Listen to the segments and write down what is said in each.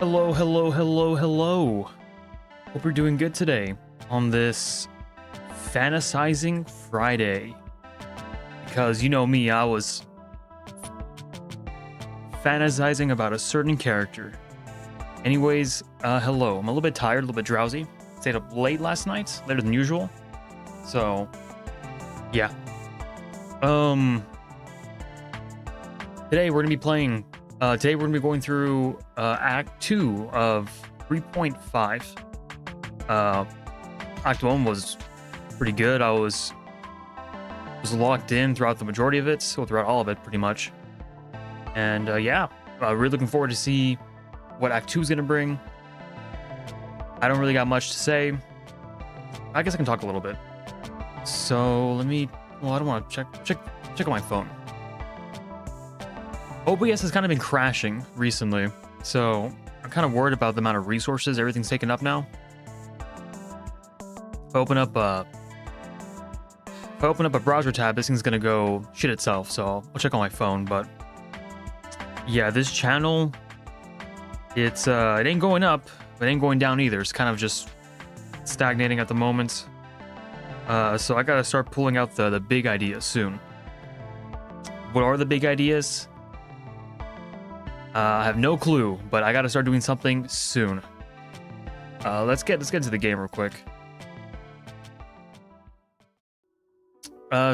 Hello, hello, hello, hello. Hope you're doing good today on this fantasizing Friday. Because you know me, I was fantasizing about a certain character. Anyways, hello. I'm a little bit tired, a little bit drowsy. Stayed up late last night, later than usual. So, yeah. Today we're gonna be playing. Today we're gonna be going through Act 2 of 3.5. Act 1 was pretty good. I was locked in throughout the majority of it, so throughout all of it, pretty much. And yeah, really looking forward to see what Act 2 is gonna bring. I don't really got much to say. I guess I can talk a little bit. So let me. Well, I don't want to check on my phone. OBS has kind of been crashing recently, so I'm kind of worried about the amount of resources everything's taken up now. If I open up a browser tab, this thing's gonna go shit itself. So I'll check on my phone. But yeah, this channel, it ain't going up, but it ain't going down either. It's kind of just stagnating at the moment. So I gotta start pulling out the big ideas soon. What are the big ideas? I have no clue, but I gotta start doing something soon. Let's get into the game real quick.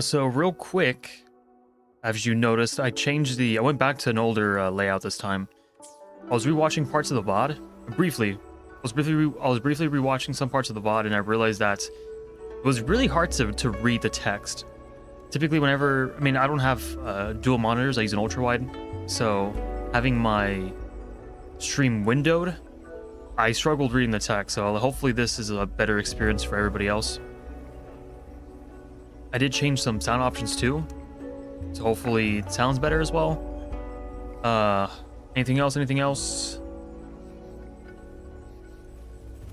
So real quick, as you noticed, I went back to an older layout this time. I was rewatching parts of the VOD briefly. I was briefly rewatching some parts of the VOD, and I realized that it was really hard to read the text. Typically, I don't have dual monitors. I use an ultra wide, so having my stream windowed, I struggled reading the text, so hopefully this is a better experience for everybody else. I did change some sound options too, so hopefully it sounds better as well. Anything else?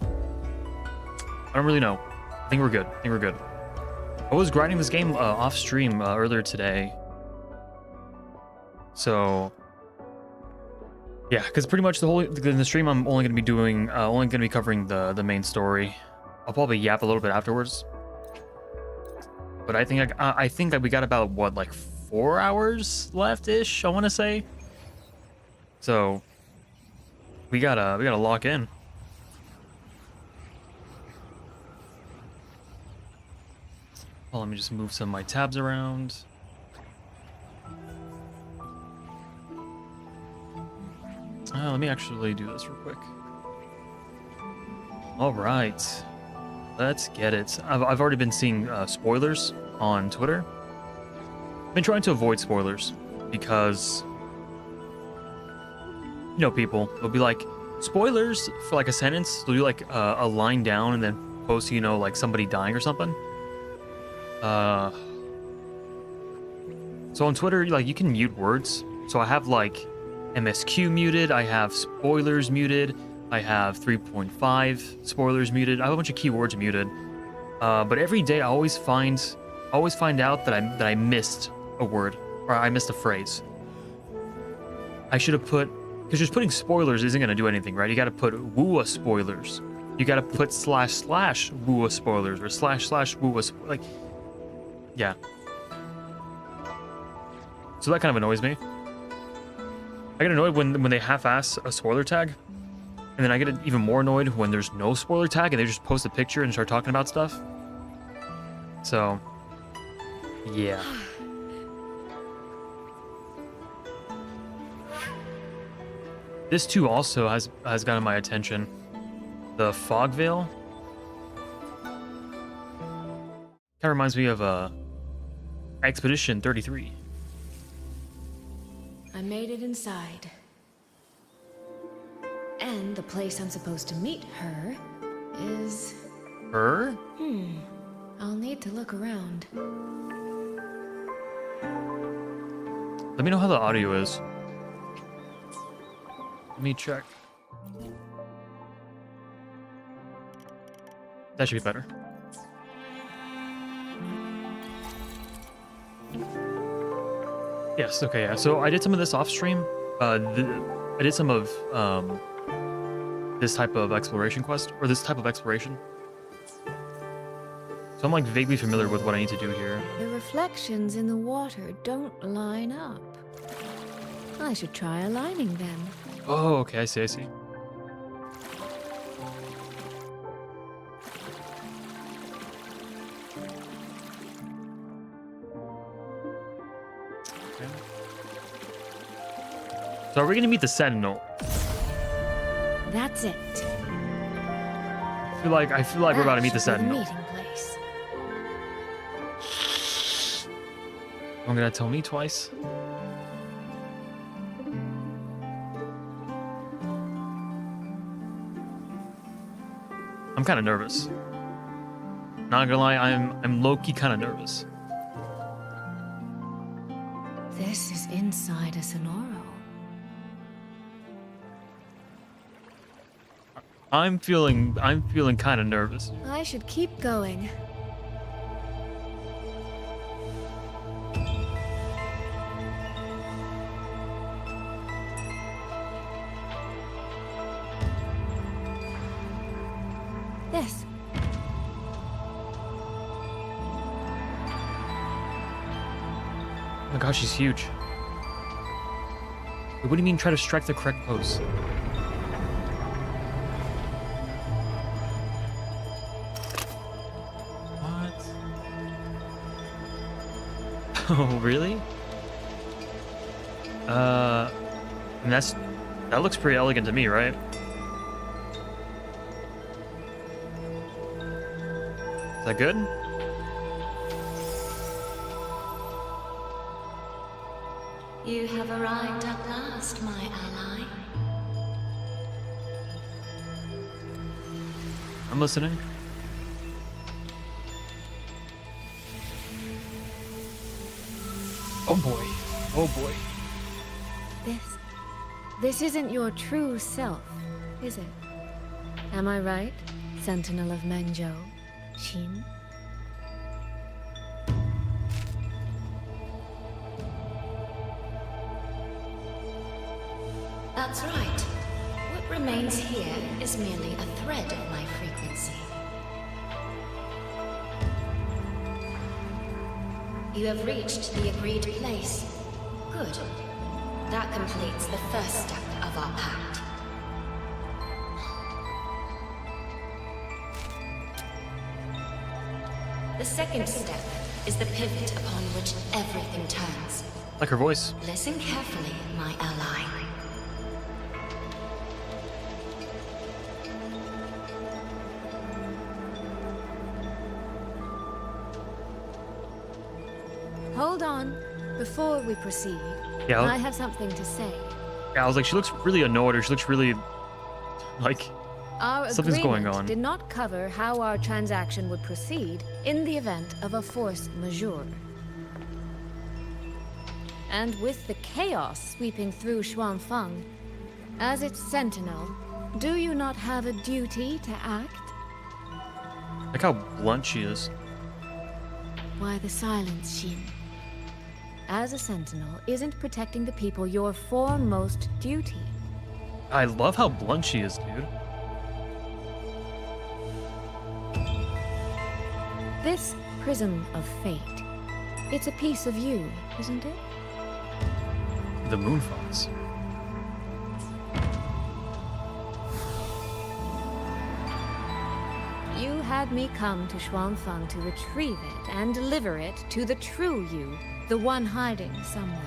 I don't really know. I think we're good. I was grinding this game off stream earlier today, so yeah, because pretty much in the stream I'm only gonna be covering the main story. I'll probably yap a little bit afterwards, but I think that we got about what, like 4 hours left ish, I want to say. So we gotta lock in. Well, let me just move some of my tabs around. Let me actually do this real quick. All right, let's get it. I've already been seeing spoilers on Twitter. I've been trying to avoid spoilers because, you know, people will be like, spoilers for like a sentence. They'll do like a line down and then post, you know, like somebody dying or something. So on Twitter, like, you can mute words. So I have like MSQ muted, I have spoilers muted, I have 3.5 spoilers muted, I have a bunch of keywords muted. But every day I always find out that I missed a word, or I missed a phrase. I should have because just putting spoilers isn't gonna do anything, right? You gotta put WuWa spoilers. You gotta put / WuWa spoilers, or / WuWa like, yeah. So that kind of annoys me. I get annoyed when they half-ass a spoiler tag, and then I get even more annoyed when there's no spoiler tag and they just post a picture and start talking about stuff. So, yeah. This too also has gotten my attention. The fog veil. Kind of reminds me of Expedition 33. I made it inside. And the place I'm supposed to meet her is... Her? I'll need to look around. Let me know how the audio is. Let me check. That should be better. Yes, okay, yeah. So I did some of this off stream. I did some of this type of exploration quest, or this type of exploration. So I'm like vaguely familiar with what I need to do here. The reflections in the water don't line up. I should try aligning them. Oh, okay, I see, I see. Okay. So are we gonna meet the Sentinel? That's it. I feel like we're about to meet the That should be Sentinel. meeting place. I'm gonna tell me twice. I'm kind of nervous. Not gonna lie, I'm low-key kind of nervous. This is inside a Sonoro. I'm feeling kind of nervous. I should keep going. This. Oh my gosh, she's huge. Wait, what do you mean try to strike the correct pose? What? Oh, really? And that looks pretty elegant to me, right? Is that good? You have arrived at last, my ally. I'm listening. Oh boy. Oh boy. This isn't your true self, is it? Am I right, Sentinel of Mengzhou, Xin? That's right. What remains here is merely a thread of my frequency. You have reached the agreed place. Good. That completes the first step of our pact. The second step is the pivot upon which everything turns. Like her voice. Listen carefully, my ally. Hold on. Before we proceed, Yeah. I have something to say. Yeah, I was like, she looks really annoyed, or she looks really like Our something's going agreement on. did not cover how our transaction would proceed in the event of a force majeure. And with the chaos sweeping through Xuanfeng, as its sentinel, do you not have a duty to act? Like how blunt she is. Why the silence, Xin? As a sentinel, isn't protecting the people your foremost duty? I love how blunt she is, dude. This prism of fate, it's a piece of you, isn't it? The Moonfox. You had me come to Xuanfeng to retrieve it and deliver it to the true you, the one hiding somewhere.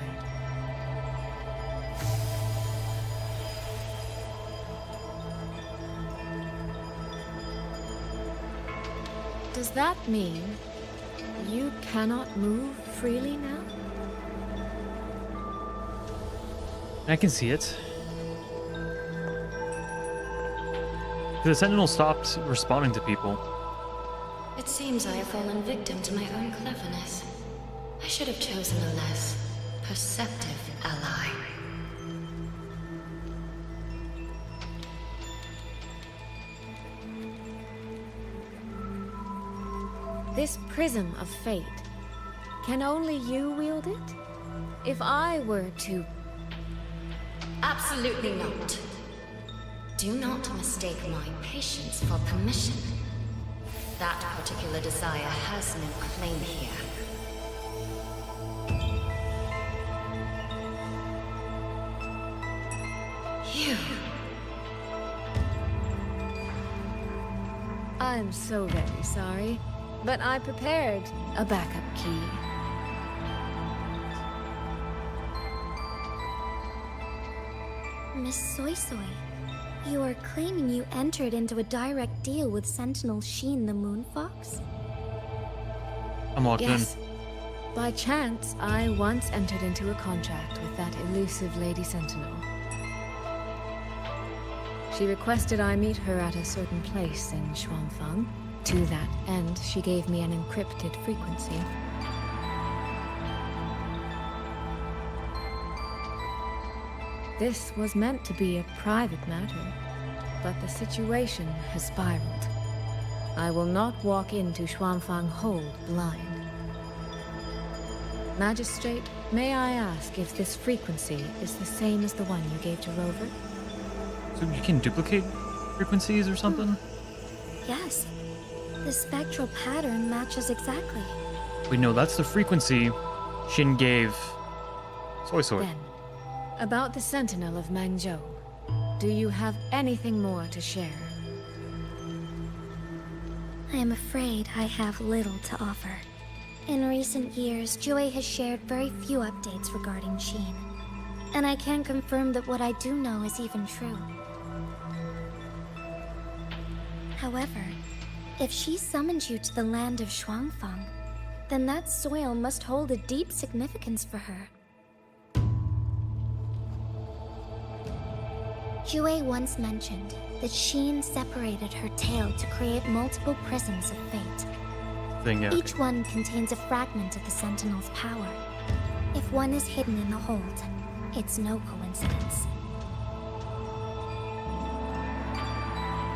Does that mean you cannot move freely now? I can see it. The Sentinel stopped responding to people. It seems I have fallen victim to my own cleverness. I should have chosen a less perceptive ally. This prism of fate, can only you wield it? If I were to... Absolutely not. Do not mistake my patience for permission. That particular desire has no claim here. You... I'm so very sorry, but I prepared a backup key. Miss Soy Soy, you are claiming you entered into a direct deal with Sentinel Sheen the Moon Fox? I'm locked Yes. By chance, I once entered into a contract with that elusive Lady Sentinel. She requested I meet her at a certain place in Xuanfang. To that end, she gave me an encrypted frequency. This was meant to be a private matter, but the situation has spiraled. I will not walk into Xuanfang Hold blind. Magistrate, may I ask if this frequency is the same as the one you gave to Rover? in. So you can duplicate frequencies or something? Yes. The spectral pattern matches exactly. Wait, no, that's the frequency Shin gave Soy Soy. Then, about the Sentinel of Mengzhou, do you have anything more to share? I am afraid I have little to offer. In recent years, Joy has shared very few updates regarding Sheen. And I can confirm that what I do know is even true. However, if she summoned you to the land of Xuanfang, then that soil must hold a deep significance for her. Jue once mentioned that Sheen separated her tail to create multiple prisms of fate. Thing, yeah. Each one contains a fragment of the Sentinel's power. If one is hidden in the hold, it's no coincidence.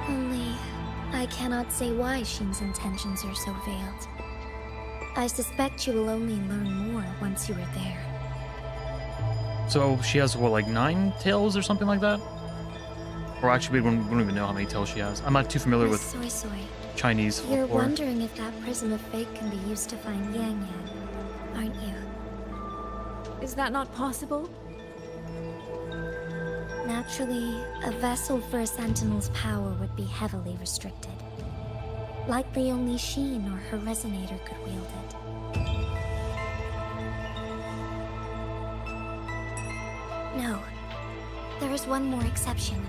Only, I cannot say why Sheen's intentions are so veiled. I suspect you will only learn more once you are there. So she has, what, like 9 tails or something like that? Or actually, we don't even know how many tails she has. I'm not too familiar with Soy Soy, Chinese you're folklore. wondering if that prism of fate can be used to find Yang Yan, aren't you? Is that not possible? Naturally, a vessel for a Sentinel's power would be heavily restricted. Likely only Sheen or her resonator could wield it. No. There is one more exception.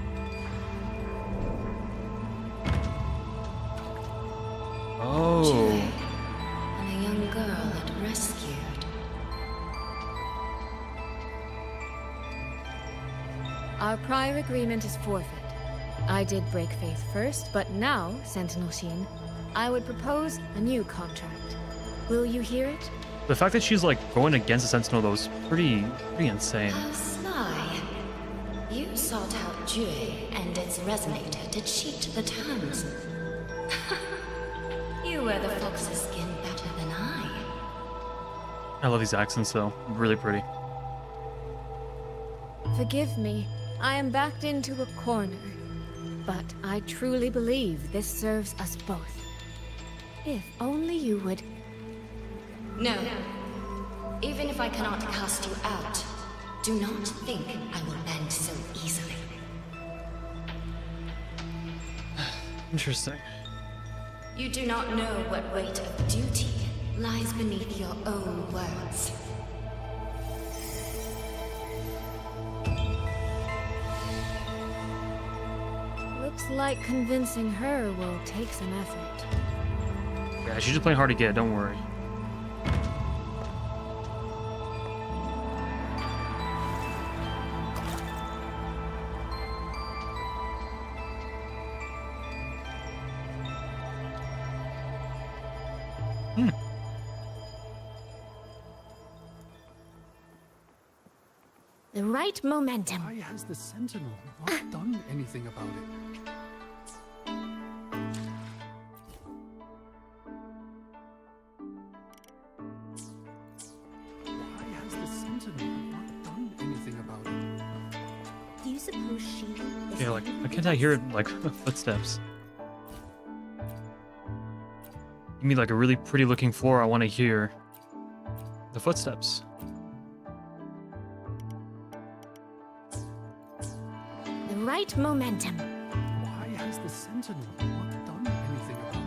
Oh. And a young girl it rescued. Our prior agreement is forfeit. I did break faith first, but now, Sentinel Sheen, I would propose a new contract. Will you hear it? The fact that she's like going against the Sentinel though is pretty insane. How sly. You sought out Jue and its resonator to cheat the terms. You wear the fox's skin better than I. I love these accents though. Really pretty. Forgive me, I am backed into a corner. But I truly believe this serves us both. If only you would... No. Even if I cannot cast you out, do not think I will bend so easily. Interesting. You do not know what weight of duty lies beneath your own words. Looks like convincing her will take some effort. Yeah, she's just playing hard to get, don't worry. The right momentum. Why has the Sentinel not done anything about it? Why has the Sentinel not done anything about it? You you suppose she is... Yeah, like, why can't I hear, like, footsteps? Give me, like, a really pretty looking floor. I want to hear the footsteps. The right momentum. Why has the Sentinel not done anything about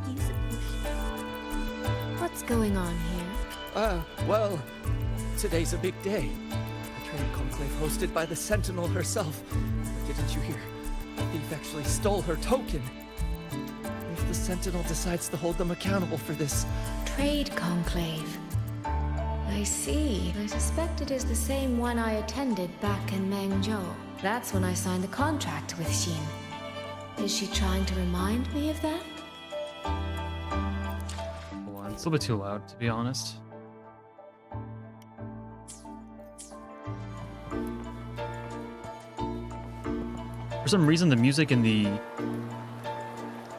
it? You suppose What's going on here? Well, today's a big day. A trade conclave hosted by the Sentinel herself. Didn't you hear? The thief actually stole her token. If the Sentinel decides to hold them accountable for this... Trade conclave. I see. I suspect it is the same one I attended back in Mengzhou. That's when I signed the contract with Xin. Is she trying to remind me of that? Hold on, it's a little bit too loud, to be honest. For some reason, the music in the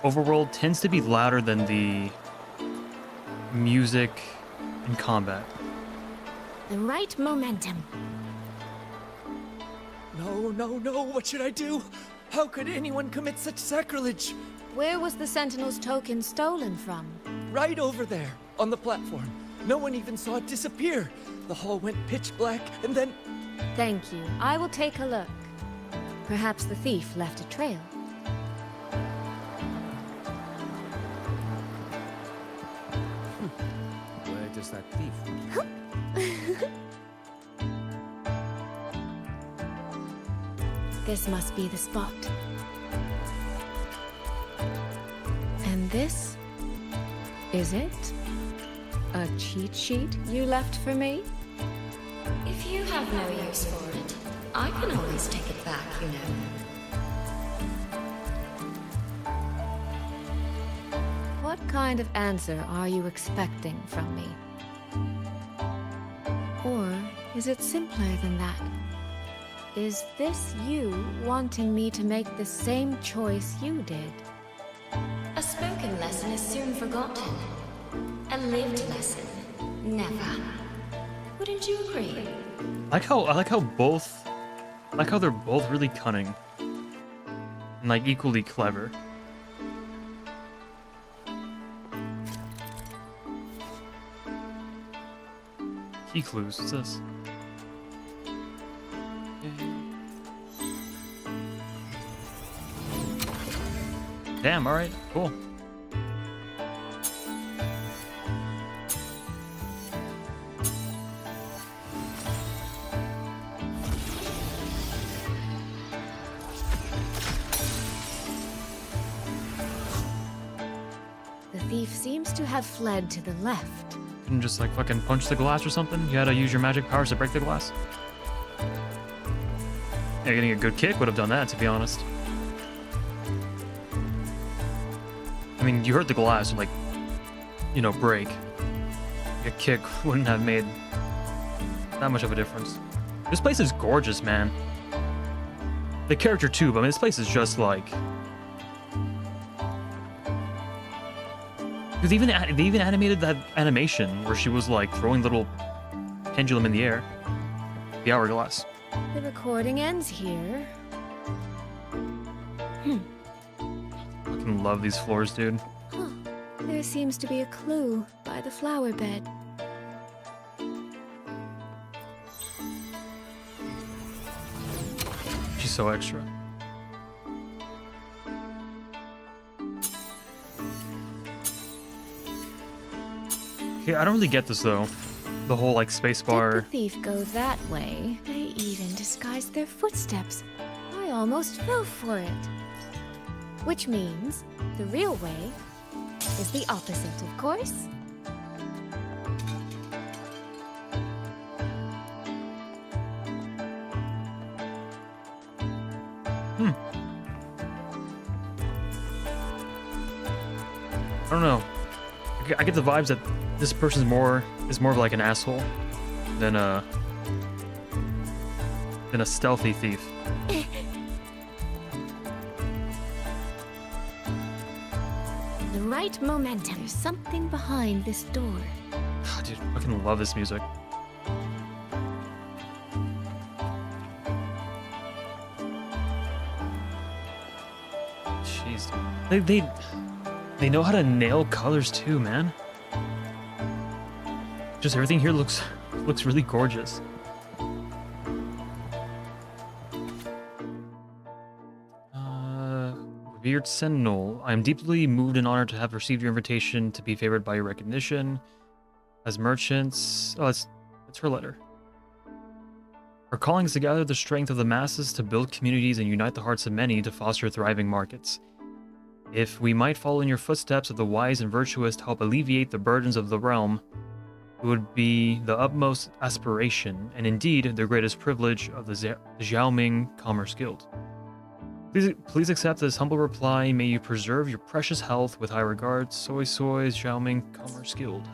overworld tends to be louder than the music in combat. the right momentum. No, what should I do? How could anyone commit such sacrilege? Where was the Sentinel's token stolen from? Right over there, on the platform. No one even saw it disappear. The hall went pitch black, and then... Thank you. I will take a look. Perhaps the thief left a trail. Where does that thief? This must be the spot. And this? Is it? A cheat sheet you left for me? If you have no use for it, I can always take it back, you know. What kind of answer are you expecting from me? Or is it simpler than that? Is this you wanting me to make the same choice you did? A spoken lesson is soon forgotten. A lived lesson, never. Wouldn't you agree? I like how they're both really cunning and like equally clever. Key clues, what's this? Damn, alright, cool. The thief seems to have fled to the left. Couldn't just like fucking punch the glass or something? You had to use your magic powers to break the glass? Yeah, getting a good kick would have done that, to be honest. I mean, you heard the glass, like, you know, break. A kick wouldn't have made that much of a difference. This place is gorgeous, man. The character too, but I mean, this place is just like... Because they even animated that animation where she was like throwing little pendulum in the air. The hourglass. The recording ends here. Fucking love these floors, dude. Huh. There seems to be a clue by the flower bed. She's so extra. Yeah, I don't really get this though. The whole like space Did bar. the thief go that way? They even disguised their footsteps. I almost fell for it. Which means the real way is the opposite, of course. I don't know. I get the vibes that this person's more of like an asshole than a stealthy thief. The right momentum. There's something behind this door. Dude, I fucking love this music. They know how to nail colors too, man. Just everything here looks really gorgeous. Revered Sentinel, I am deeply moved and honored to have received your invitation to be favored by your recognition. As merchants... Oh, that's her letter. Our calling is to gather the strength of the masses to build communities and unite the hearts of many to foster thriving markets. If we might follow in your footsteps of the wise and virtuous to help alleviate the burdens of the realm, it would be the utmost aspiration, and indeed the greatest privilege of the Xiaoming Commerce Guild. Please accept this humble reply. May you preserve your precious health with high regards. Soy Xiaoming Commerce Guild.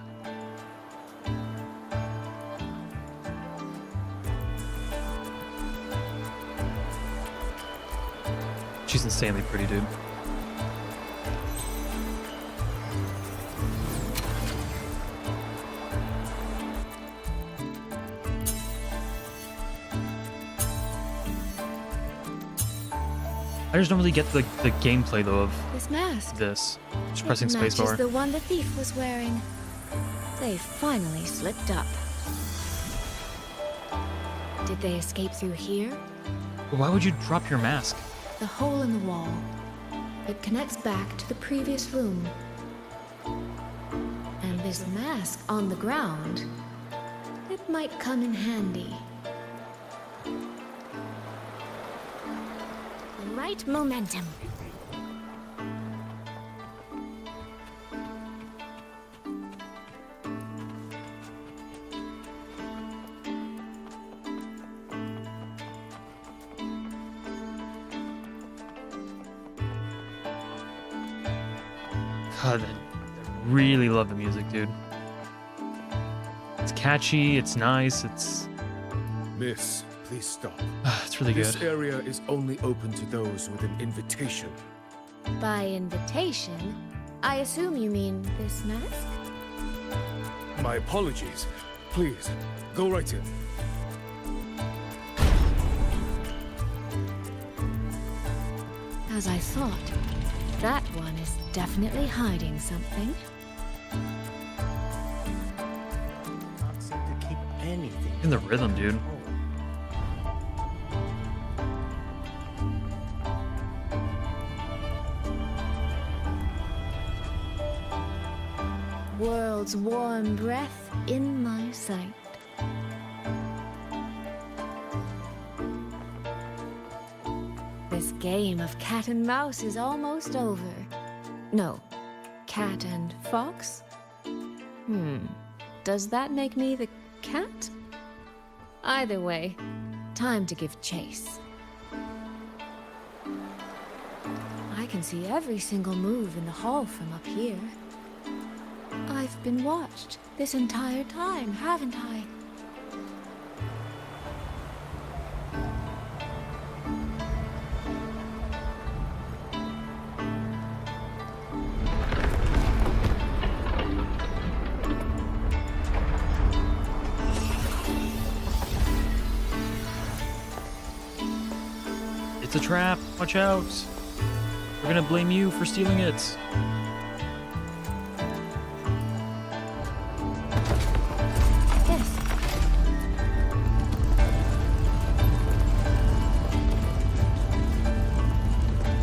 She's insanely pretty, dude. I just don't really get the gameplay though of This mask. this. Just pressing It matches spacebar. the one the thief was wearing. They finally slipped up. Did they escape through here? Why would you drop your mask? The hole in the wall. It connects back to the previous room. And this mask on the ground, it might come in handy. Right momentum. God, I really love the music, dude. It's catchy, it's nice, it's Miss, please stop. it's really This good. area is only open to those with an invitation. By invitation, I assume you mean this mask? My apologies. Please, go right in. As I thought, that one is definitely hiding something. Not seem to keep anything. In the rhythm, dude. World's warm breath in my sight. This game of cat and mouse is almost over. No, cat and fox? Does that make me the cat? Either way, time to give chase. I can see every single move in the hall from up here. I've been watched this entire time, haven't I? It's a trap. Watch out. We're gonna blame you for stealing it. Yes.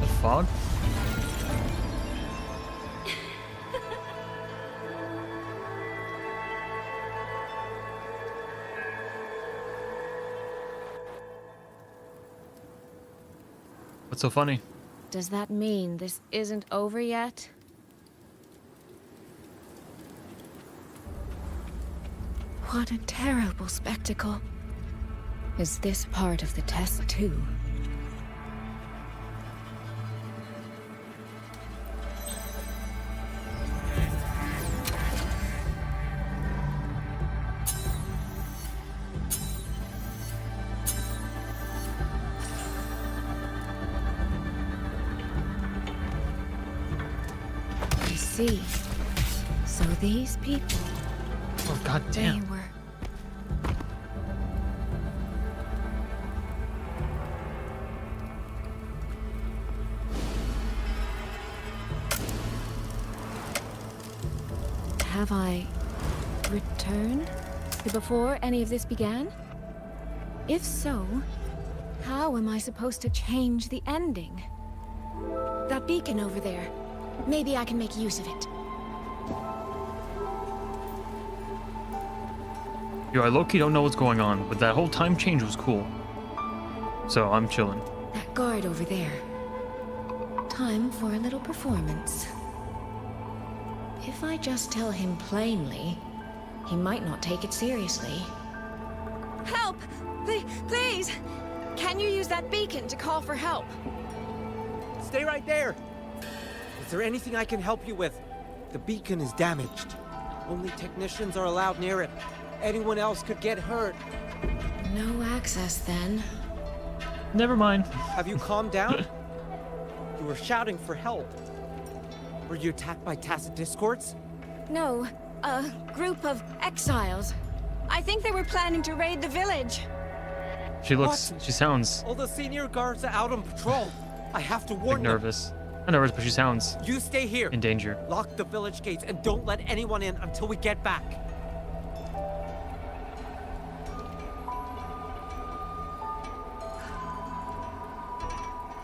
The fog? What's so funny? Does that mean this isn't over yet? What a terrible spectacle. Is this part of the test too? I see. So these people, Oh, god they damn. were... Have I returned to before any of this began? If so, how am I supposed to change the ending? That beacon over there. Maybe I can make use of it. Yo, I low-key don't know what's going on, but that whole time change was cool. So I'm chilling. That guard over there. Time for a little performance. If I just tell him plainly, he might not take it seriously. Help! Please! Can you use that beacon to call for help? Stay right there! Is there anything I can help you with? The beacon is damaged. Only technicians are allowed near it. Anyone else could get hurt. No access then. Never mind. Have you calmed down? You were shouting for help. Were you attacked by tacit discords? No, a group of exiles. I think they were planning to raid the village. She looks, What? she sounds All the senior guards are out on patrol. I have to like warn them. nervous. Not nervous, but she sounds You stay here. in danger. Lock the village gates and don't let anyone in until we get back.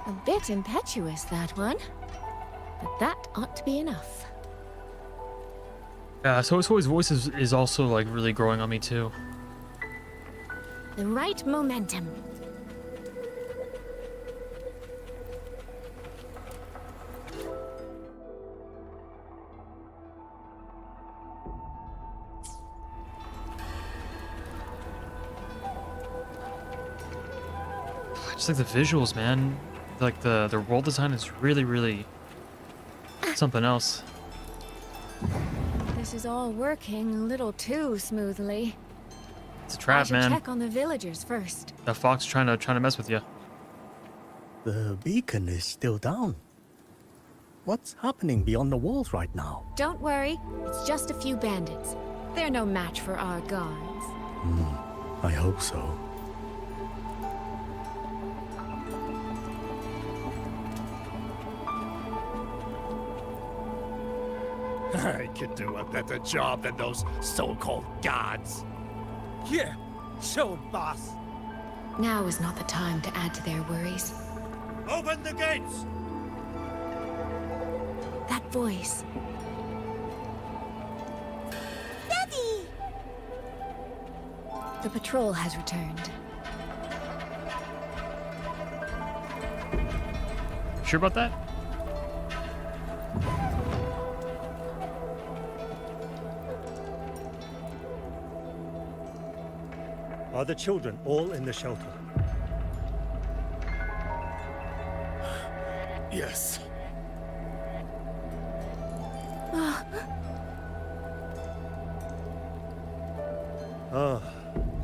A bit impetuous, that one. But that ought to be enough. Yeah, so his voice is also like really growing on me too. The right momentum. Just like the visuals, man. Like the world design is really something else. This is all working a little too smoothly. It's a I trap, should man. check on the villagers first. That fox trying to mess with you. The beacon is still down. What's happening beyond the walls right now? Don't worry, it's just a few bandits. They're no match for our guards. I hope so. I could do a better job than those so-called gods. Here, show 'em, boss. Now is not the time to add to their worries. Open the gates! That voice. Daddy! The patrol has returned. Sure about that? Are the children all in the shelter? Yes.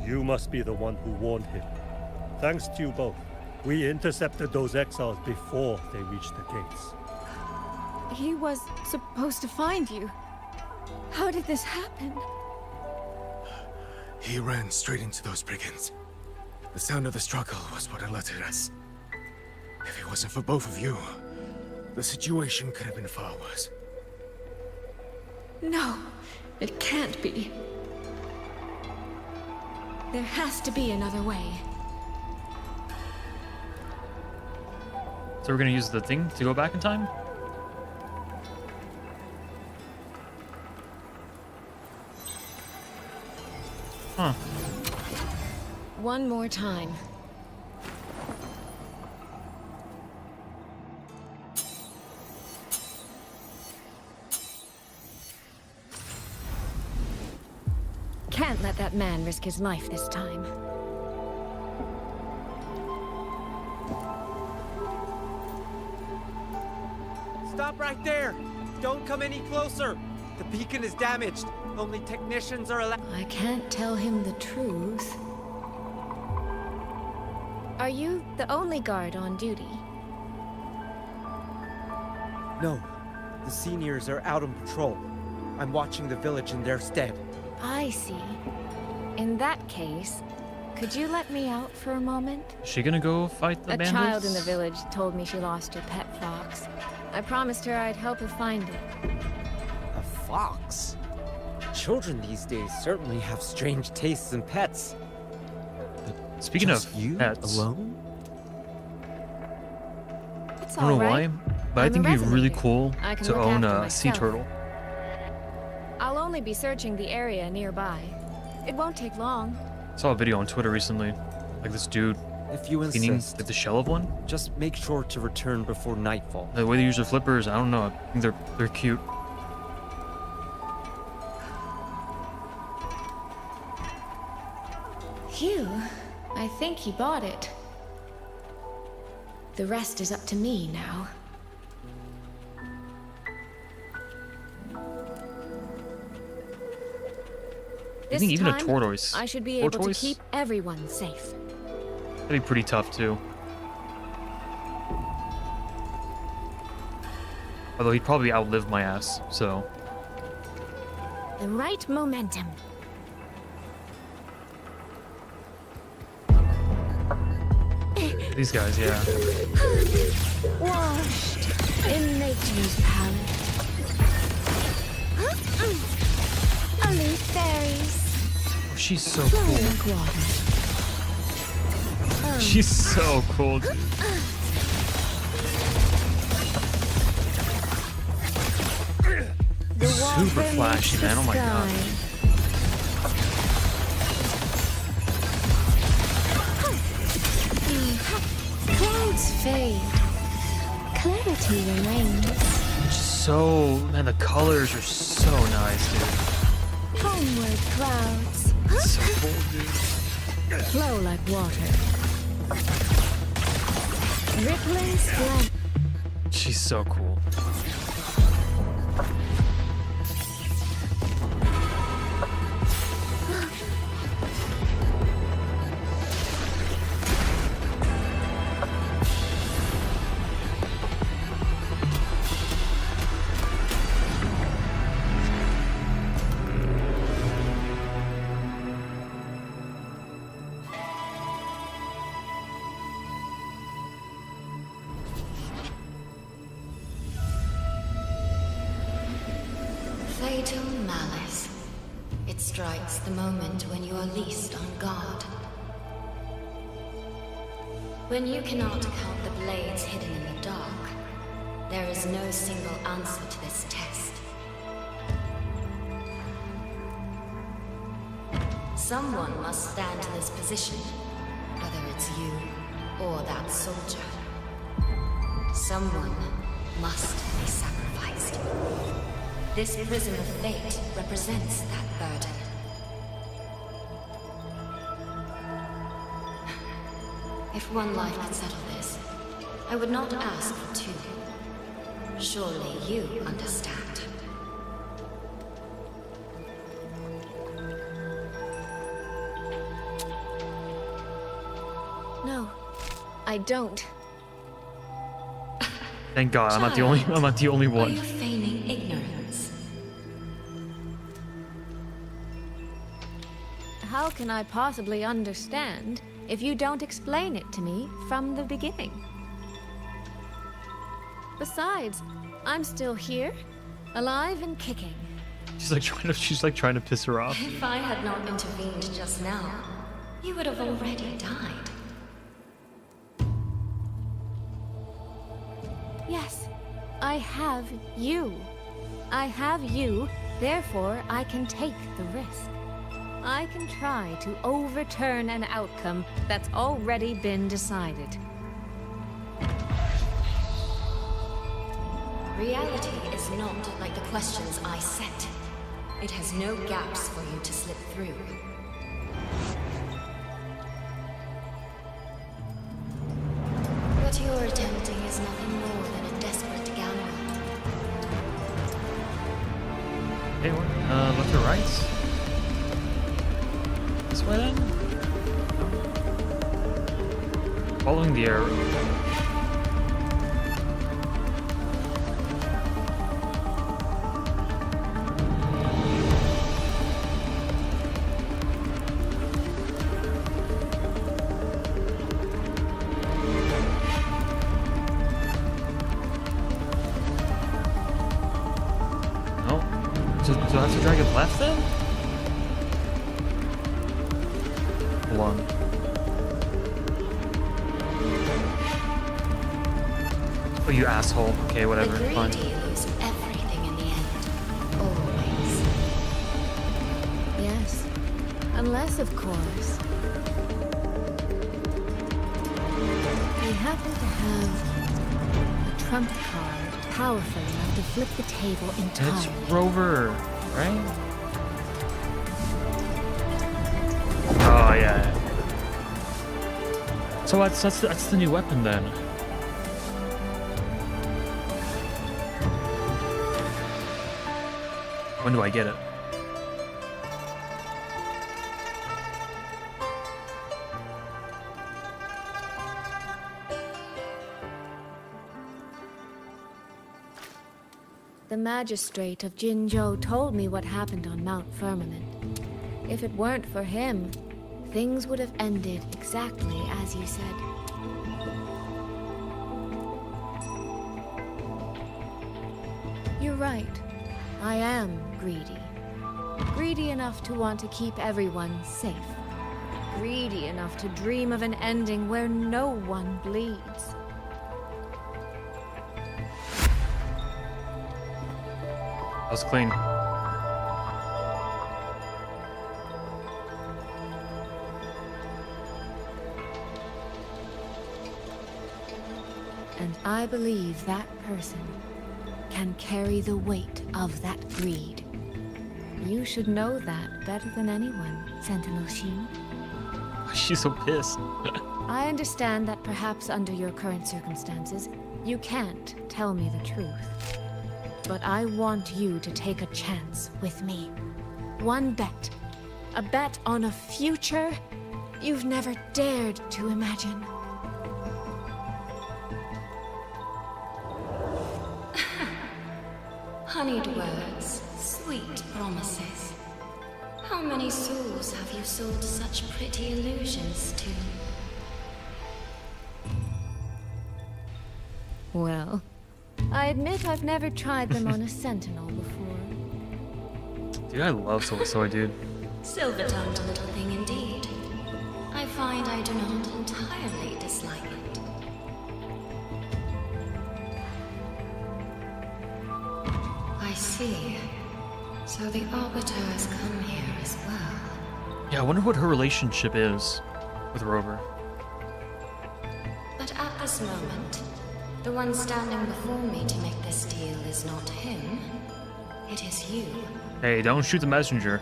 You must be the one who warned him. Thanks to you both. We intercepted those exiles before they reached the gates. He was supposed to find you. How did this happen? He ran straight into those brigands. The sound of the struggle was what alerted us. If it wasn't for both of you, the situation could have been far worse. No, it can't be. There has to be another way. So we're gonna use the thing to go back in time? Huh. One more time. Can't let that man risk his life this time. Stop right there! Don't come any closer! The beacon is damaged. Only technicians are allowed. I can't tell him the truth. Are you the only guard on duty? No. The seniors are out on patrol. I'm watching the village in their stead. I see. In that case, could you let me out for a moment? Is she gonna go fight the A bandits? child in the village told me she lost her pet fox. I promised her I'd help her find it. A fox? Children these days certainly have strange tastes in pets. Speaking Just of you pets, alone? It's I don't know all why, right. but I I'm think a it'd be really resident cool here. I can to look own after a sea myself. turtle. I'll only be searching the area nearby. It won't take long. I saw a video on Twitter recently, like this dude If you cleaning insist, like the shell of one. just make sure to return before nightfall. The way they use their flippers, I don't know. I think they're cute. Phew. I think he bought it. The rest is up to me now. I think This even a time, tortoise. I should be able to tortoise? keep everyone safe. That'd be pretty tough too. Although he'd probably outlive my ass, so. The right momentum. These guys, yeah. Washed in nature's palette. Only fairies. Oh, she's so Flowing cool. like water. She's so cool, dude. The Super water flashy, meets man. the Oh my god. sky. Clouds fade. Clarity remains. So, man, the colors are so nice, dude. Homeward clouds. So cool, dude. Flow like water. Rippling splendor. She's so cool. Fatal malice. It strikes the moment when you are least on guard. When you cannot count the blades hidden in the dark, there is no single answer to this test. Someone must stand in this position, whether it's you or that soldier. Someone must be sacrificed. This prism of fate represents that burden. If one life could settle this, I would not ask for two. Surely you understand. No, I don't. Thank God, I'm not the only Are one. you feigning ignorance? How can I possibly understand if you don't explain it to me from the beginning? Besides, I'm still here, alive and kicking. She's like trying to piss her off. If I had not intervened just now, you would have already died. Yes, I have you. I have you, therefore I can take the risk. I can try to overturn an outcome that's already been decided. Reality is not like the questions I set. It has no gaps for you to slip through. What you're attempting is nothing more than a desperate gamble. Hey, what? Left or right? This way then? Following the arrow. Do I have Master Dragon left then? Hold on. Oh, you asshole. Okay, whatever. The Fine. greedy lose everything in the end. Always. Yes. Unless, of course, we happen to have a trump card powerful enough to flip the table entirely. It's Rover, right? Oh yeah. So that's the new weapon then. When do I get it? The magistrate of Jinzhou told me what happened on Mount Firmament. If it weren't for him, things would have ended exactly as you said. You're right. I am greedy. Greedy enough to want to keep everyone safe. Greedy enough to dream of an ending where no one bleeds. That was clean. And I believe that person can carry the weight of that greed. You should know that better than anyone, Sentinel Sheen. She's so pissed. I understand that perhaps under your current circumstances, you can't tell me the truth. But I want you to take a chance with me. One bet. A bet on a future you've never dared to imagine. Honeyed words, sweet promises. How many souls have you sold such pretty illusions to? Well, I admit I've never tried them on a sentinel before. Dude, I love Soy, dude. Silver-tongued little thing indeed. I find I do not entirely dislike it. I see. So the Arbiter has come here as well. Yeah, I wonder what her relationship is with Rover. But at this moment, the one standing before me to make this deal is not him. It is you. Hey, don't shoot the messenger.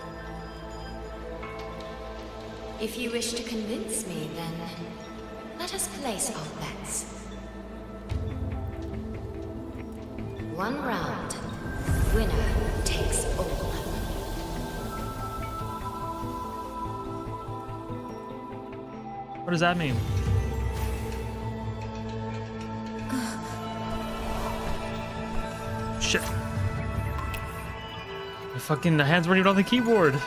If you wish to convince me, then let us place our bets. One round. Winner takes all. What does that mean? Shit. My fucking hands weren't even on the keyboard.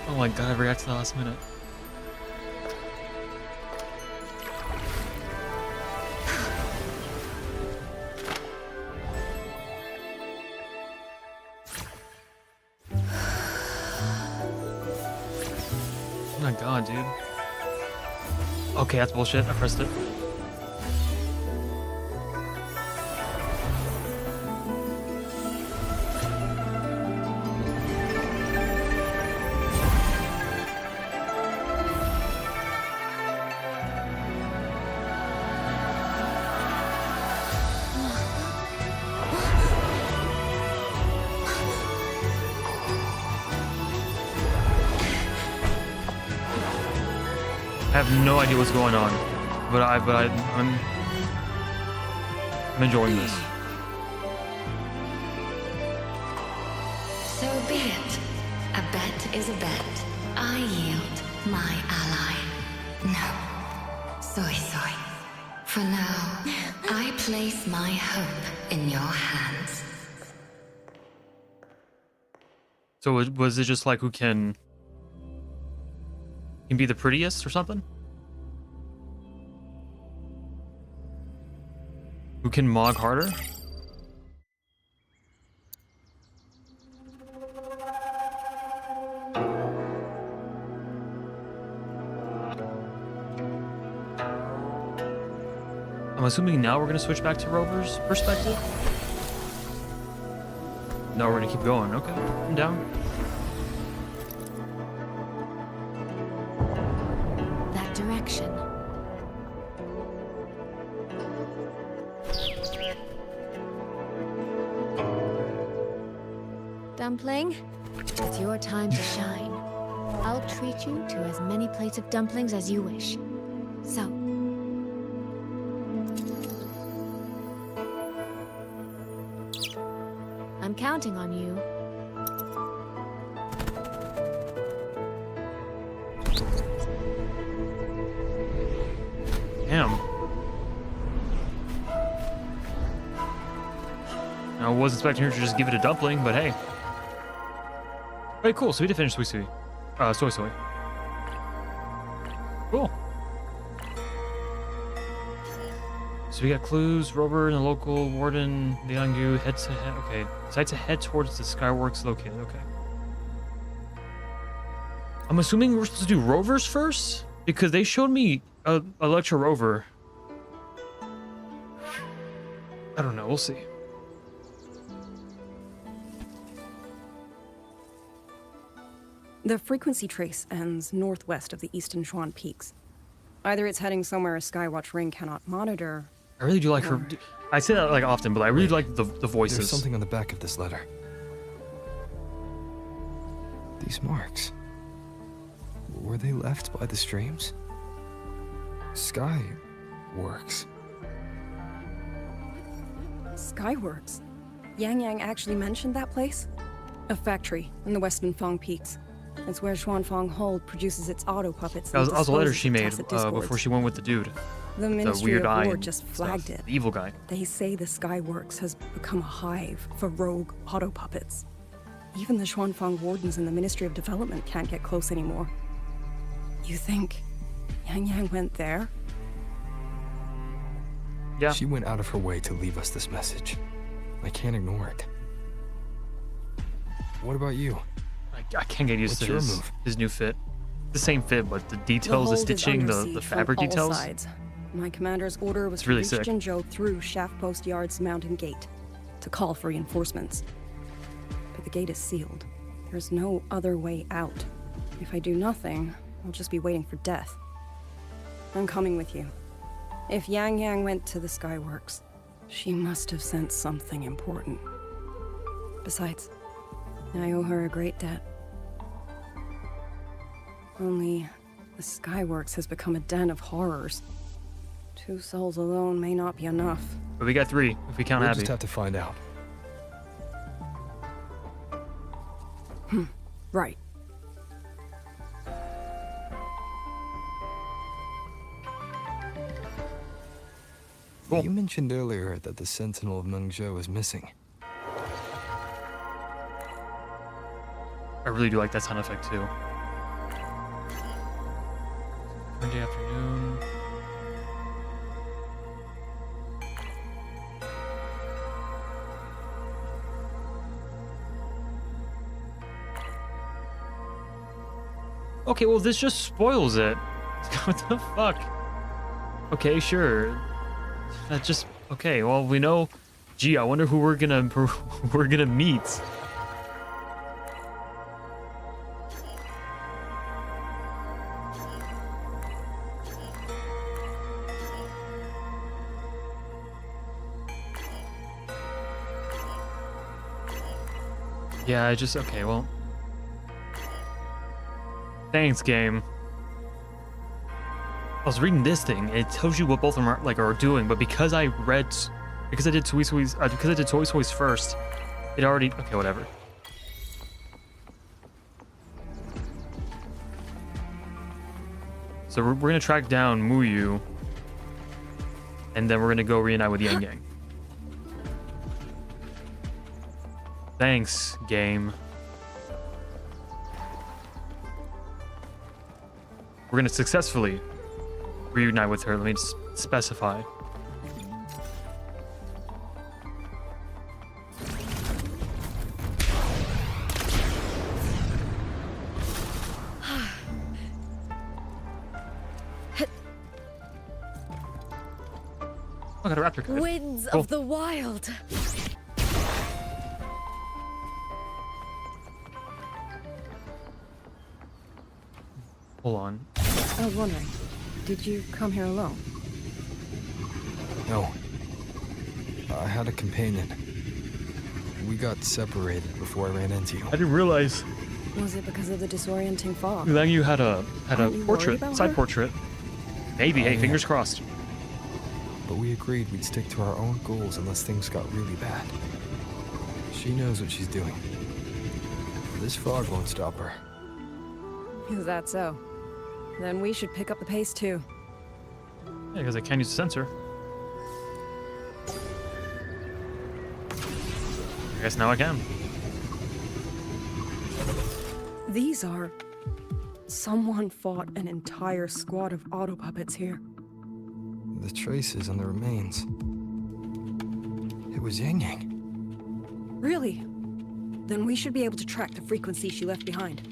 Oh my god, I reacted to the last minute. Oh my god, dude. Okay, that's bullshit. I pressed it. I have no idea what's going on, but I'm enjoying this. So be it. A bet is a bet. I yield my ally. No. Soy. For now, I place my hope in your hands. So was it just like who can be the prettiest or something? Who can mog harder? I'm assuming now we're gonna switch back to Rover's perspective. No, we're gonna keep going. Okay, I'm down. That direction. Dumpling, it's your time to shine. I'll treat you to as many plates of dumplings as you wish. So, I'm counting on you. Damn. I was expecting her to just give it a dumpling, but hey. Alright, cool. So we did finish soy. Cool. So we got clues. Rover and the local warden, Liangyu, heads ahead. Okay. Decides to head towards the Skyworks located. Okay. I'm assuming we're supposed to do Rovers first? Because they showed me a Electro Rover. I don't know. We'll see. The frequency trace ends northwest of the Eastern Shuan Peaks. Either it's heading somewhere a Skywatch ring cannot monitor. I really do like her. I say that like often, but I really like the voices. There's something on the back of this letter. These marks. Were they left by the streams? Skyworks. Skyworks? Yang Yang actually mentioned that place? A factory in the Western Fong Peaks. It's where Xuanfang Hold produces its auto puppets. That was a letter she made Tacit discords. before she went with the dude. The Ministry weird of eye War and just stuff. flagged it. The evil guy. They say the Skyworks has become a hive for rogue auto puppets. Even the Xuanfang wardens in the Ministry of Development can't get close anymore. You think Yang Yang went there? Yeah. She went out of her way to leave us this message. I can't ignore it. What about you? I can't get used What's to your his, move? his new fit. The same fit, but the details, the hold is stitching, under the siege fabric from all details. sides. My commander's order was It's to really reach sick. Jinzhou through Shaft Post Yard's mountain gate to call for reinforcements. But the gate is sealed. There's no other way out. If I do nothing, I'll just be waiting for death. I'm coming with you. If Yang Yang went to the Skyworks, she must have sensed something important. Besides, I owe her a great debt. Only, the Skyworks has become a den of horrors. 2 souls alone may not be enough. But we got 3, if we count We'll Abby. just have to find out. Right. Cool. You mentioned earlier that the Sentinel of Mengzhou is missing. I really do like that sound effect too. Monday afternoon. Okay, well this just spoils it. What the fuck? Okay, sure. That just okay. Well, we know. Gee, I wonder who we're gonna meet. Yeah, I just okay. Well, thanks, game. I was reading this thing, and it tells you what both of them are doing, but because I did Toy Soy's first, it already okay, whatever. So we're gonna track down Muyu, and then we're gonna go reunite with Yang Yang. Thanks, game. We're gonna successfully reunite with her. Let me just specify. I got a raptor kite. Winds Cool. of the wild. Hold on. I was wondering, did you come here alone? No. I had a companion. We got separated before I ran into you. I didn't realize Was it because of the disorienting fog? Lang Yu had a Aren't you portrait, worried about side her? portrait. Maybe. Hey, yeah. fingers crossed. But we agreed we'd stick to our own goals unless things got really bad. She knows what she's doing. This fog won't stop her. Is that so? Then we should pick up the pace too. Yeah, because I can't use the sensor. I guess now I can. These are... Someone fought an entire squad of auto puppets here. The traces on the remains. It was Yang Yang. Really? Then we should be able to track the frequency she left behind.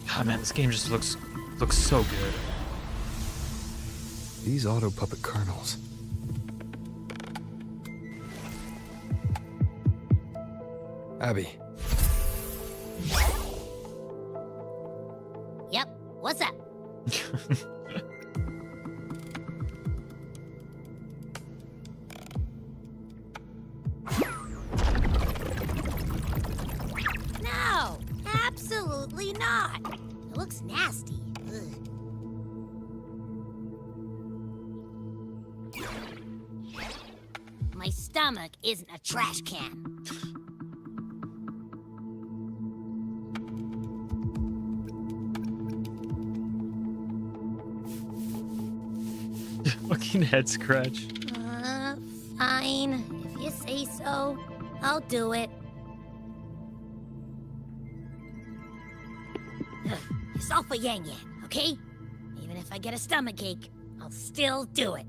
God, man, this game just looks so good. These auto puppet kernels. Abby, Yep, what's up? No, absolutely not. It looks nasty. Ugh. My stomach isn't a trash can. Fucking head scratch. Fine. If you say so, I'll do it. It's all for Yang Yang, okay? Even if I get a stomachache, I'll still do it.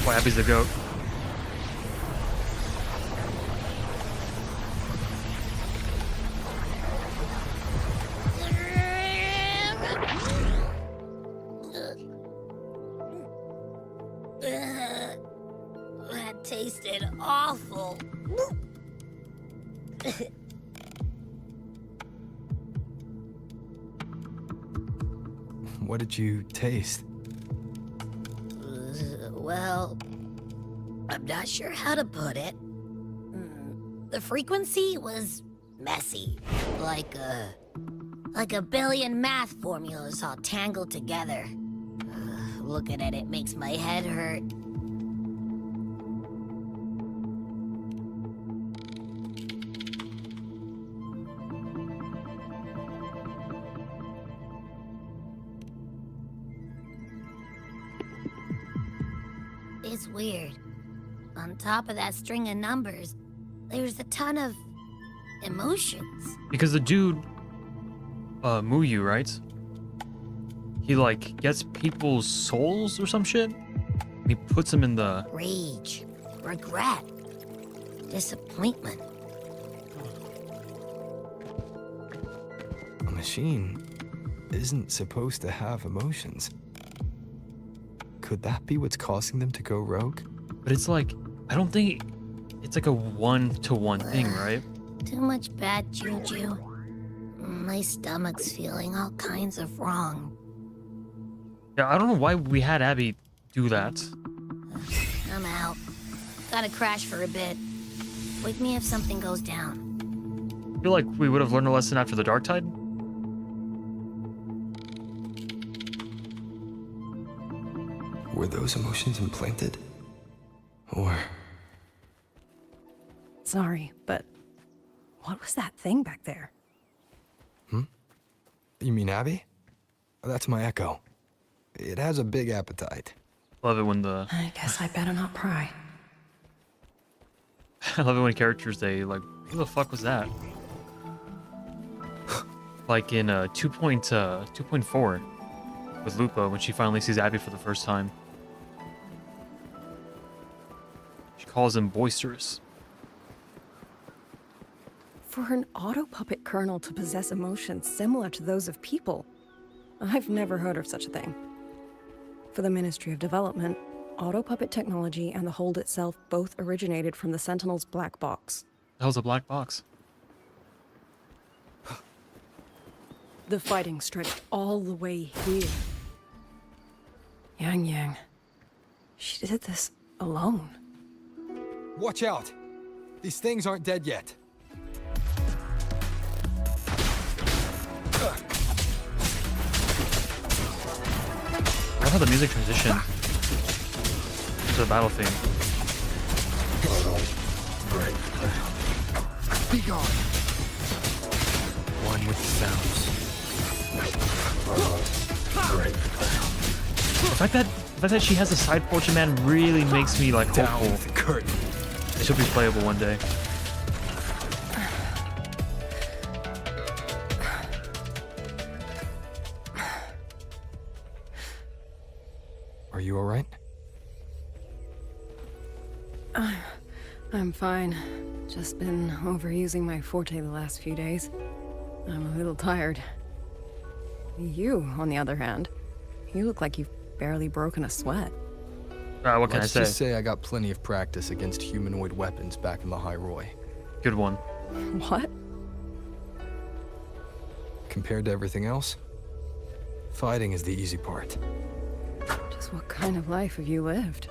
Boy, Abby's the goat. That tasted awful. what did you taste? Well, I'm not sure how to put it. The frequency was messy, like a billion math formulas all tangled together. Looking at it makes my head hurt. It's weird. On top of that string of numbers, there's a ton of emotions. Because the dude, Muyu, right? He like gets people's souls or some shit. And he puts them in the Rage, regret, disappointment. A machine isn't supposed to have emotions. Could that be what's causing them to go rogue? But it's like, I don't think it's like a one-to-one thing, right? Too much bad juju. My stomach's feeling all kinds of wrong. Yeah, I don't know why we had Abby do that. I'm out. Gotta crash for a bit. Wake me if something goes down. I feel like we would have learned a lesson after the Dark Tide. Were those emotions implanted? Or... Sorry, but what was that thing back there? You mean Abby? That's my echo. It has a big appetite. Love it when the I guess I better not pry. I love it when characters they like, who the fuck was that? Like in 2.4 with Lupa when she finally sees Abby for the first time. She calls him boisterous. For an auto puppet colonel to possess emotions similar to those of people, I've never heard of such a thing. For the Ministry of Development, auto puppet technology and the hold itself both originated from the Sentinel's black box. The hell's a black box? The fighting stretched all the way here. Yang, she did this alone. Watch out! These things aren't dead yet. I love how the music transition to the battle theme. Be gone! One with the sounds. The fact that she has a side portion, man, really makes me like Down hopeful. with the curtain. It should be playable one day. Are you alright? I'm fine. Just been overusing my forte the last few days. I'm a little tired. You, on the other hand, you look like you've barely broken a sweat. What can Let's I just say? say I got plenty of practice against humanoid weapons back in the High Roy. Good one. What? Compared to everything else, fighting is the easy part. Just what kind of life have you lived?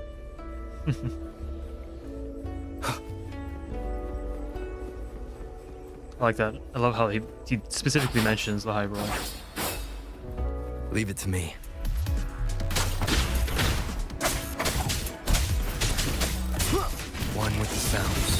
I like that. I love how he specifically mentions the high road. Leave it to me. One with the sounds.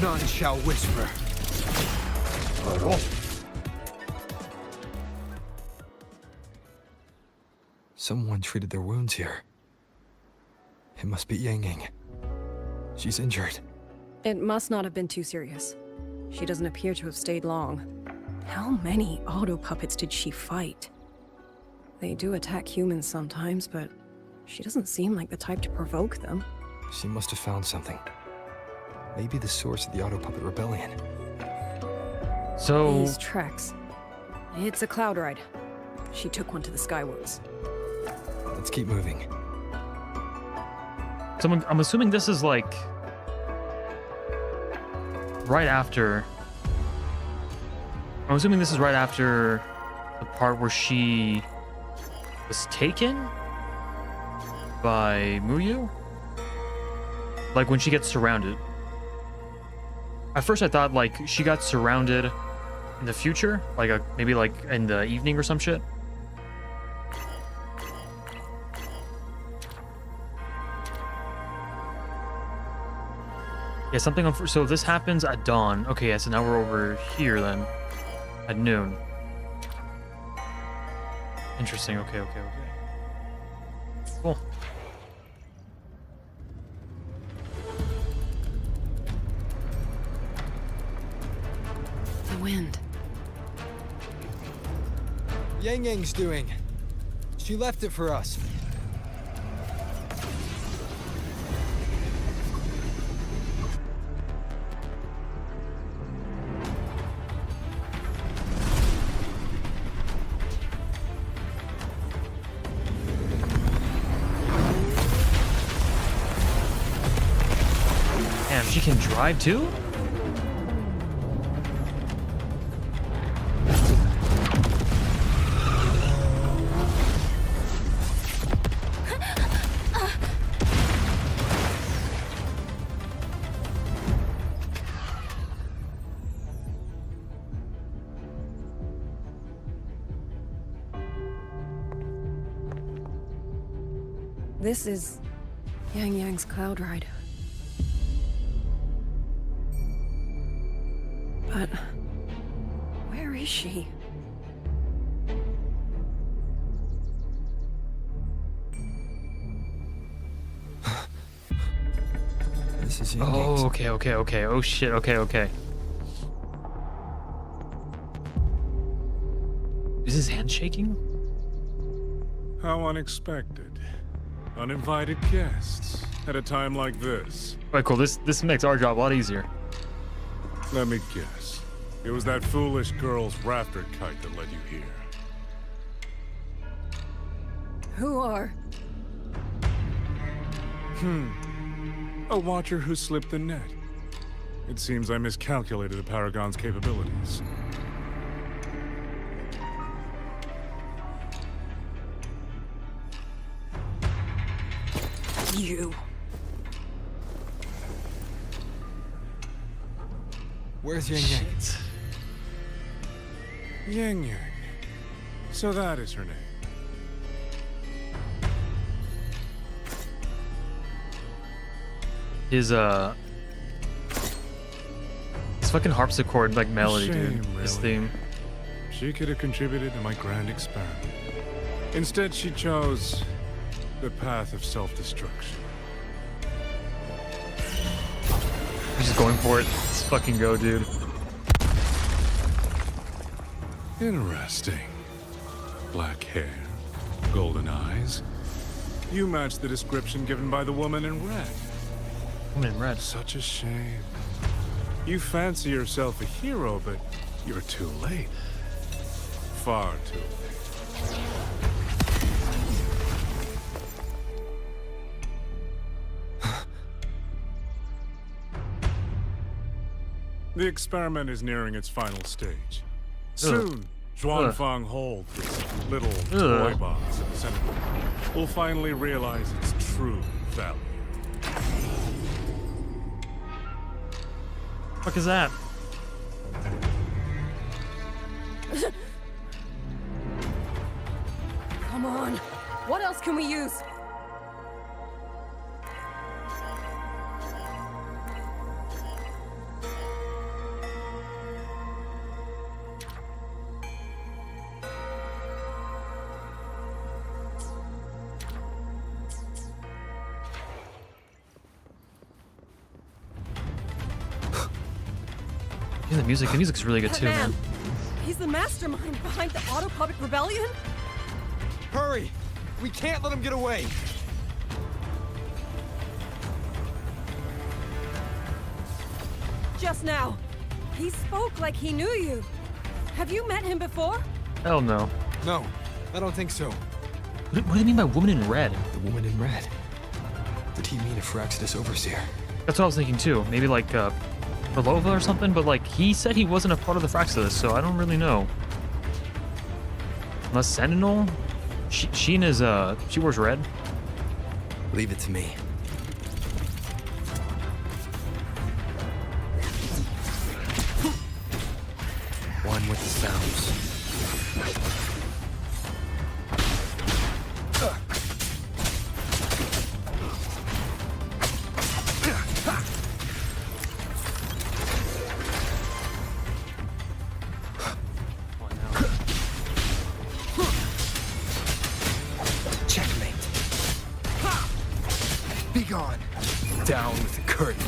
None shall whisper. Someone treated their wounds here. It must be Yang Yang. She's injured. It must not have been too serious. She doesn't appear to have stayed long. How many auto puppets did she fight? They do attack humans sometimes, but she doesn't seem like the type to provoke them. She must have found something. Maybe the source of the auto puppet rebellion. So These tracks. It's a cloud ride. She took one to the Skyworks. Let's keep moving. I'm assuming this is like right after. I'm assuming this is right after the part where she was taken by Muyu. Like when she gets surrounded. At first I thought like she got surrounded in the future, like maybe like in the evening or some shit. Yeah, something on. So this happens at dawn. Okay, yeah, so now we're over here then, at noon. Interesting. Okay. Cool. The wind. Yang Yang's doing. She left it for us. Damn, she can drive too? This is Yang Yang's cloud ride. But where is she? This This is Yang Oh, Yang's. okay. Oh shit, okay. Is his hand shaking? How unexpected. Uninvited guests at a time like this. Alright, cool. This makes our job a lot easier. Let me guess. It was that foolish girl's rafter kite that led you here. Who are? A watcher who slipped the net. It seems I miscalculated the Paragon's capabilities. You. Where's Yang Yang? Yang Yang. So that is her name. His fucking harpsichord like melody, Shame, dude. His really. theme. She could have contributed to my grand experiment. Instead, she chose the path of self-destruction. He's just going for it. Let's fucking go, dude. Interesting. Black hair, golden eyes. You match the description given by the woman in red. Woman in red. Such a shame. You fancy yourself a hero, but you're too late. Far too late. The experiment is nearing its final stage. Soon, Zhuanfang holds this little toy box at the center will finally realize its true value. Fuck is that? Come on. What else can we use? Yeah, the music's really good too, man. He's the mastermind behind the Autopublic Rebellion? Hurry! We can't let him get away! Just now. He spoke like he knew you. Have you met him before? Hell no. No, I don't think so. What do they mean by woman in red? The woman in red. Did he mean a Firaxis overseer? That's what I was thinking too. Maybe like Belova or something, but like he said he wasn't a part of the Firaxis, so I don't really know. Unless Sentinel? Sheen is she wears red. Leave it to me. One with the sounds. Checkmate. Be gone. Down with the curtain.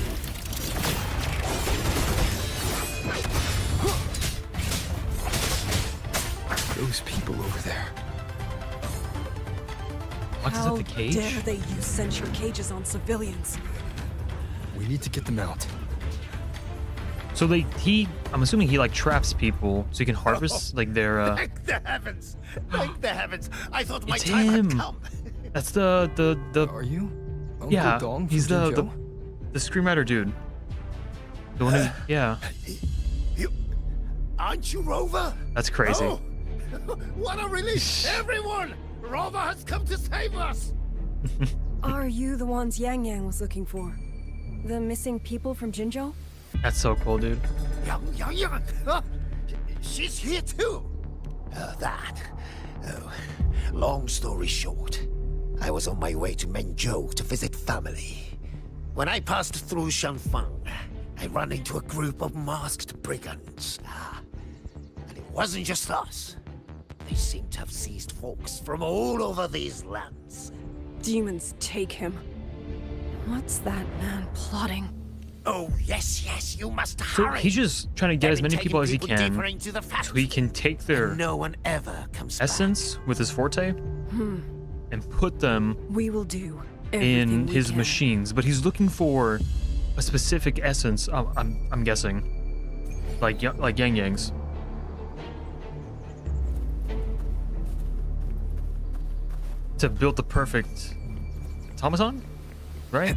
Those people over there. What is that, the cage? How dare they use sentient cages on civilians? We need to get them out. So I'm assuming he like traps people so he can harvest like their Thank the heavens! Thank the heavens! I thought my It's time him. had come. That's the Are you? Uncle yeah, Dong he's from the Jinzhou? screenwriter dude. The one who, yeah, You... Aren't you Rover? that's crazy. Oh, what a relief! Everyone! Rover has come to save us! Are you the ones Yang Yang was looking for? The missing people from Jinzhou? That's so cool, dude. Yang! Huh? She's here too! Long story short, I was on my way to Mengzhou to visit family. When I passed through Shanfang, I ran into a group of masked brigands. And it wasn't just us. They seem to have seized folks from all over these lands. Demons take him. What's that man plotting? Oh, yes, you must So hurry. he's just trying to get as many They've been people as he taking people deeper can, into the so factory, he can take their and no one ever comes essence with his forte and put them We will do in everything we his can. machines. But he's looking for a specific essence. I'm guessing, like Yang Yang's. To build the perfect automaton, right?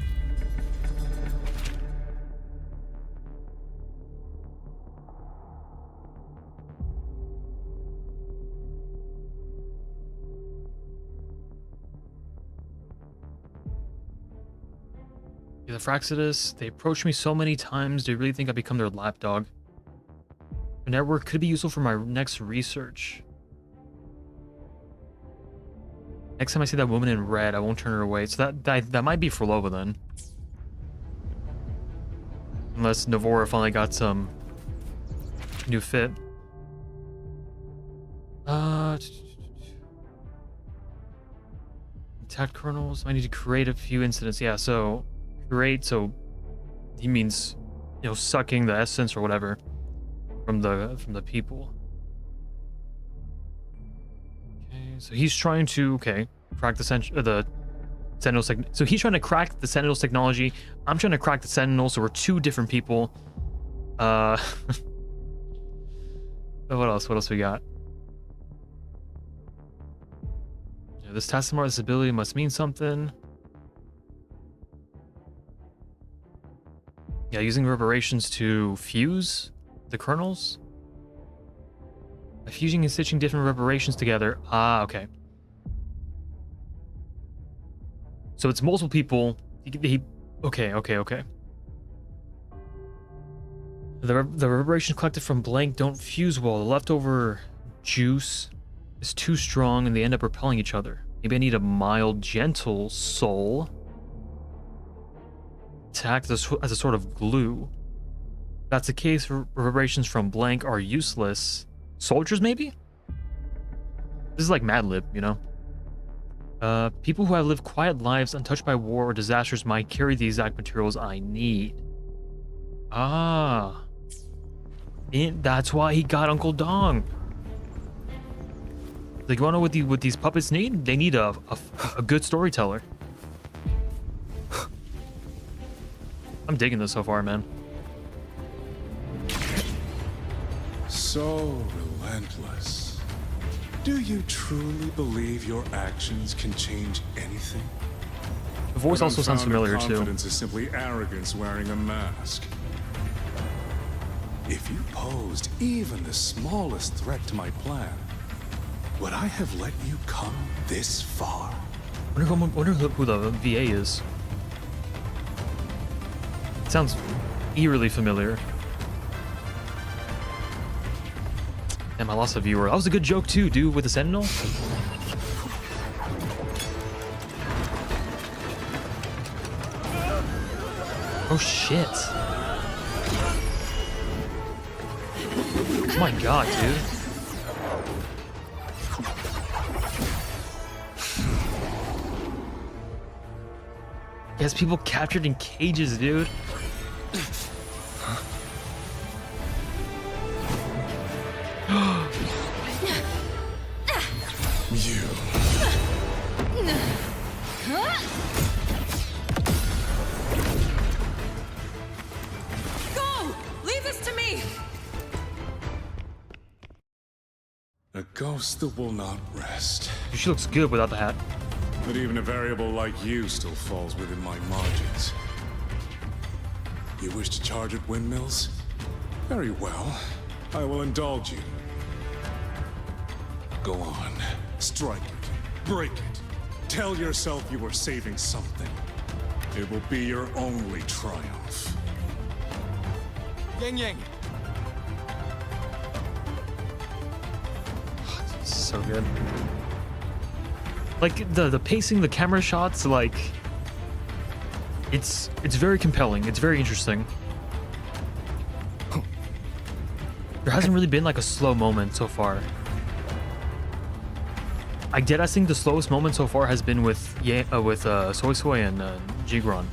The Fraxidus, they approached me so many times. Do you really think I become their lapdog? A network could be useful for my next research. Next time I see that woman in red, I won't turn her away. So that might be for Loba then. Unless Navora finally got some new fit. Intact kernels. I need to create a few incidents. Yeah, so create. So he means, you know, sucking the essence or whatever from the people. Okay, so he's trying to crack the Sentinel's so he's trying to crack the Sentinel's technology. I'm trying to crack the Sentinel, so we're two different people. What else? What else we got? Yeah, this Tassamar's ability must mean something. Yeah, using reverberations to fuse the kernels. By fusing and stitching different reverberations together. Ah, okay. So it's multiple people. Okay. The reverberations collected from blank don't fuse well. The leftover juice is too strong and they end up repelling each other. Maybe I need a mild, gentle soul to act as a sort of glue. If that's the case, reverberations from blank are useless. Soldiers, maybe? This is like Mad Lib, you know? People who have lived quiet lives untouched by war or disasters might carry the exact materials I need. Ah. That's why he got Uncle Dong. Like, you wanna know what these puppets need? They need a good storyteller. I'm digging this so far, man. So relentless. Do you truly believe your actions can change anything? The voice also sounds familiar too. Confidence is simply arrogance wearing a mask. If you posed even the smallest threat to my plan, would I have let you come this far? Wonder who the VA is. It sounds eerily familiar. Damn, I lost a viewer. That was a good joke too, dude, with the Sentinel. Oh shit. Oh my god, dude. He has people captured in cages, dude. You. Go! Leave this to me! A ghost that will not rest. She looks good without the hat. But even a variable like you still falls within my margins. You wish to charge at windmills? Very well. I will indulge you. Go on. Strike it. Break it. Tell yourself you were saving something. It will be your only triumph. Yang. So good. Like the pacing, the camera shots, like it's very compelling. It's very interesting. There hasn't really been like a slow moment so far. I think the slowest moment so far has been with Soy Soy and Jigron.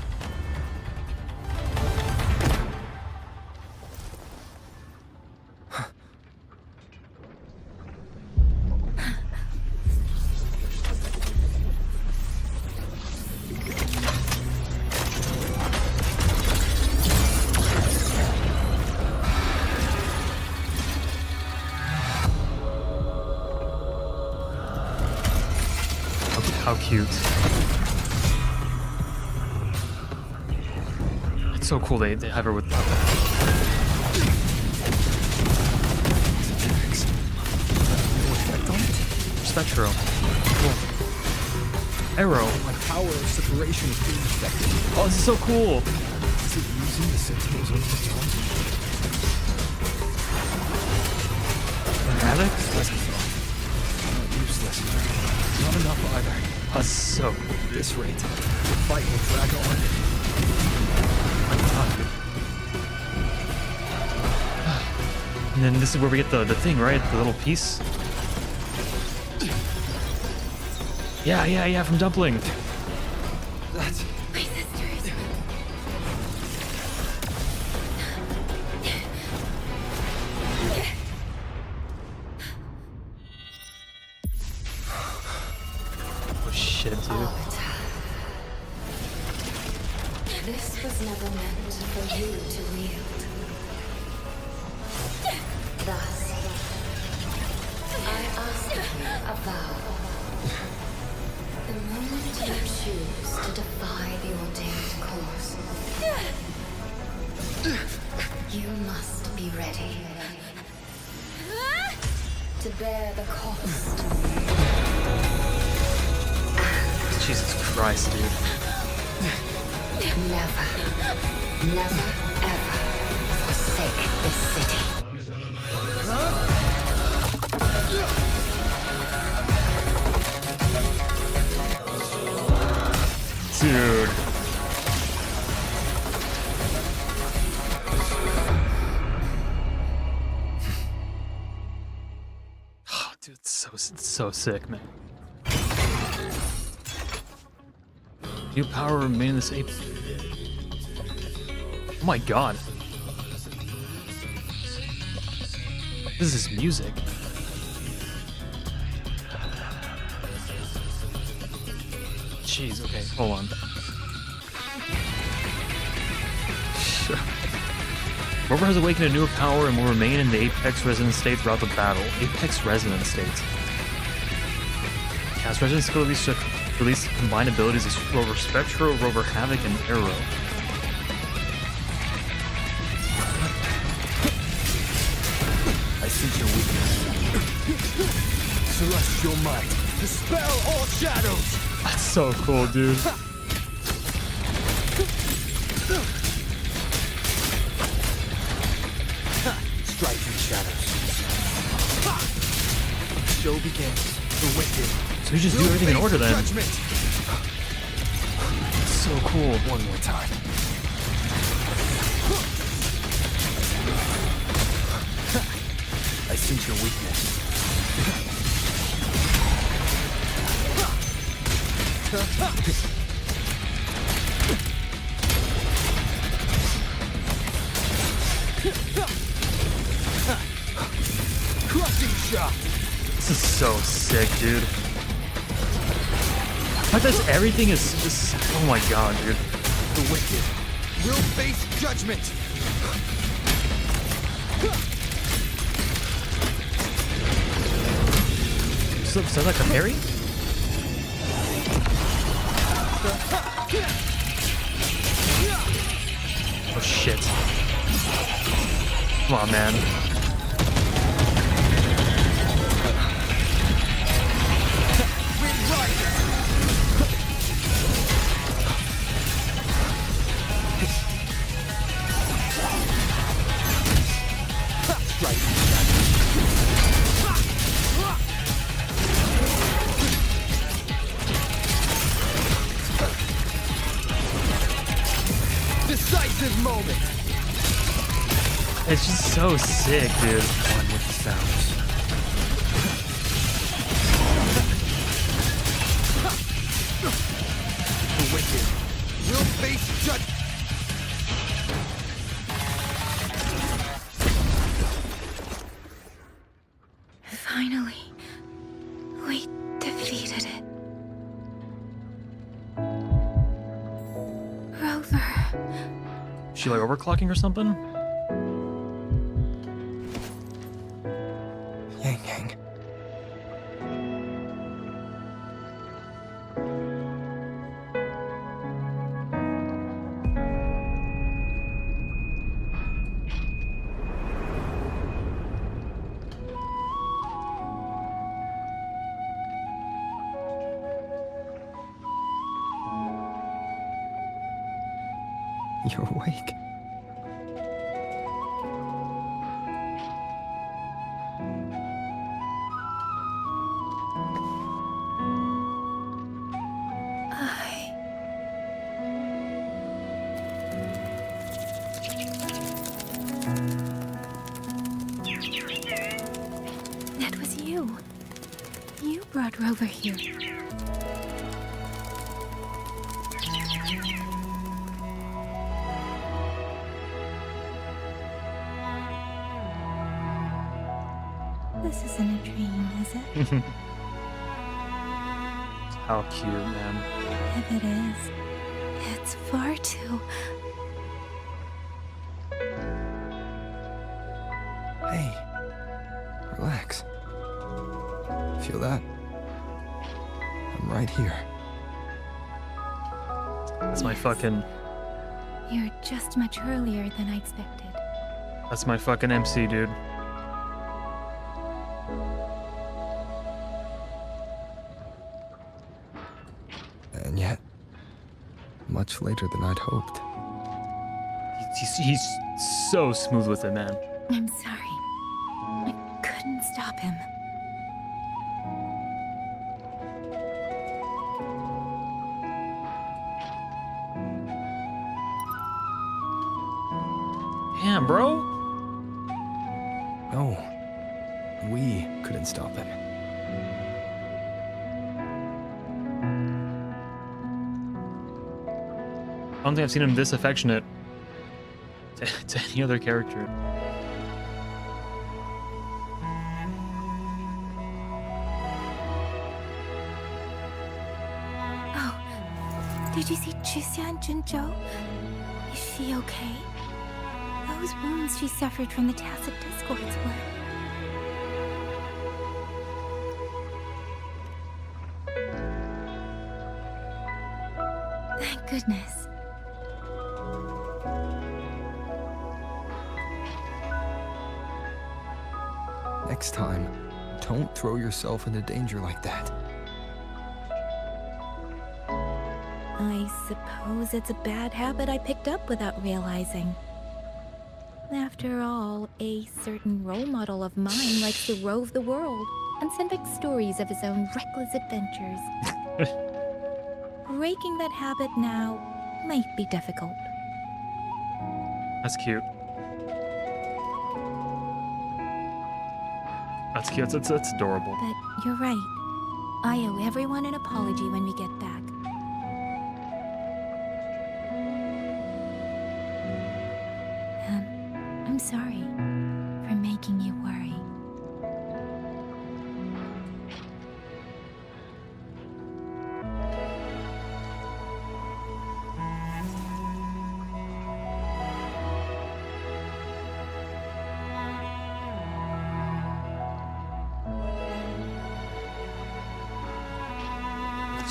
how cute. It's so cool they have her with Spectro. Cool. Arrow. My power of separation is being affected. Oh, this is so cool. Is it using the Sentinel's own technology? Havoc? Not useless. Not enough either. That's so cool. At this rate, the fight will drag on. And then this is where we get the thing, right? The little piece. Yeah, from Dumpling. That's... My sisters. Oh shit, dude. Arbiter. This was never meant for you to wield. Thus, I ask of you a vow. The moment you choose to defy the ordained course, you must be ready to bear the cost. Jesus Christ, dude. Never, ever forsake this city. Dude. Oh, dude, it's so sick, man. New power remain the same. Oh my god. This is music. Jeez, okay, hold on. Rover has awakened a newer power and will remain in the Apex Resonance state throughout the battle. Apex Resonance state. Cast Resonance abilities to release combined abilities of Rover Spectro, Rover Havoc, and Arrow. I sense your weakness. Celestial might. Dispel all shadows! That's so cool, dude. Strike in shadows. Show begins. The wicked. So you just do everything in order then. Judgment. So cool. One more time. I sense your weakness. Crushing shot. This is so sick, dude. I thought everything is just... Oh my god, dude. The wicked will face judgment. So like a parry? Oh shit. Come on, man. Decisive moment. It's just so sick, dude. One with the sounds. The wicked will face judgment. Finally, we defeated it. Rover. Is she like overclocking or something? Yang Yang. You're awake. That was you. You brought Rover here. This isn't a dream, is it? How cute, man. If it is, it's far too... Hey, relax. Feel that? I'm right here. That's my fucking... You're just much earlier than I expected. That's my fucking MC, dude. And yet, much later than I'd hoped. He's so smooth with it, man. I'm sorry. I couldn't stop him. Damn, bro. No, we couldn't stop him. I don't think I've seen him this affectionate to any other character. Oh, did you see Juxia and Jinzhou? Is she okay? Those wounds she suffered from the tacit discords were... Thank goodness. Next time, don't throw yourself into danger like that. I suppose it's a bad habit I picked up without realizing. After all, a certain role model of mine likes to rove the world and send back stories of his own reckless adventures. Breaking that habit now might be difficult. That's cute. That's cute. That's adorable. But you're right. I owe everyone an apology when we get back. I'm sorry for making you worry.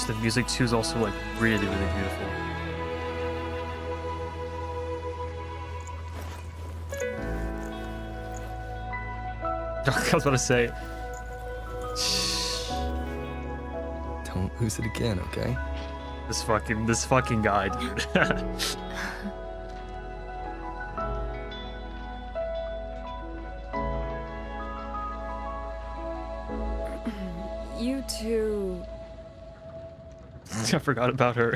The music too is also like really, really beautiful. I was about to say. Don't lose it again, okay? This fucking guy, dude. You two... I forgot about her.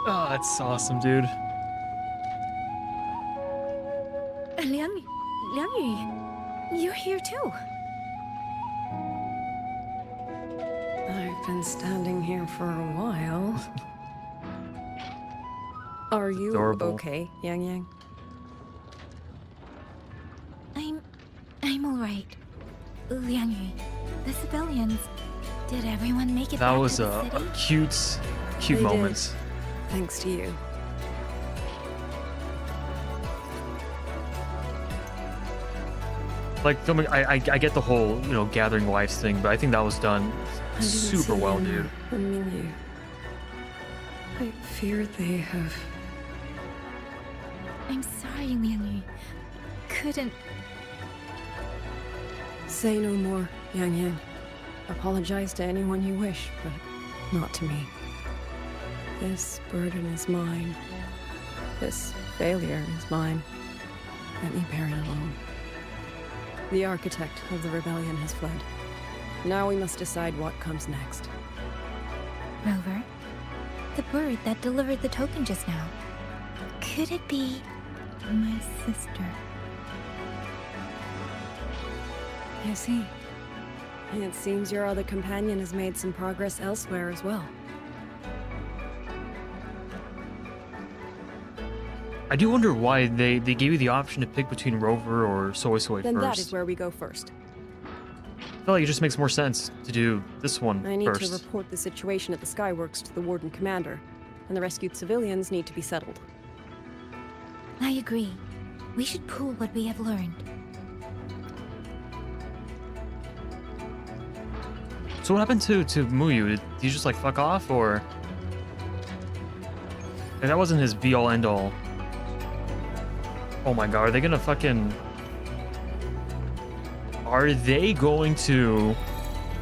Oh, that's awesome, dude. Liang Yu, you're here too. I've been standing here for a while. Are you Adorable. okay, Yang Yang? I'm all right. Liang Yu, the civilians. Did everyone make it That back was to the a city? cute They moment. did. Thanks to you. Like, don't make- I get the whole, you know, gathering wives thing, but I think that was done I didn't super see well, them dude. or Mingyu. I fear they have... I'm sorry, Liang Yu. Couldn't... Say no more, Yang Yang. Apologize to anyone you wish, but not to me. This burden is mine. This failure is mine. Let me bear it alone. The architect of the rebellion has fled. Now we must decide what comes next. Rover, the bird that delivered the token just now. Could it be my sister? I see. It seems your other companion has made some progress elsewhere as well. I do wonder why they gave you the option to pick between Rover or Soy Then first. that is where we go first. I feel like it just makes more sense to do this one I need first. to report the situation at the Skyworks to the Warden Commander, and the rescued civilians need to be settled. I agree. We should pool what we have learned. So what happened to Muyu? Did he just like fuck off, or like, that wasn't his be all end all? Oh my god, are they gonna fucking? Are they going to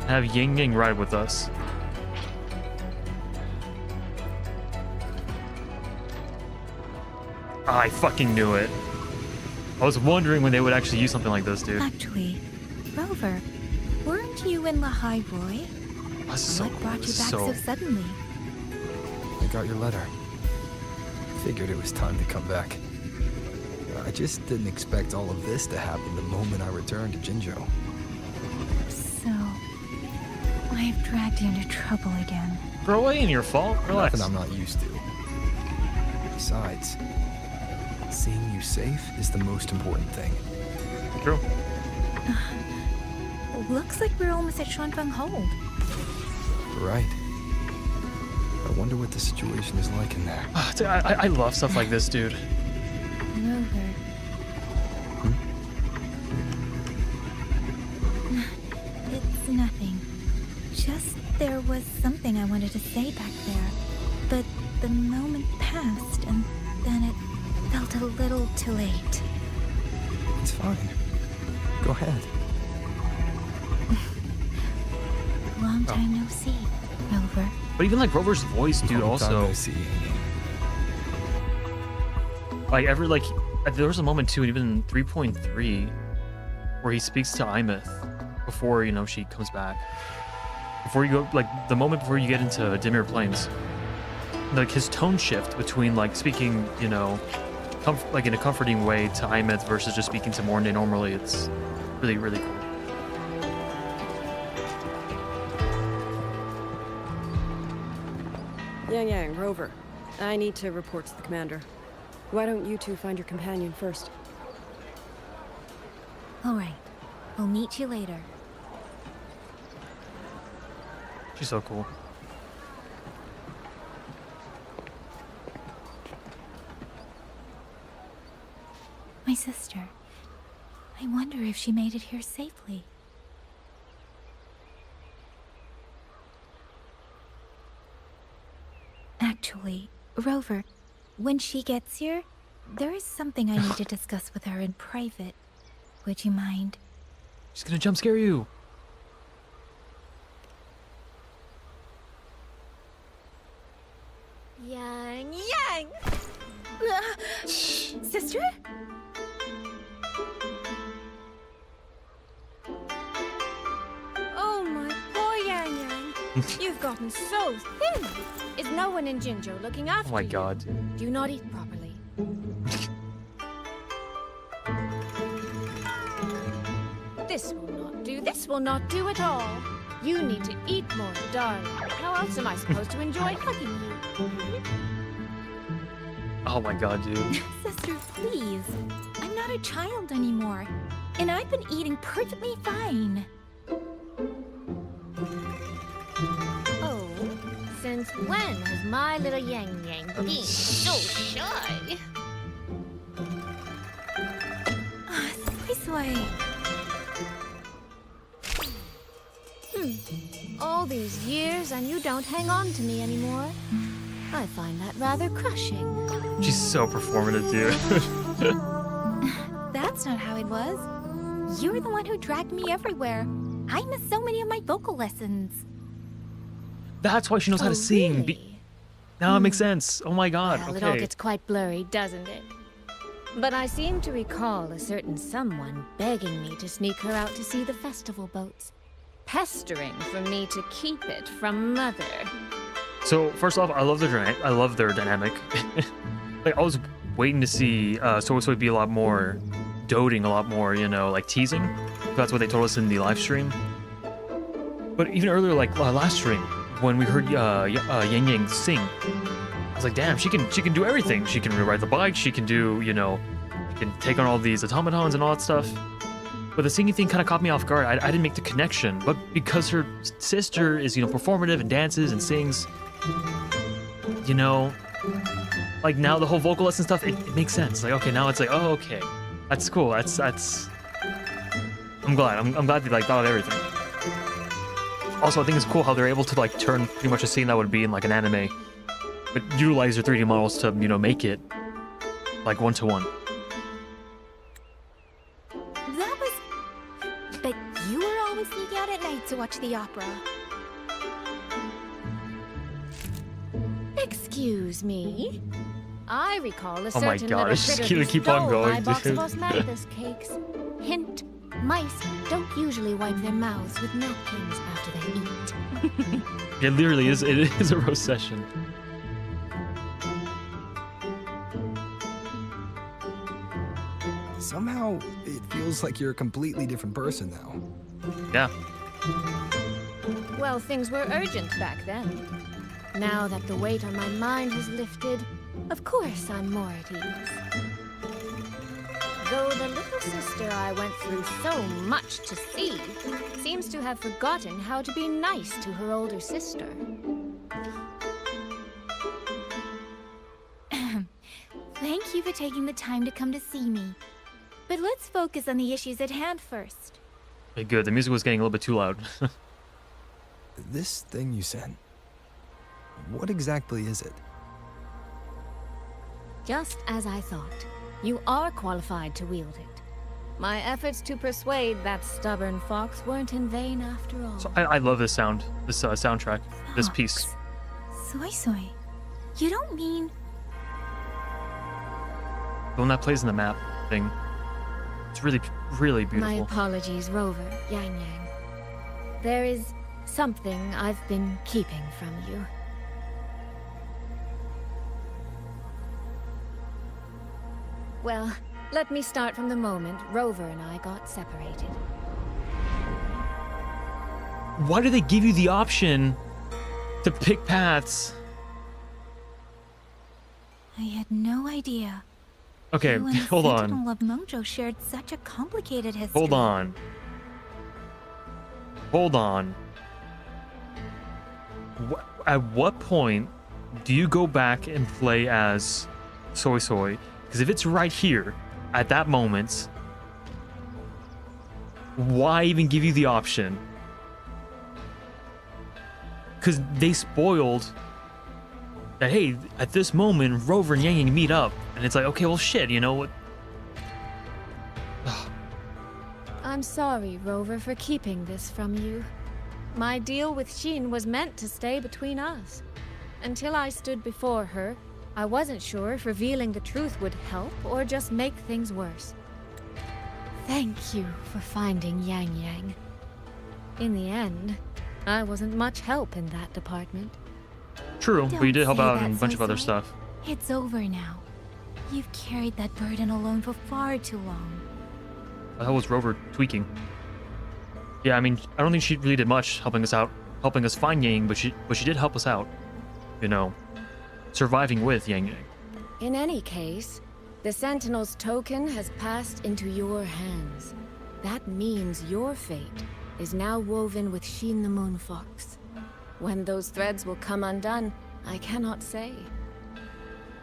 have Ying Yang ride with us? I fucking knew it. I was wondering when they would actually use something like this, dude. Actually, Rover, weren't you in Lahai Roy? What brought you back so suddenly? I got your letter. Figured it was time to come back. I just didn't expect all of this to happen the moment I returned to Jinzhou. So, I've dragged you into trouble again. Throw away, ain't your fault. Relax. Nothing I'm not used to. Besides, seeing you safe is the most important thing. True. Looks like we're almost at Shuanfeng Hold. Right. I wonder what the situation is like in there. I love stuff like this, dude. Rover. It's nothing. Just there was something I wanted to say back there. But the moment passed, and then it felt a little too late. It's fine. Go ahead. Long time no see, Rover. But even like Rover's voice, dude, Long time also. no see. Like there was a moment too, even in 3.3, where he speaks to Imeth before she comes back. Before you go, like the moment before you get into Dimir Plains, like his tone shift between like speaking, like in a comforting way to Imeth versus just speaking to Mornday normally, it's really, really cool. Yang, Rover. I need to report to the commander. Why don't you two find your companion first? All right. We'll meet you later. She's so cool. My sister. I wonder if she made it here safely. Actually, Rover, when she gets here, there is something I need to discuss with her in private. Would you mind? She's gonna jump scare you. Yang! Sister? Oh, my poor Yang. You've gotten so thin. Is no one in Jinzhou looking after you? Oh my god, dude. Do you not eat properly? This will not do. This will not do at all. You need to eat more, darling. How else am I supposed to enjoy hugging you? Oh my god, dude. Sister, please. I'm not a child anymore. And I've been eating perfectly fine. Oh, since when has my little Yang been so shy? Soy. All these years and you don't hang on to me anymore. I find that rather crushing. She's so performative, dude. That's not how it was. You were the one who dragged me everywhere. I missed so many of my vocal lessons. That's why she knows how to sing. Really? Now it makes sense. Oh my god. Well, it all Okay. gets quite blurry, doesn't it? But I seem to recall a certain someone begging me to sneak her out to see the festival boats, pestering for me to keep it from Mother. So first off, I love their dynamic. Like I was waiting to see Soy be a lot more doting, a lot more, you know, like teasing. That's what they told us in the live stream. But even earlier, like last stream, when we heard Yang Yang sing, I was like, damn, she can do everything. She can ride the bike. She can do, you know, she can take on all these automatons and all that stuff. But the singing thing kind of caught me off guard. I didn't make the connection. But because her sister is, you know, performative and dances and sings, you know, like now the whole vocal lesson stuff, it makes sense. Like, okay, now it's like, oh, okay, that's cool. That's. I'm glad. I'm glad they like thought of everything. Also, I think it's cool how they're able to like turn pretty much a scene that would be in like an anime, but utilize their 3D models to, you know, make it like one-to-one. That was... But you were always sneaking out at night to watch the opera. Excuse me? I recall a Oh my certain God, little it's just critter gonna who keep on stole going, my box dude. of osmanthus cakes. Hint, mice don't usually wipe their mouths with napkins after they eat. It literally is. It is a roast session. Somehow, it feels like you're a completely different person now. Yeah. Well, things were urgent back then. Now that the weight on my mind has lifted, of course I'm more at ease. Though the little sister I went through so much to see seems to have forgotten how to be nice to her older sister. Thank you for taking the time to come to see me. But let's focus on the issues at hand first. Okay, good. The music was getting a little bit too loud. This thing you sent, what exactly is it? Just as I thought. You are qualified to wield it. My efforts to persuade that stubborn fox weren't in vain after all. So I love this sound, this soundtrack, this piece. Soy. You don't mean... The one that plays in the map thing. It's really, really My beautiful. apologies, Rover, Yang Yang. There is something I've been keeping from you. Well, let me start from the moment Rover and I got separated. Why do they give you the option to pick paths? I had no idea. Okay, You and the hold on. Sentinel of Mengzhou shared such a complicated history. Hold on. Hold on. At what point do you go back and play as Soy? Because if it's right here, at that moment, why even give you the option? Because they spoiled that, hey, at this moment, Rover and Yang Yang meet up. And it's like, okay, well, shit, you know what? I'm sorry, Rover, for keeping this from you. My deal with Xin was meant to stay between us. Until I stood before her, I wasn't sure if revealing the truth would help or just make things worse. Thank you for finding Yang Yang. In the end, I wasn't much help in that department. True, but you did help say out that, in a bunch of other Soy. stuff. It's over now. You've carried that burden alone for far too long. The hell was Rover tweaking? Yeah, I mean, I don't think she really did much helping us out, helping us find Yang, but she did help us out. You know, surviving with Yang Yang. In any case, the Sentinel's token has passed into your hands. That means your fate is now woven with Xin the Moon Fox. When those threads will come undone, I cannot say.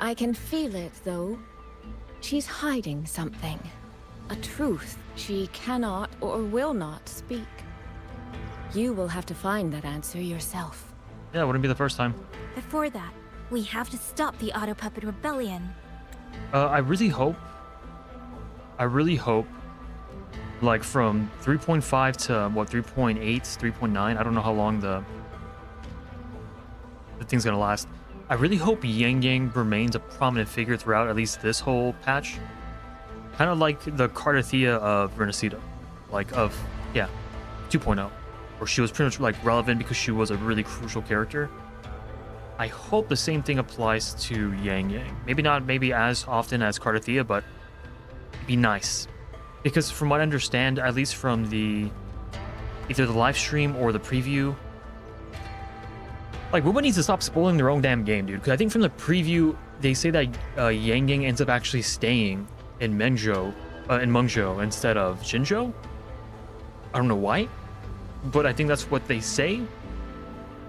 I can feel it, though. She's hiding something. A truth she cannot or will not speak. You will have to find that answer yourself. Yeah, it wouldn't be the first time. Before that, we have to stop the Auto Puppet Rebellion. I really hope, like from 3.5 to what, 3.8, 3.9, I don't know how long the thing's gonna last. I really hope Yang Yang remains a prominent figure throughout at least this whole patch. Kind of like the Cardathea of Renacida. Like, yeah, 2.0. Where she was pretty much, like, relevant because she was a really crucial character. I hope the same thing applies to Yang Yang. Maybe not as often as Cardathea, but it'd be nice. Because from what I understand, at least from either the live stream or the preview, like, WuWa needs to stop spoiling their own damn game, dude. Because I think from the preview, they say that Yang Yang ends up actually staying in Mengzhou instead of Jinzhou. I don't know why, but I think that's what they say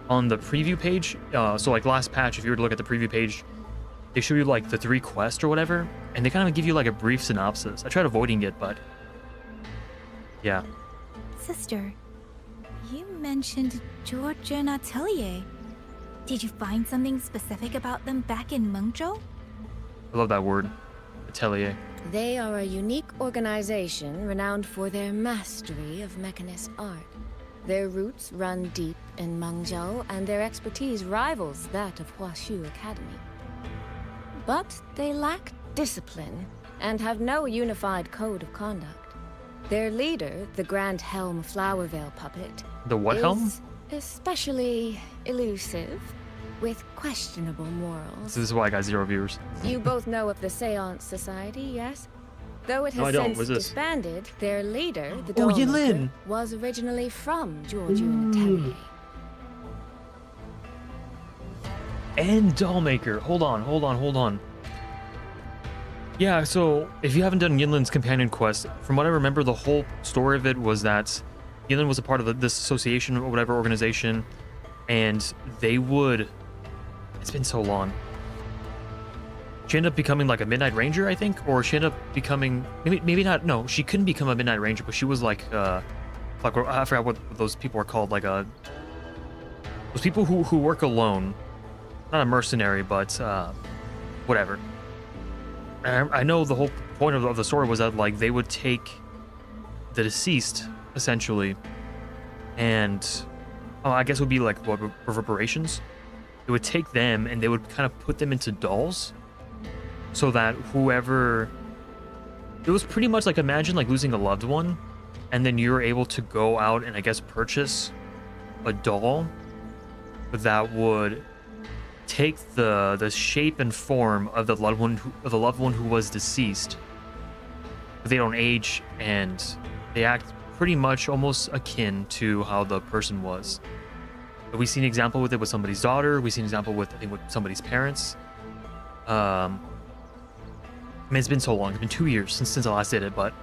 on the preview page. So like last patch, if you were to look at the preview page, they show you like the 3 quests or whatever, and they kind of give you like a brief synopsis. I tried avoiding it, but yeah. Sister, you mentioned George and Atelier. Did you find something specific about them back in Mengzhou? I love that word, Atelier. They are a unique organization renowned for their mastery of mechanist art. Their roots run deep in Mengzhou, and their expertise rivals that of Huaxu Academy. But they lack discipline and have no unified code of conduct. Their leader, the Grand Helm Flowervale puppet, The what helm? is especially elusive, with questionable morals. This is why I got 0 viewers. You both know of the Seance Society, yes? Though it has No, I don't. since What's this? disbanded, their leader, the Oh, Dollmaker, Yinlin! was originally from Georgian Atelier. And Dollmaker. Hold on. Yeah, so if you haven't done Yinlin's companion quest, from what I remember, the whole story of it was that Yinlin was a part of this association or whatever organization, and they would... It's been so long. She ended up becoming like a Midnight Ranger, I think, or she ended up becoming... Maybe not. No, she couldn't become a Midnight Ranger, but she was like I forgot what those people are called. Like those people who work alone. Not a mercenary, but whatever. And I know the whole point of the story was that like they would take the deceased essentially, and I guess it would be like what, reverberations. They would take them and they would kind of put them into dolls, so that whoever... It was pretty much like, imagine like losing a loved one, and then you're able to go out and I guess purchase a doll that would take the shape and form of the loved one who was deceased. But they don't age, and they act pretty much almost akin to how the person was. We've seen an example with it with somebody's daughter. We've seen an example with, I think, with somebody's parents. I mean, it's been so long. It's been 2 years since I last did it, but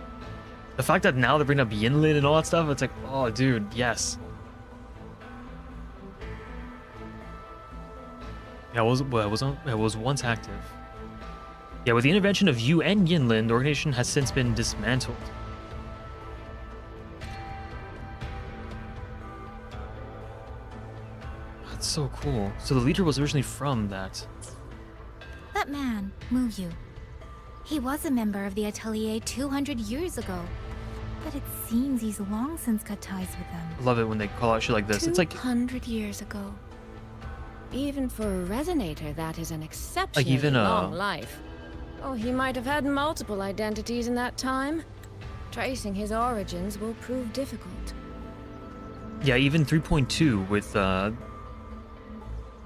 the fact that now they're bringing up Yinlin and all that stuff, it's like, oh, dude, yes. Yeah, it was once active. Yeah, with the intervention of Yu and Yinlin, the organization has since been dismantled. That's so cool. So the leader was originally from that. That man, WuYu. He was a member of the Atelier 200 years ago. But it seems he's long since cut ties with them. I love it when they call out shit like this. It's like 200 years ago. Even for a resonator, that is an exceptionally like even long life. Oh, he might have had multiple identities in that time. Tracing his origins will prove difficult. Yeah, even 3.2 with I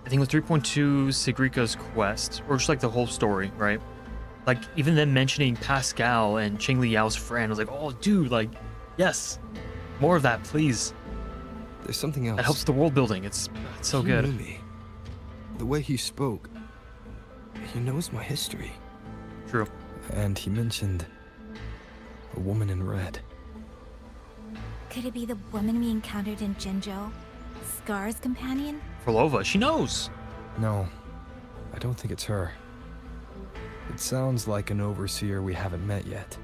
think with 3.2 Sigrika's quest, or just like the whole story, right? Like even them mentioning Pascal and Cheng Li Yao's friend, I was like, oh dude, like, yes, more of that, please. There's something else. That helps the world building. It's so He good. knew me. The way he spoke, he knows my history. True. And he mentioned a woman in red. Could it be the woman we encountered in Jinzhou? Scar's companion? Frolova, she knows. No, I don't think it's her. It sounds like an overseer we haven't met yet.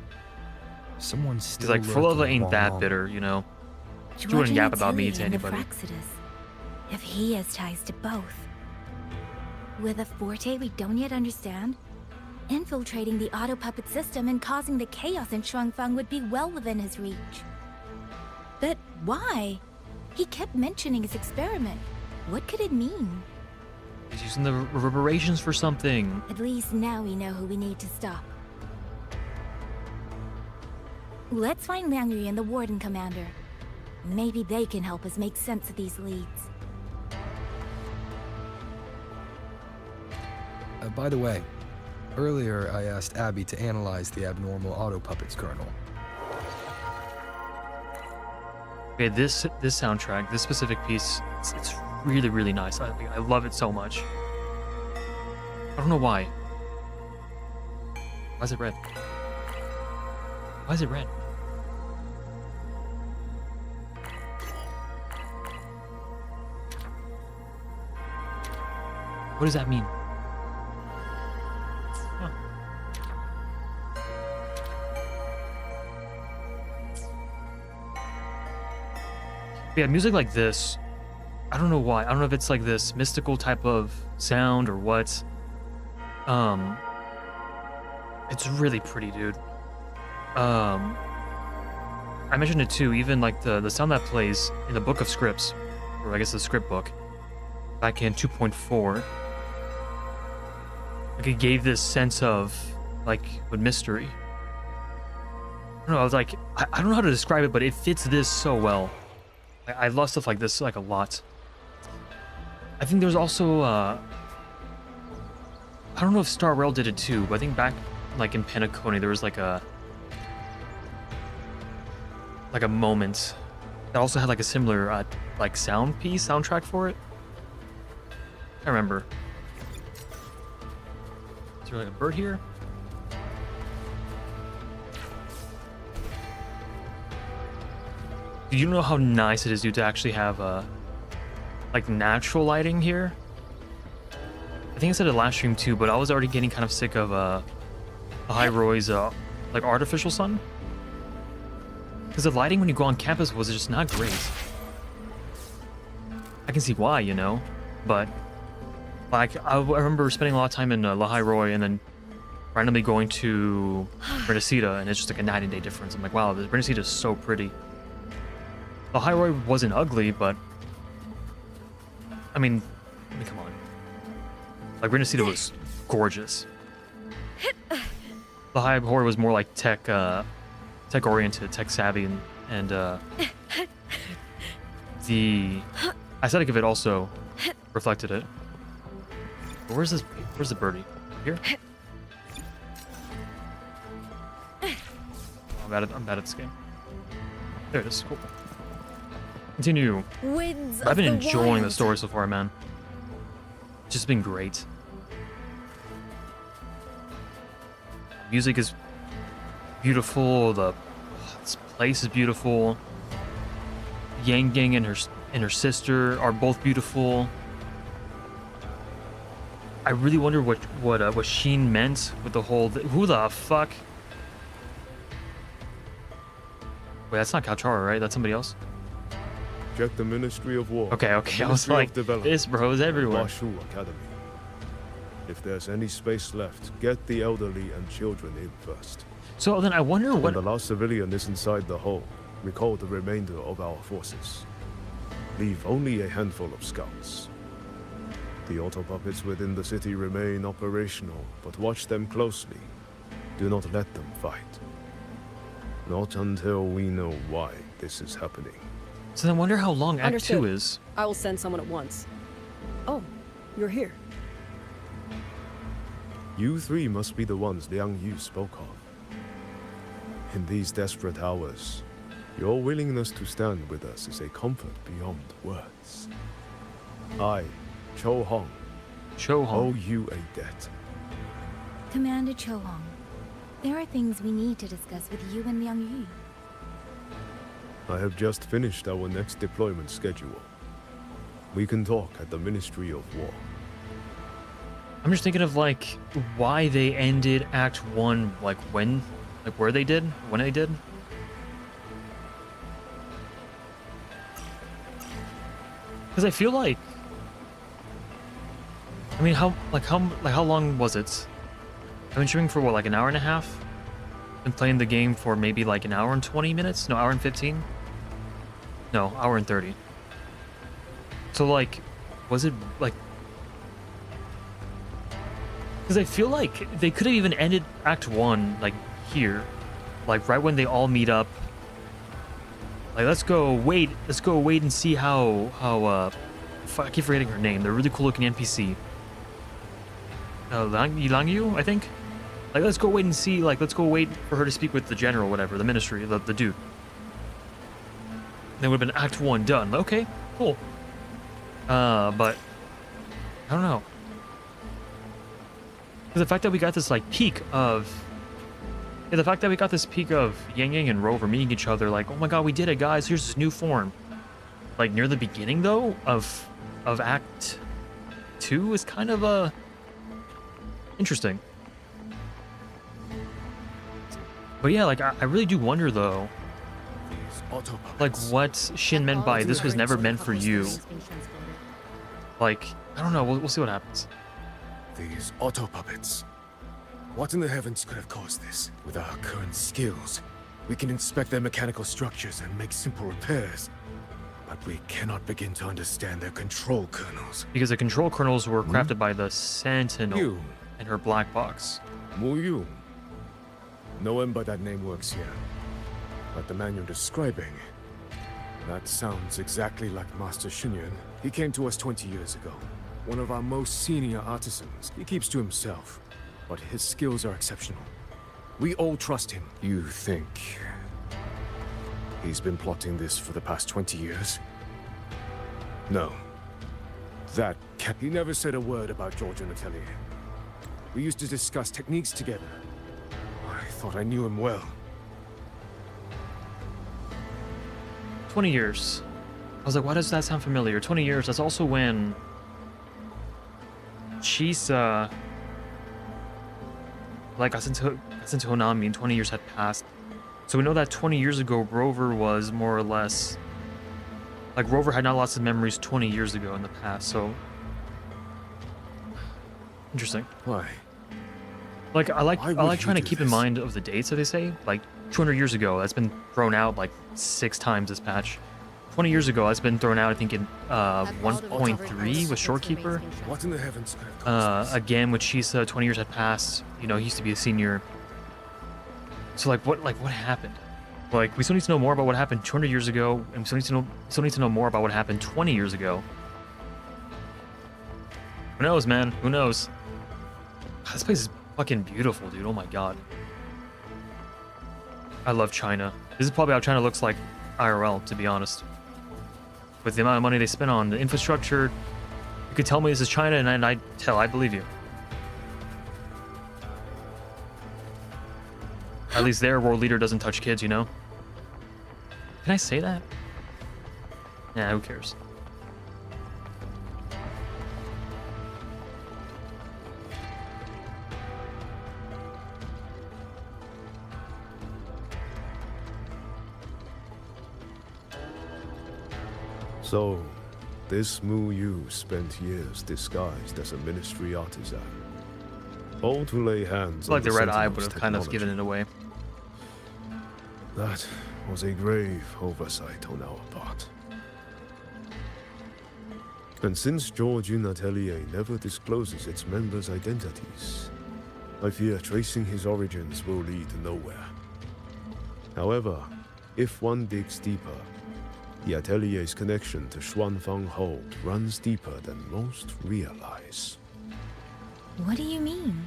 Someone still He's like, Frolova lurking ain't that along. bitter, you know? She George wouldn't and yap about me Atelier to and the anybody. Fraxidus. If he has ties to both. With a forte we don't yet understand, infiltrating the auto puppet system and causing the chaos in Shuangfang would be well within his reach. But why? He kept mentioning his experiment. What could it mean? He's using the reverberations for something. At least now we know who we need to stop. Let's find Liang Yu and the Warden Commander. Maybe they can help us make sense of these leads. By the way, earlier I asked Abby to analyze the abnormal auto puppets kernel. Okay, this soundtrack, this specific piece, it's really, really nice. I love it so much. I don't know why. Why is it red? Why is it red? What does that mean? Huh. Yeah, music like this, I don't know why. I don't know if it's like this mystical type of sound or what. It's really pretty, dude. I mentioned it too, even like the sound that plays in the book of scripts, or I guess the script book, back in 2.4. Like it gave this sense of like with mystery. I don't know, I was like, I don't know how to describe it, but it fits this so well. I love stuff like this like a lot. I think there's also I don't know if Star Rail did it too, but I think back like in Penacony there was like a moment that also had like a similar like soundtrack for it. I remember. Is there like a bird here? Do you know how nice it is, dude, to actually have like natural lighting here? I think I said it last stream too, but I was already getting kind of sick of High Roy's like artificial sun, because the lighting when you go on campus was just not great. I can see why, you know, but like I remember spending a lot of time in La High Roy and then randomly going to Renacida, and it's just like a night and day difference. I'm like, wow, the Renacida is so pretty. La High Roy wasn't ugly, but I mean, come on. Like Renacida was gorgeous. La High Roy was more like tech oriented, tech savvy, and the aesthetic of it also reflected it. But where's the birdie? Here? I'm bad at this game. There it is. Cool. Continue. I've been enjoying the story so far, man. It's just been great. Music is beautiful. This place is beautiful. Yang Gang and her sister are both beautiful. I really wonder what Sheen meant with the whole. Who the fuck? Wait, that's not Kalchara, right? That's somebody else. Check the Ministry of War. Okay. I was like, this bro is everywhere. Mengzhou Academy. If there's any space left, get the elderly and children in first. So then I wonder what. When the last civilian is inside the hull, recall the remainder of our forces. Leave only a handful of scouts. The auto puppets within the city remain operational, but watch them closely. Do not let them fight. Not until we know why this is happening. So then I wonder how long Act Understood. 2 is. I will send someone at once. Oh, you're here. You three must be the ones Liang Yu spoke of. In these desperate hours, your willingness to stand with us is a comfort beyond words. I, Cho Hong, owe you a debt. Commander Cho Hong, there are things we need to discuss with you and Liang Yu. I have just finished our next deployment schedule. We can talk at the Ministry of War. I'm just thinking of like why they ended Act 1, like when, like where they did, when they did. Because I feel like, I mean, how long was it? I've been streaming for what, like an hour and a half? Been playing the game for maybe like an hour and 20 minutes? No, hour and 15? No, hour and 30. So like, was it like, Because I feel like they could have even ended Act 1, like, here. Like, right when they all meet up. Like, let's go wait and see how I keep forgetting her name. The really cool looking NPC. Lang Yu, I think? Like, let's go wait and see, like, let's go wait for her to speak with the general, whatever, the ministry, the dude. Then would have been Act 1 done. Okay, cool. But, I don't know. The fact that we got this, like, peak of... Yeah, the fact that we got this peak of Yang Yang and Rover meeting each other, like, oh my god, we did it, guys, here's this new form. Like, near the beginning, though, of Act 2 is kind of, interesting. But yeah, like, I really do wonder, though, like, what Shin meant by this was never meant for you. Like, I don't know, we'll see what happens. These auto puppets. What in the heavens could have caused this? With our current skills, we can inspect their mechanical structures and make simple repairs. But we cannot begin to understand their control kernels. Because the control kernels were crafted by the Sentinel You. and her black box. Yu. No one by that name works here. But the man you're describing, that sounds exactly like Master Shinyuan. He came to us 20 years ago. One of our most senior artisans. He keeps to himself, but his skills are exceptional. We all trust him. You think he's been plotting this for the past 20 years? No. That can't... He never said a word about George and Atelier. We used to discuss techniques together. I thought I knew him well. 20 years. I was like, why does that sound familiar? 20 years, that's also when Chisa like got into Honami and 20 years had passed. So we know that 20 years ago Rover was more or less like Rover had not lost his memories 20 years ago in the past, so interesting. Why? Like I like would trying to he do keep in this? mind of the dates that they say. Like 200 years ago, that's been thrown out like 6 times this patch. 20 years ago, that's been thrown out, I think, in 1.3 with Shorekeeper. What in the heavens could have caused this? Again, with Chisa, 20 years had passed. You know, he used to be a senior. So, what happened? Like, we still need to know more about what happened 200 years ago, and we still need to know more about what happened 20 years ago. Who knows, man? Who knows? God, this place is fucking beautiful, dude. Oh my god. I love China. This is probably how China looks like IRL, to be honest. With the amount of money they spent on the infrastructure, you could tell me this is China, and I'd believe you. At least their world leader doesn't touch kids, you know? Can I say that? Yeah, who cares? So, this Mu Yu spent years disguised as a ministry artisan. All to lay hands I feel like on the red eye Sentinel's would have kind of given it away. That was a grave oversight on our part. And since George Atelier never discloses its members' identities, I fear tracing his origins will lead nowhere. However, if one digs deeper, the Atelier's connection to Xuanfang Hold runs deeper than most realize. What do you mean?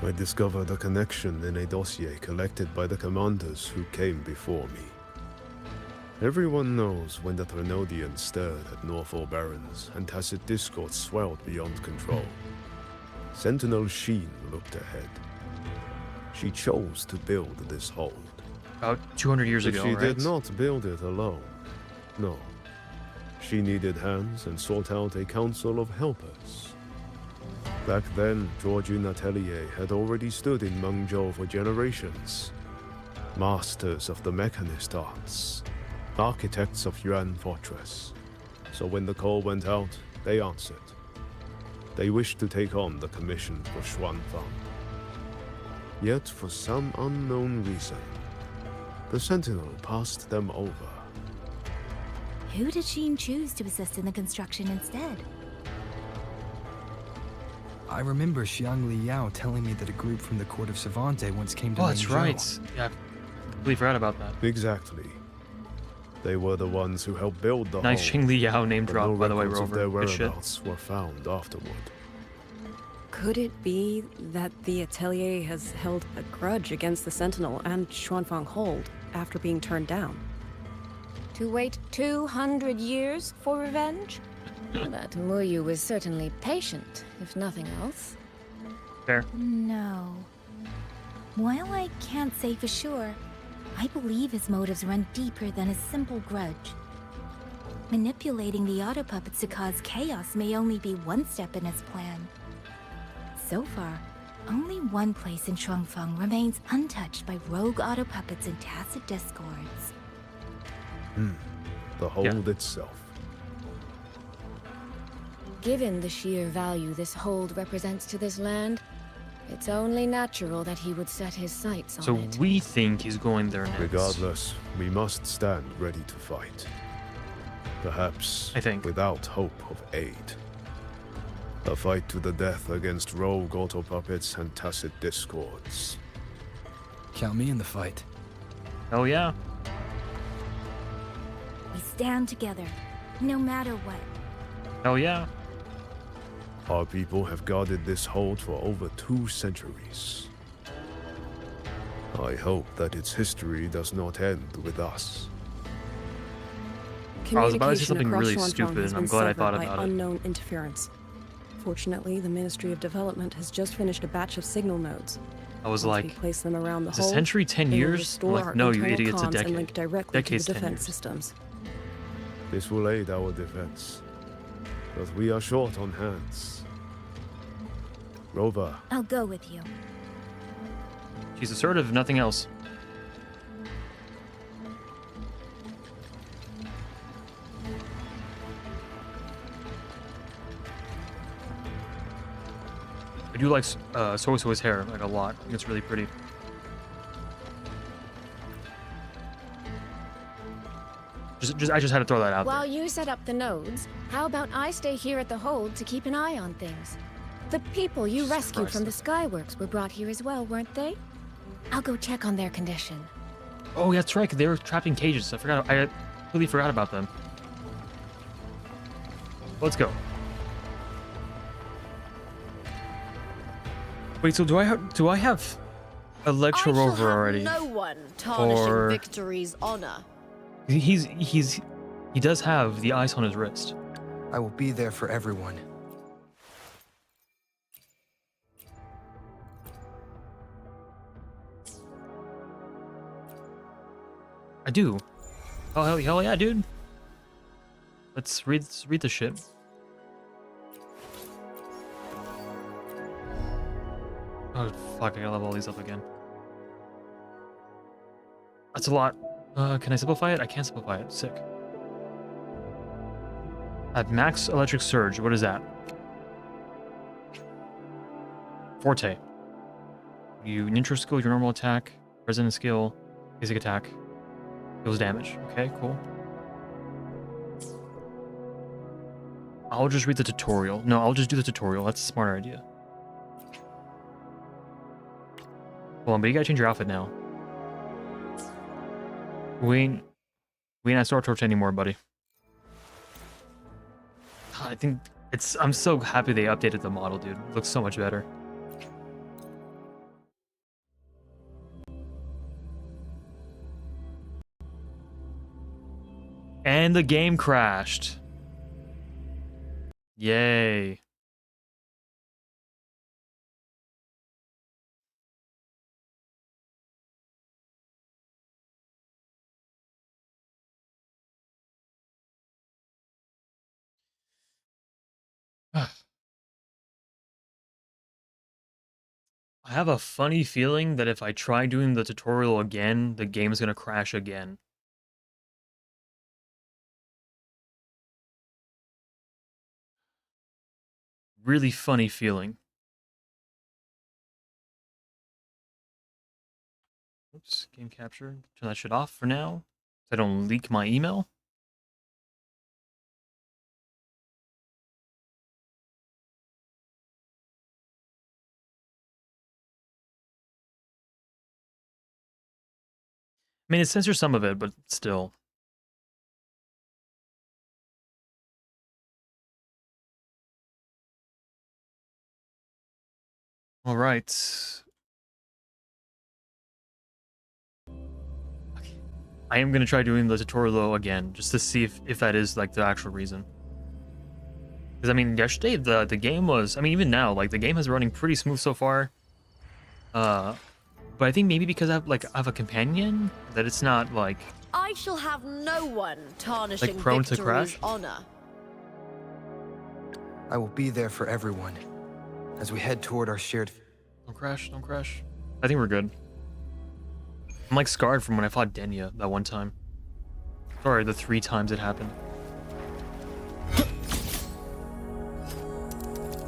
I discovered a connection in a dossier collected by the commanders who came before me. Everyone knows when the Trinodians stirred at Northall Barrens and tacit discord swelled beyond control. Sentinel Sheen looked ahead. She chose to build this hold. About 200 years But ago, she right? did not build it alone. No. She needed hands and sought out a council of helpers. Back then, Georgian Atelier had already stood in Mengzhou for generations. Masters of the mechanist arts. Architects of Yuan Fortress. So when the call went out, they answered. They wished to take on the commission for Xuanfang. Yet, for some unknown reason, the Sentinel passed them over. Who did Sheen choose to assist in the construction instead? I remember Xiang Li Yao telling me that a group from the court of Savante once came to Oh, that's Mengzhou. right. Yeah, I completely forgot about that. Exactly. They were the ones who helped build the Nice hole, Xing Li Yao name but drop, no by the way, records of their Rover. Good shit. whereabouts were found afterward. Could it be that the Atelier has held a grudge against the Sentinel and Xuanfang Hold after being turned down? To wait 200 years for revenge? That Muyu was certainly patient, if nothing else. Fair. No. While I can't say for sure, I believe his motives run deeper than a simple grudge. Manipulating the auto puppets to cause chaos may only be one step in his plan. So far, only one place in Shuangfeng remains untouched by rogue auto puppets and tacit discords. The hold itself. Given the sheer value this hold represents to this land, it's only natural that he would set his sights on So it. we think he's going there next. Regardless, we must stand ready to fight. Perhaps I think. without hope of aid. A fight to the death against rogue auto puppets and tacit discords. Count me in the fight. Oh yeah. We stand together, no matter what. Oh yeah. Our people have guarded this hold for over 2 centuries. I hope that its history does not end with us. I was about to say Communication something across really Xuanfang stupid, has and I'm been glad I severed thought by about it. unknown interference. Fortunately, the Ministry of Development has just finished a batch of signal nodes. I was Once like, we place them around the is a hold, century 10 they will years? restore I'm our like, no, you internal idiot, it's a comms and decade. link directly Decade's to 10 the defense years. systems. This will aid our defense. But we are short on hands. Rover, I'll go with you. She's assertive, if nothing else. I do like Soi's hair, like, a lot. I think it's really pretty. I just had to throw that out While there. you set up the nodes, how about I stay here at the hold to keep an eye on things? The people you Jesus rescued Christ. from the Skyworks were brought here as well, weren't they? I'll go check on their condition. Oh, yeah, that's right. They were trapped in cages. I completely forgot about them. Let's go. Wait, so do I have a lecture over already? No one tarnishing Or- victory's honor. He does have the ice on his wrist. I will be there for everyone. I do. Oh hell yeah, dude. Let's read the shit. Oh fuck! I gotta level all these up again. That's a lot. Can I simplify it? I can't simplify it. Sick. At max electric surge, what is that? Forte. You ninja skill, your normal attack, resonant skill, basic attack, deals damage. Okay, cool. I'll just read the tutorial. No, I'll just do the tutorial. That's a smarter idea. Hold on, but you gotta change your outfit now. We ain't at Star Torch anymore, buddy. I think I'm so happy they updated the model, dude. It looks so much better. And the game crashed. Yay. I have a funny feeling that if I try doing the tutorial again, the game's gonna crash again. Really funny feeling. Oops, game capture. Turn that shit off for now, so I don't leak my email. mean, it censors some of it, but still. All right. I am gonna try doing the tutorial though again, just to see if that is like the actual reason. Because I mean, yesterday the game was, I mean, even now, like the game is running pretty smooth so far. But I think maybe because I have a companion, that it's not like I shall have no one tarnishing prone to Victory's crash? honor. I will be there for everyone as we head toward our shared. Don't crash, don't crash. I think we're good. I'm like scarred from when I fought Denya that one time. Sorry, the 3 times it happened.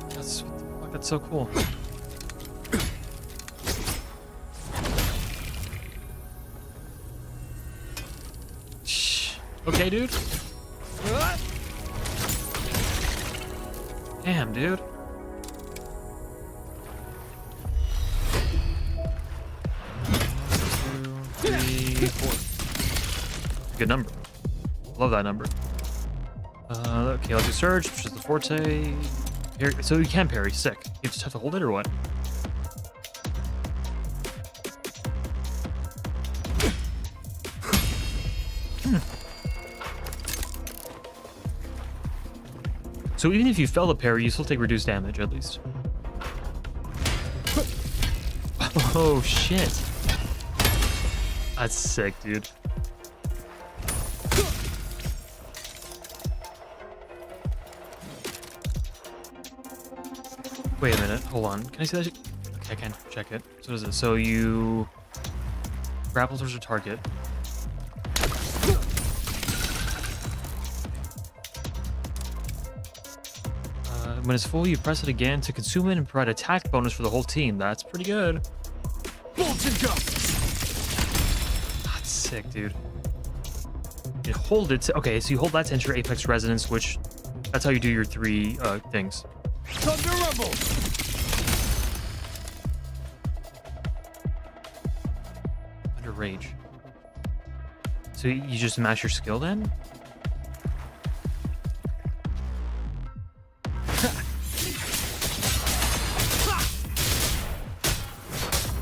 That's what the fuck, that's so cool. Shh. Okay, dude. Damn, dude. Good number. Love that number. Okay, let's do Surge, which is the forte. Here, so you can parry, sick. You just have to hold it or what? So even if you fail the parry, you still take reduced damage at least. Oh shit. That's sick, dude. Wait a minute, hold on. Can I see that? Okay, I can check it. So what is it? So you grapple towards your target. When it's full, you press it again to consume it and provide attack bonus for the whole team. That's pretty good. Bolts and gusts. That's sick, dude. You hold it to, okay, so you hold that to enter your Apex Resonance, which that's how you do your 3 things. Thunder rumble. Under Rage. So you just mash your skill then?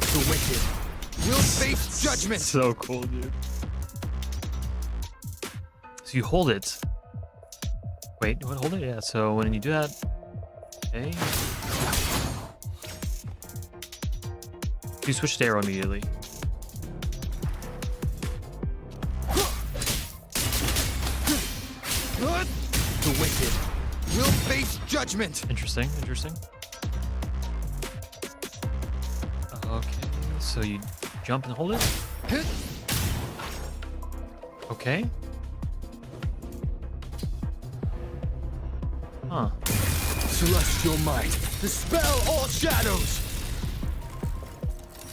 The wicked will face judgment. So cool, dude. So you hold it. Wait, what? Hold it? Yeah. So when you do that, okay. You switch to arrow immediately. The wicked will face judgment. Interesting. Interesting. Okay. So you jump and hold it. Okay. Huh. Celestial might, dispel all shadows.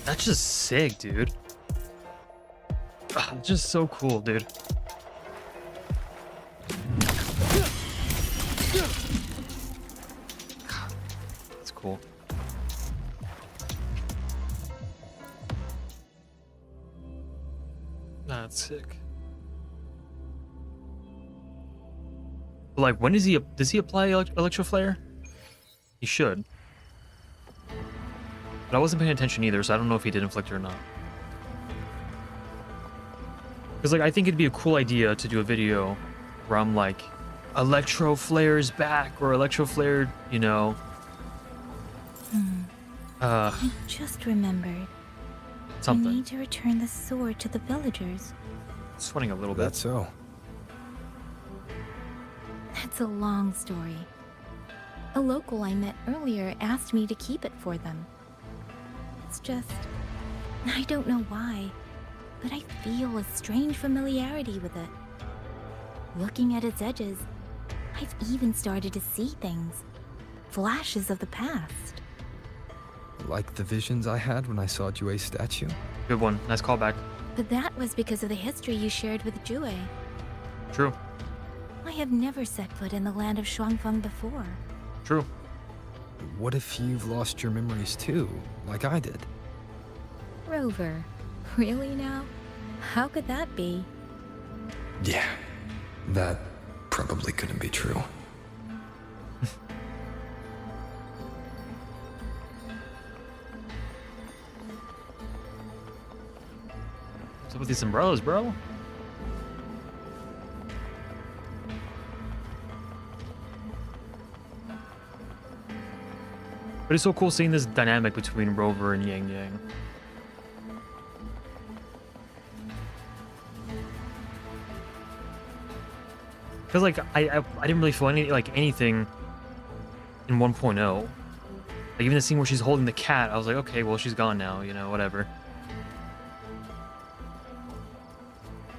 That's just sick, dude. It's just so cool, dude. That's cool. That's sick. But like, when does he apply Electro Flare? He should. But I wasn't paying attention either, so I don't know if he did inflict it or not. Because like, I think it'd be a cool idea to do a video where I'm like, Electro Flare's back, or Electro Flare, you know. I just remembered. Something. I need to return the sword to the villagers. Sweating a little bit. That's so. That's a long story. A local I met earlier asked me to keep it for them. It's just... I don't know why, but I feel a strange familiarity with it. Looking at its edges, I've even started to see things. Flashes of the past. Like the visions I had when I saw Jue's statue? Good one. Nice callback. But that was because of the history you shared with Jue. True. I have never set foot in the land of Shuangfeng before. True. What if you've lost your memories too, like I did? Rover, really now? How could that be? Yeah, that probably couldn't be true. What's up with these umbrellas, bro? But it's so cool seeing this dynamic between Rover and Yang Yang. Because like I didn't really feel anything in 1.0. Like even the scene where she's holding the cat, I was like, okay, well she's gone now, you know, whatever.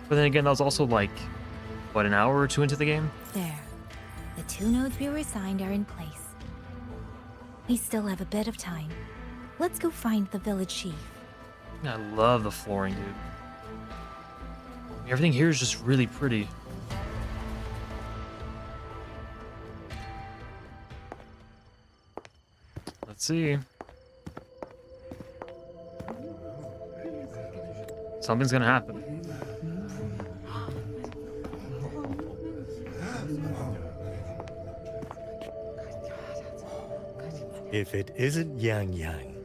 But then again, that was also like, what, an hour or two into the game? There. The 2 nodes we were assigned are in place. We still have a bit of time. Let's go find the village chief. I love the flooring, dude. Everything here is just really pretty. Let's see. Something's gonna happen. If it isn't Yang Yang,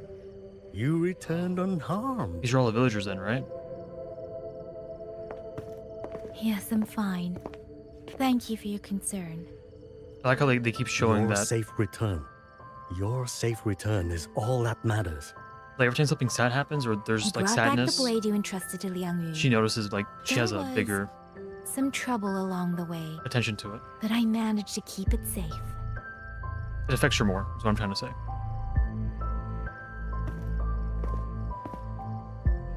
you returned unharmed. These are all the villagers then, right? Yes, I'm fine. Thank you for your concern. I like how they keep showing Your that. safe return. Your safe return is all that matters. Like every time something sad happens or there's I like brought sadness, back the blade you entrusted to Liang Yu. she notices like she has a There was bigger some trouble along the way, attention to it. but I managed to keep it safe. It affects her more, is what I'm trying to say.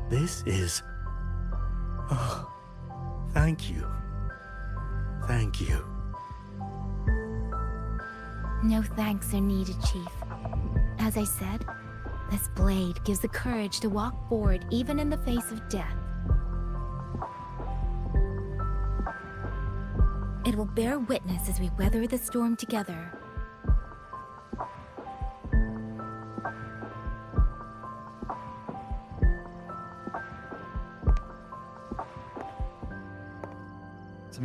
This is... Oh, thank you. Thank you. No thanks are needed, Chief. As I said, this blade gives the courage to walk forward even in the face of death. It will bear witness as we weather the storm together.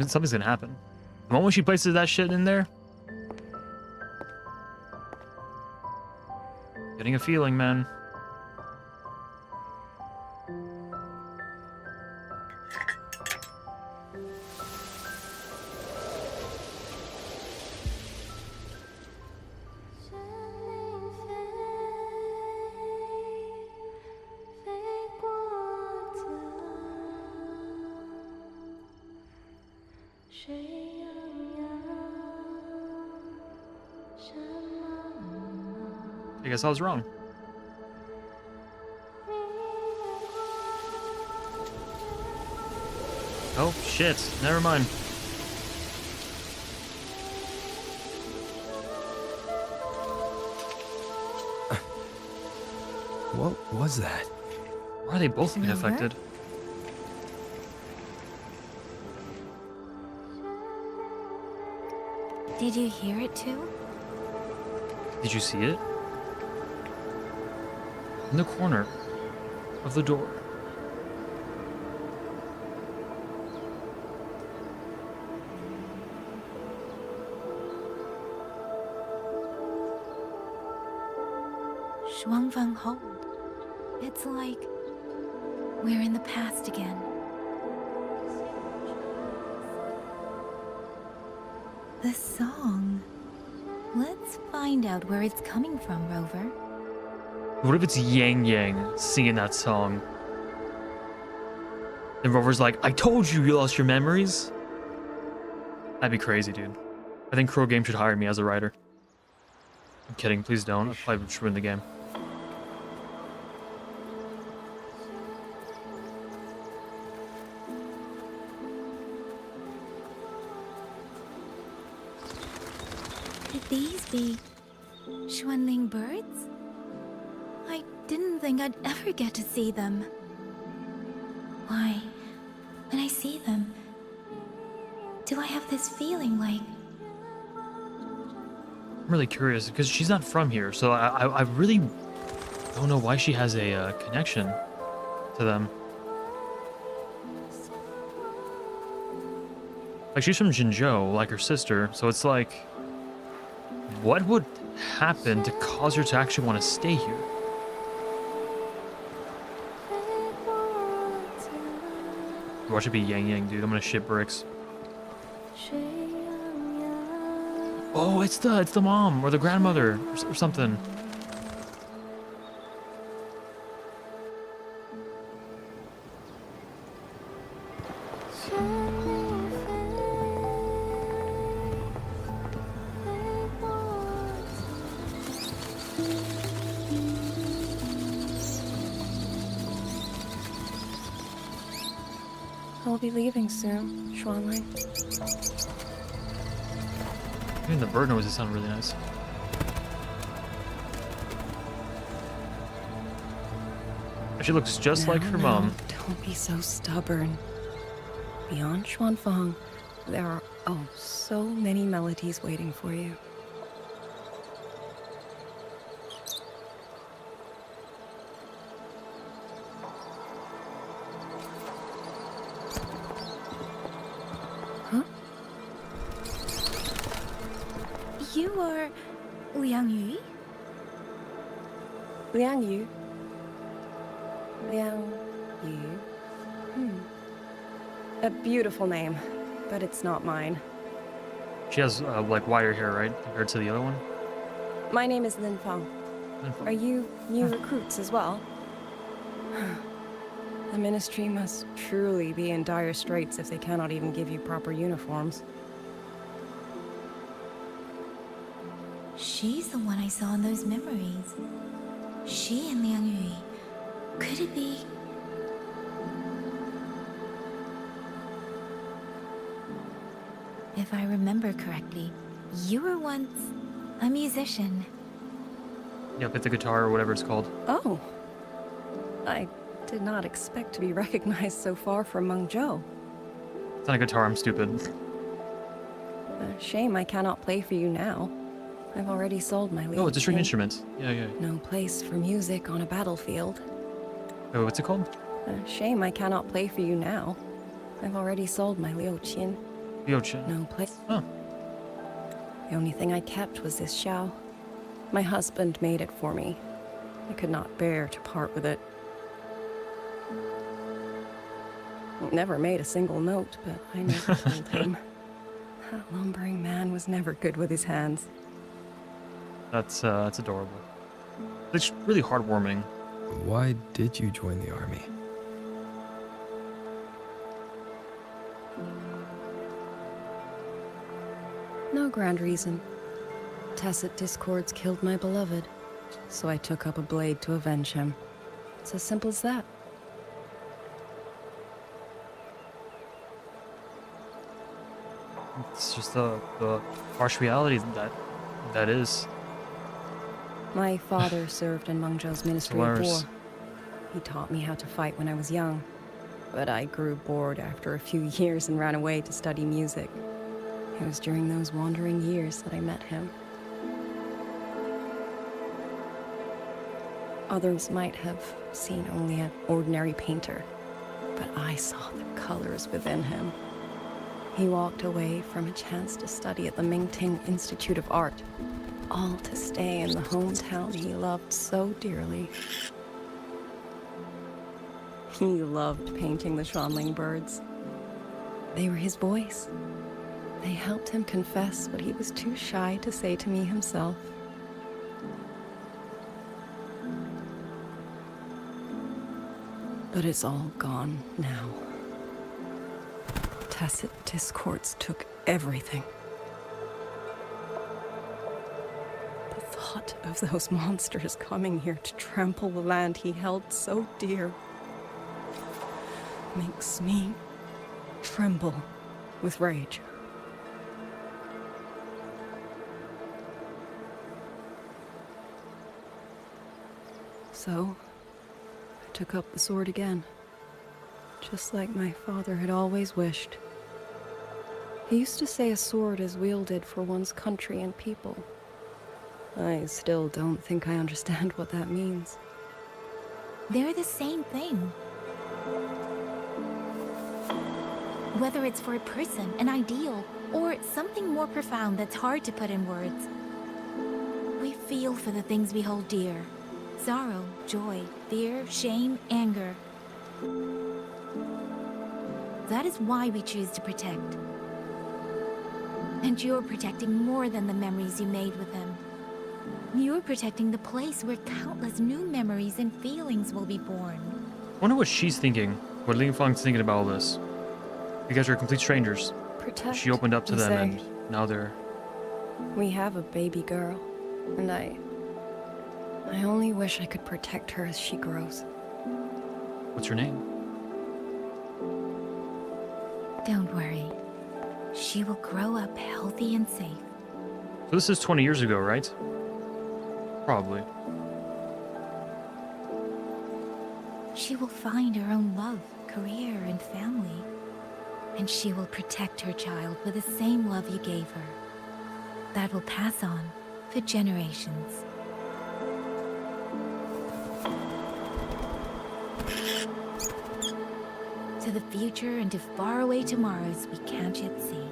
Something's gonna happen. The moment she places that shit in there, getting a feeling, man. I guess I was wrong. Oh, shit. Never mind. What was that? Why are they both being Rover? affected? Did you hear it too? Did you see it? In the corner of the door. Shuangfeng Hold. It's like we're in the past again. The song. Let's find out where it's coming from, Rover. What if it's Yang Yang singing that song? And Rover's like, I told you you lost your memories. That'd be crazy, dude. I think Crow Game should hire me as a writer. I'm kidding, please don't. I'll probably just ruin the game. Could these be Xuanling birds? I didn't think I'd ever get to see them. Why, when I see them, do I have this feeling like... I'm really curious because she's not from here, so I really don't know why she has a connection to them. Like, she's from Jinzhou, like her sister, so it's like, what would happen to cause her to actually want to stay here? Watch it be Yang Yang, dude. I'm gonna ship bricks. Oh, it's the mom or the grandmother or something. I'll be leaving soon, Xuanling. Even the bird noises sound really nice. She looks just like her mom. Don't be so stubborn. Beyond Xuanfang, there are so many melodies waiting for you. Huh? You are Liang Yu? Liang Yu? Liang Yu? A beautiful name, but it's not mine. She has like wider hair, right, compared to the other one. My name is Lin Fang. Are you new recruits as well? The Ministry must truly be in dire straits if they cannot even give you proper uniforms. She's the one I saw in those memories. She and Liang Yu. Could it be? If I remember correctly, you were once a musician. Yeah, with the guitar or whatever it's called. Oh. I did not expect to be recognized so far from Mengzhou. It's not a guitar, I'm stupid. A shame I cannot play for you now. I've already sold my Oh, it's a string Liu. instrument. Yeah. No place for music on a battlefield. Oh, what's it called? A shame I cannot play for you now. I've already sold my Liuqin. Liuqin. No place. Oh. The only thing I kept was this Xiao. My husband made it for me. I could not bear to part with it. Never made a single note, but I never told him. That lumbering man was never good with his hands. That's adorable. It's really heartwarming. Why did you join the army? No grand reason. Tacit discords killed my beloved, so I took up a blade to avenge him. It's as simple as that. It's just the harsh reality that is. My father served in Mengzhou's Ministry of War. Hilarious. He taught me how to fight when I was young, but I grew bored after a few years and ran away to study music. It was during those wandering years that I met him. Others might have seen only an ordinary painter, but I saw the colors within him. He walked away from a chance to study at the Mingting Institute of Art, all to stay in the hometown he loved so dearly. He loved painting the Xuanling birds. They were his voice. They helped him confess what he was too shy to say to me himself. But it's all gone now. Tacit discords took everything. The thought of those monsters coming here to trample the land he held so dear makes me tremble with rage. So, I took up the sword again, just like my father had always wished. He used to say a sword is wielded for one's country and people. I still don't think I understand what that means. They're the same thing. Whether it's for a person, an ideal, or something more profound that's hard to put in words. We feel for the things we hold dear. Sorrow, joy, fear, shame, anger. That is why we choose to protect. And you're protecting more than the memories you made with him. You're protecting the place where countless new memories and feelings will be born. I wonder what she's thinking, what Ling Fang's thinking about all this. You guys are complete strangers. Protect, She opened up to you them, say? and now they're... We have a baby girl, and I only wish I could protect her as she grows. What's her name? Don't worry. She will grow up healthy and safe. So this is 20 years ago, right? Probably. She will find her own love, career, and family. And she will protect her child with the same love you gave her. That will pass on for generations. To the future and to faraway tomorrows we can't yet see.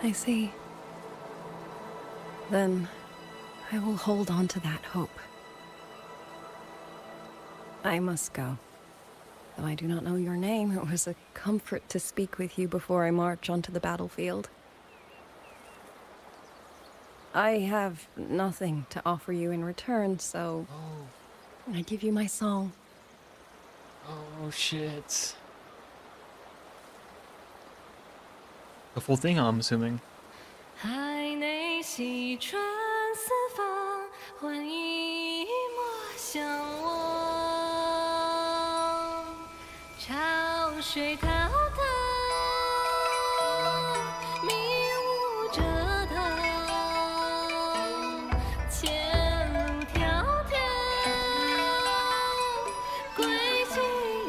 I see. Then I will hold on to that hope. I must go. Though I do not know your name, it was a comfort to speak with you before I march onto the battlefield. I have nothing to offer you in return, so I give you my song. Oh, shit. The full thing, I'm assuming. 海内西传四方，欢迎莫相忘。潮水滔滔，迷雾遮挡，前路迢迢，归期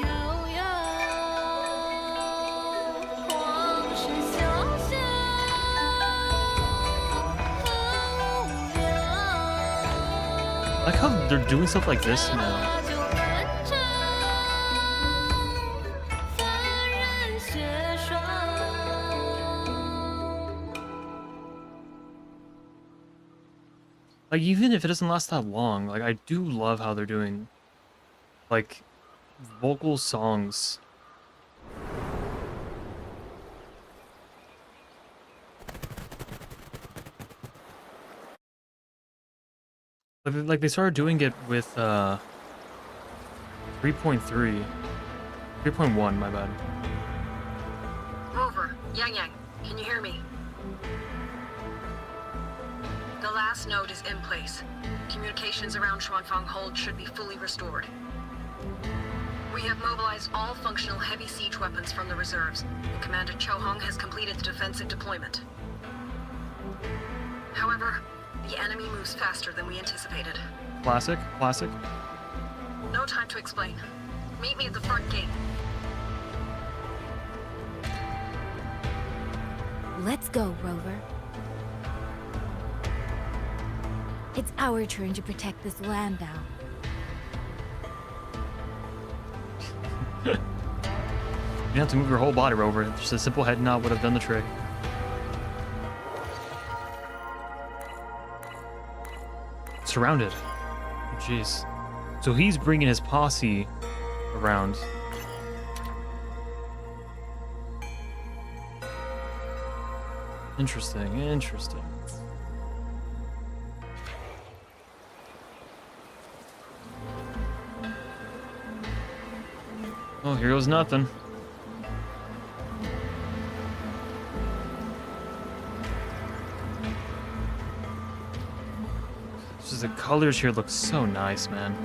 遥遥，往事潇潇。 I like how they're doing stuff like this now. Like, even if it doesn't last that long, like, I do love how they're doing, like, vocal songs. Like, they started doing it with, 3.3. 3.1, my bad. Rover, Yang, can you hear me? The last node is in place. Communications around Xuanfang Hold should be fully restored. We have mobilized all functional heavy siege weapons from the reserves, and Commander Chohong has completed the defensive deployment. However, the enemy moves faster than we anticipated. Classic, classic. No time to explain. Meet me at the front gate. Let's go, Rover. It's our turn to protect this land now. You have to move your whole body, Rover. Just a simple head nod would have done the trick. Surrounded. Oh, jeez. So he's bringing his posse around. Interesting, interesting. Oh, here goes nothing. Just the colors here look so nice, man.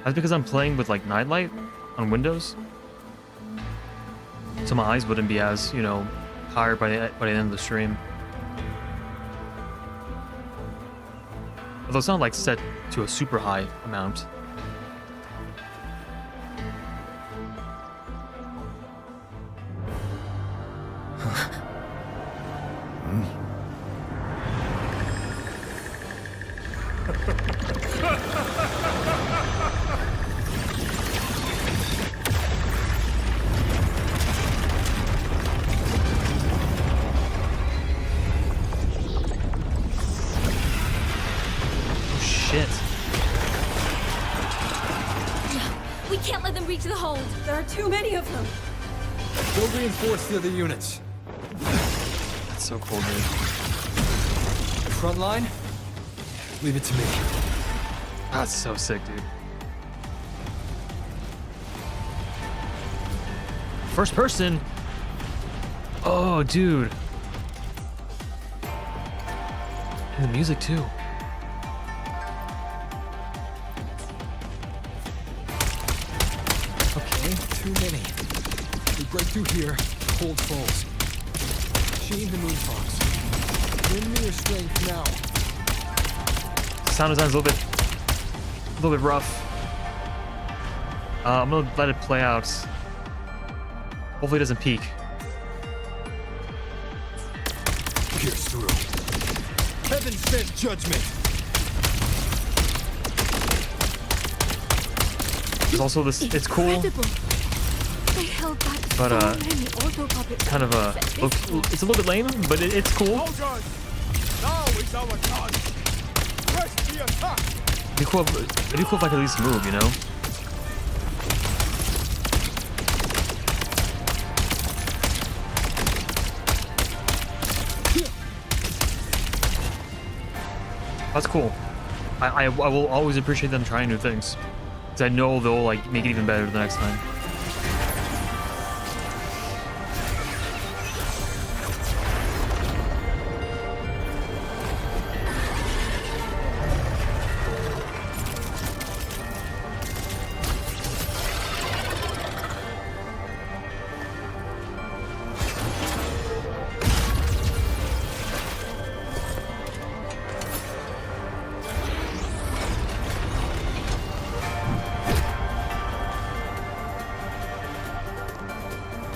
That's because I'm playing with like nightlight on Windows, so my eyes wouldn't be as, you know, tired by the end of the stream. Although it's not like set to a super high amount. can't let them reach the hold. There are too many of them. Go reinforce the other units. That's so cool, dude. Front line, leave it to me. That's so sick, dude. First person. Oh, dude. And the music too. Okay, too many. We break through here, hold falls. Sheen the Moonfox. Win me your strength now. Sound design's a little bit rough. I'm gonna let it play out. Hopefully it doesn't peak. Pierce through. Heaven sent judgment. There's also this. It's cool, They held back but so many auto-puppets. kind of it's a little bit lame, but it's cool. Now is our chance. Press the attack. It'd be cool if I could at least move, you know? That's cool. I will always appreciate them trying new things, because I know they'll like make it even better the next time.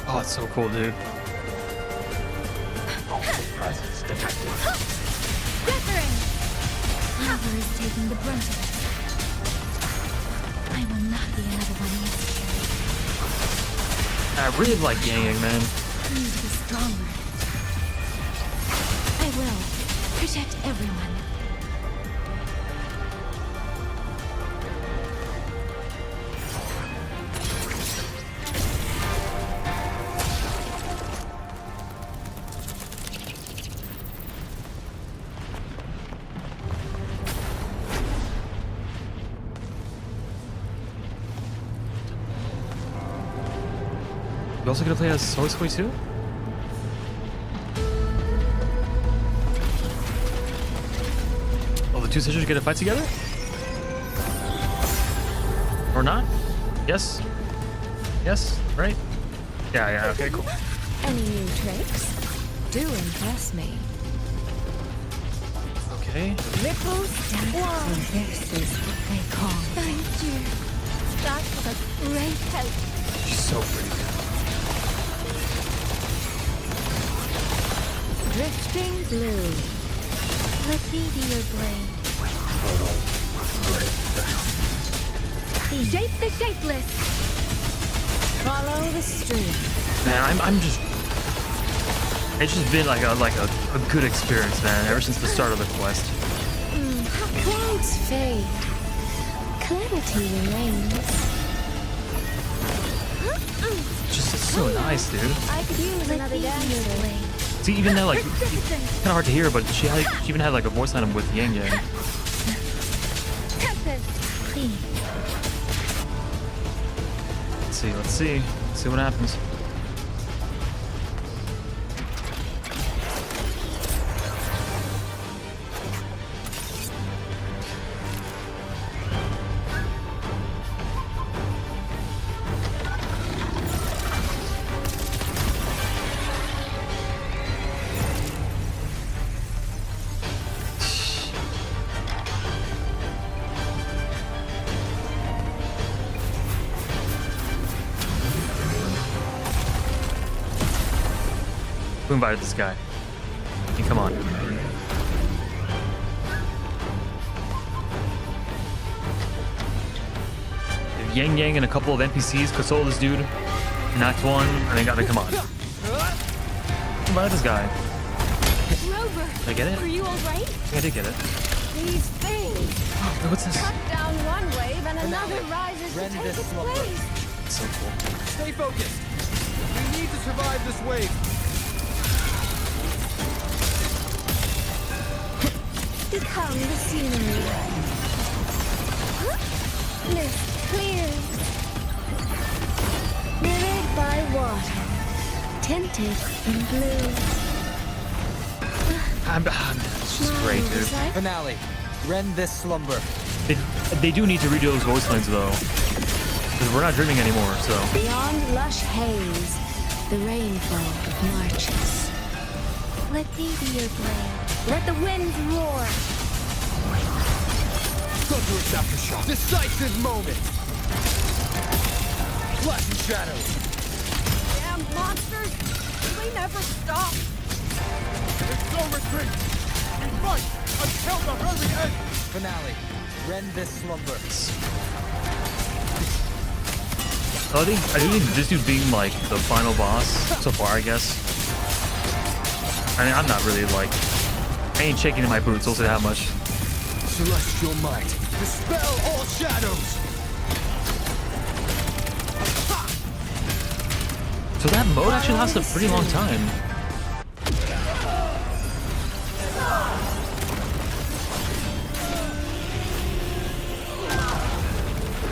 Oh, it's so cool, dude. Wuthering! Lava is taking the brunt of it. I will not be another one easy carried. I really like Yang Yang, man. I need to be stronger. I will protect everyone. You also gonna play as Segue too? Oh, the two sisters get to fight together? Or not? Yes? Yes? Right? Yeah, okay, cool. Any new tricks? Do impress me. Okay. Ripples down. Whoa. This is what they call. Thank you. That was a great help. She's so pretty. Drifting blue. Let me be your blade. Shape the shapeless. Follow the stream. Man, I'm just. It's just been like a good experience, man. Ever since the start of the quest. Clouds fade. Clarity remains. It's so nice, dude. I could use another dancer. See, even now, like, it's kind of hard to hear, but she even had like a voice line with Yang Yang. Tempest, please. Let's see what happens. Who invited this guy? I mean, come on. If Yang Yang and a couple of NPCs console this dude in Act 1, I mean, come on. Who invited this guy? Rover, Did I get it? are you all right? I think I did get it. These things What's this? Cut down one wave and another rises to Rend take this its slumber. place. So cool. Stay focused. We need to survive this wave. Become the scenery. Mist clears. Mirrored by water. Tinted in blue. It's just great, dude. Finale. Rend this slumber. They do need to redo those voice lines though, because we're not dreaming anymore. So Beyond lush haze, the rainfall marches. Let me be your blade. Let the winds roar. Thunderous aftershock. Decisive moment. Flashing shadows. Damn monsters! They never stop. There's no retreat! We fight until the very end! Finale. Rend this slumber. I do think this dude being like the final boss so far, I guess. I mean, I'm not really like, I ain't shaking in my boots. I'll say that much. Celestial might. Dispel all shadows. So that mode actually lasts a pretty long time.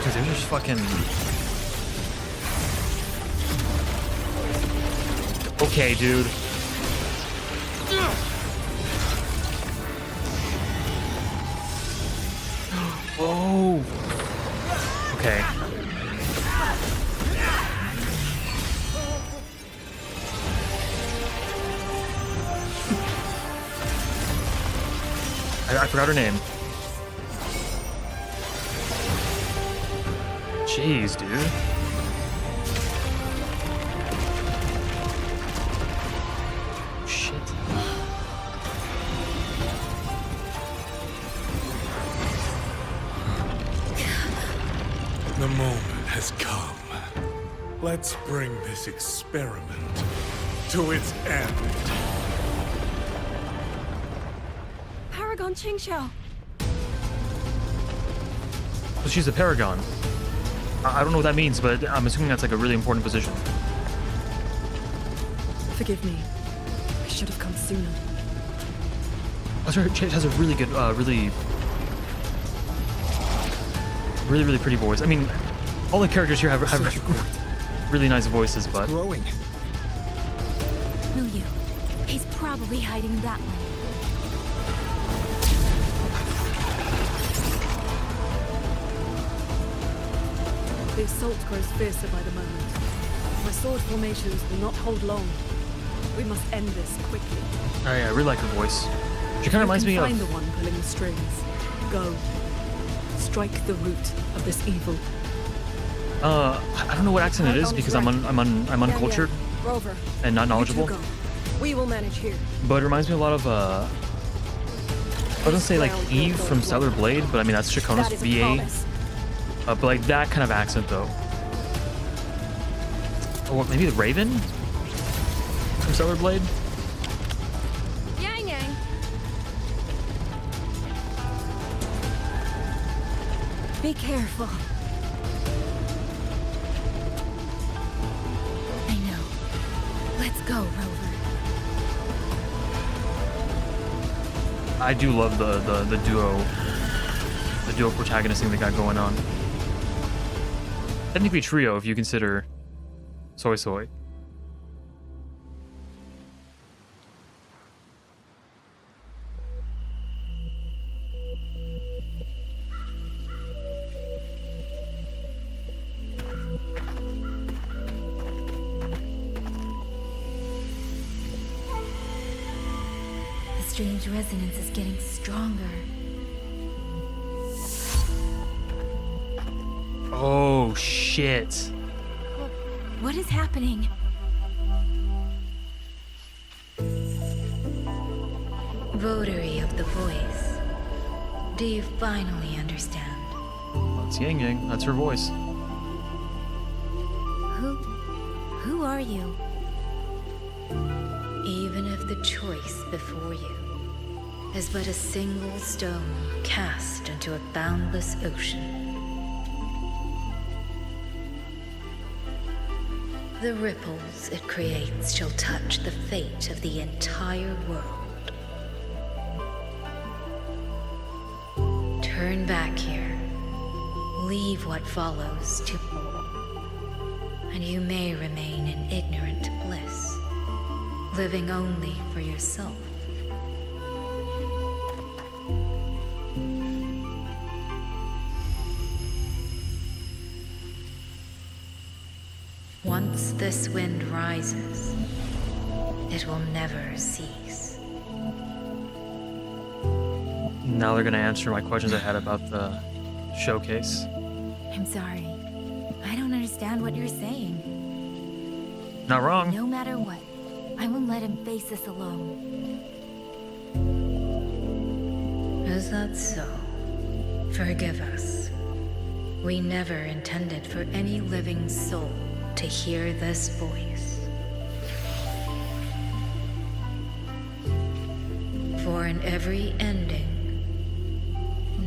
Dude, they're just fucking... Okay, dude. Whoa. Okay. I forgot her name. Jeez, dude. Shit. The moment has come. Let's bring this experiment to its end. Paragon Qingxiao. So she's a paragon. I don't know what that means, but I'm assuming that's like a really important position. Forgive me. I should have come sooner. That's right. She has a really good, really pretty voice. I mean, all the characters here have really nice voices, but growing. Wu, he's probably hiding that way. The assault grows fiercer by the moment. My sword formations will not hold long. We must end this quickly. oh yeah, I really like her voice. She kind of reminds me Find of. the one pulling the strings. Go. Strike the root of this evil. I don't know what accent it is because I'm uncultured Rover, and not knowledgeable. you two go. We will manage here. But it reminds me a lot of I wouldn't say like Eve from Stellar Blade, but I mean that's Shakona's That is a VA. promise. But like that kind of accent though. Or maybe the Raven from Stellar Blade. Yang Yang. Be careful. I know. Let's go, Rover. I do love the duo protagonist thing they got going on. Technically trio if you consider Soy Soy. The strange resonance is getting stronger. Oh shit. What is happening? Votary of the voice. Do you finally understand? That's Yang Yang. That's her voice. Who are you? Even if the choice before you is but a single stone cast into a boundless ocean. The ripples it creates shall touch the fate of the entire world. Turn back here. Leave what follows to... and you may remain in ignorant bliss, living only for yourself. Once this wind rises, it will never cease. Now they're gonna answer my questions I had about the showcase. I'm sorry. I don't understand what you're saying. Not wrong. No matter what, I won't let him face this alone. Is that so? Forgive us. We never intended for any living soul to hear this voice. For in every ending,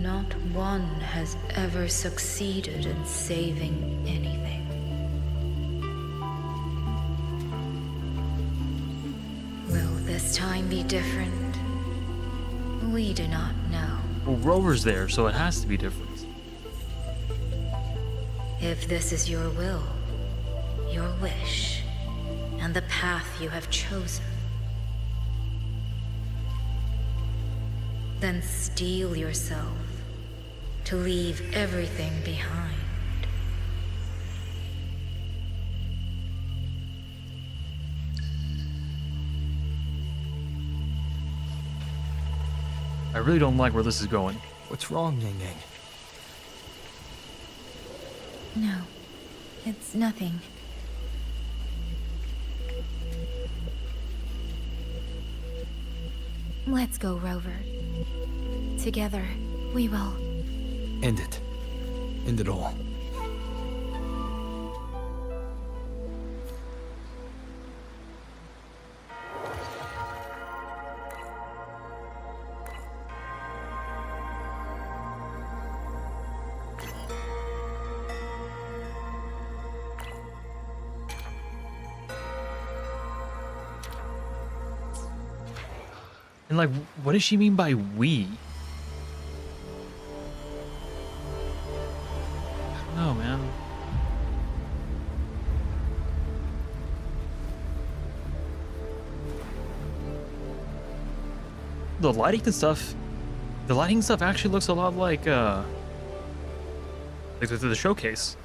not one has ever succeeded in saving anything. Will this time be different? We do not know. Well, Rover's there, so it has to be different. If this is your will, your wish, and the path you have chosen, then steel yourself to leave everything behind. I really don't like where this is going. What's wrong, Yang Yang? No, it's nothing. Let's go, Rover. Together, we will. End it. End it all. And like, what does she mean by we? I don't know, man. The lighting and stuff actually looks a lot like the showcase.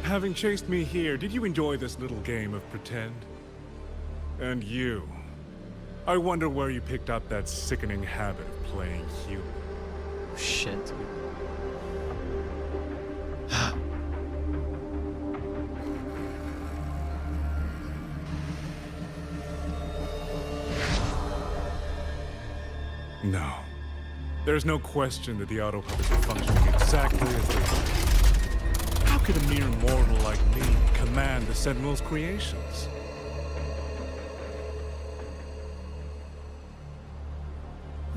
Having chased me here, did you enjoy this little game of pretend? And you? I wonder where you picked up that sickening habit of playing human. Shit. No. There's no question that the auto puppets are functioning exactly as they are. How could a mere mortal like me command the Sentinel's creations?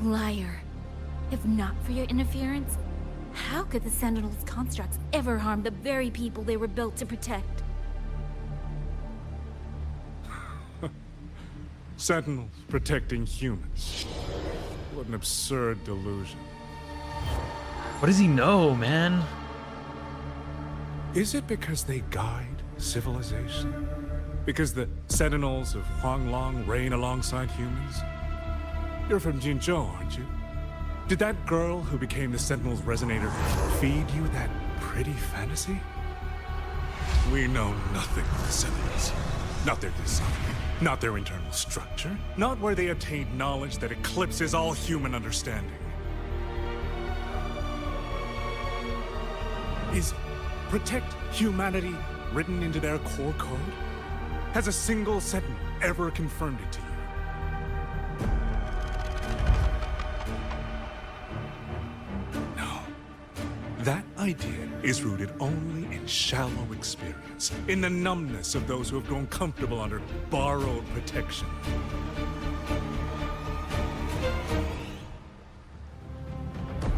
Liar. If not for your interference, how could the Sentinel's constructs ever harm the very people they were built to protect? Sentinels protecting humans. What an absurd delusion. What does he know, man? Is it because they guide civilization? Because the Sentinels of Huanglong reign alongside humans? You're from Jinzhou, aren't you? Did that girl who became the Sentinel's resonator feed you that pretty fantasy? We know nothing of the Sentinels. Not their design, not their internal structure, not where they obtained knowledge that eclipses all human understanding. Is protect humanity written into their core code? Has a single Sentinel ever confirmed it to you? That idea is rooted only in shallow experience, in the numbness of those who have grown comfortable under borrowed protection.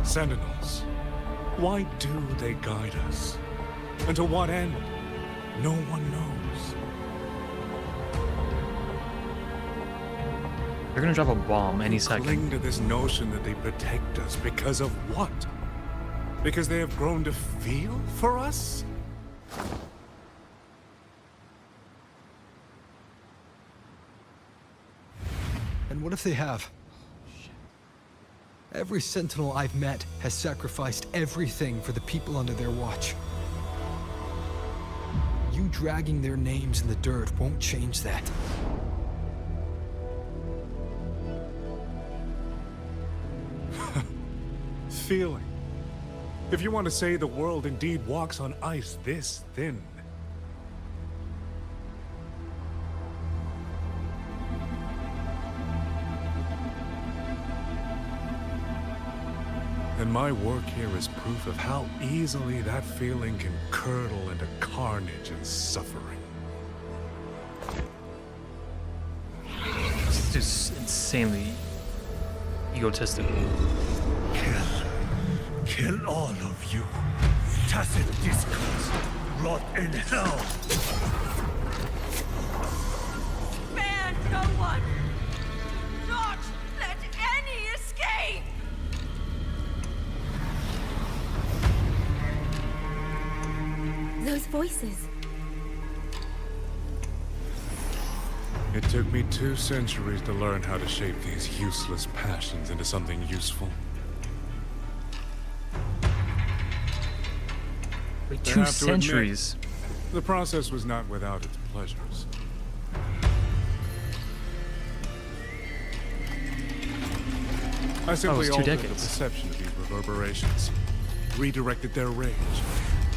Sentinels, why do they guide us? And to what end? No one knows. They're gonna drop a bomb any We second. cling to this notion that they protect us because of what? Because they have grown to feel for us? And what if they have? Every Sentinel I've met has sacrificed everything for the people under their watch. You dragging their names in the dirt won't change that. Feeling. If you want to say the world indeed walks on ice this thin. And my work here is proof of how easily that feeling can curdle into carnage and suffering. It's just insanely egotistical. Kill all of you. Tacit discourse. Rot in hell. Man, no one! Not let any escape! Those voices. It took me 2 centuries to learn how to shape these useless passions into something useful. Wait, I 2 have to admit, centuries. the process was not without its pleasures. I simply it's 2 altered the decades. perception of these reverberations, redirected their rage,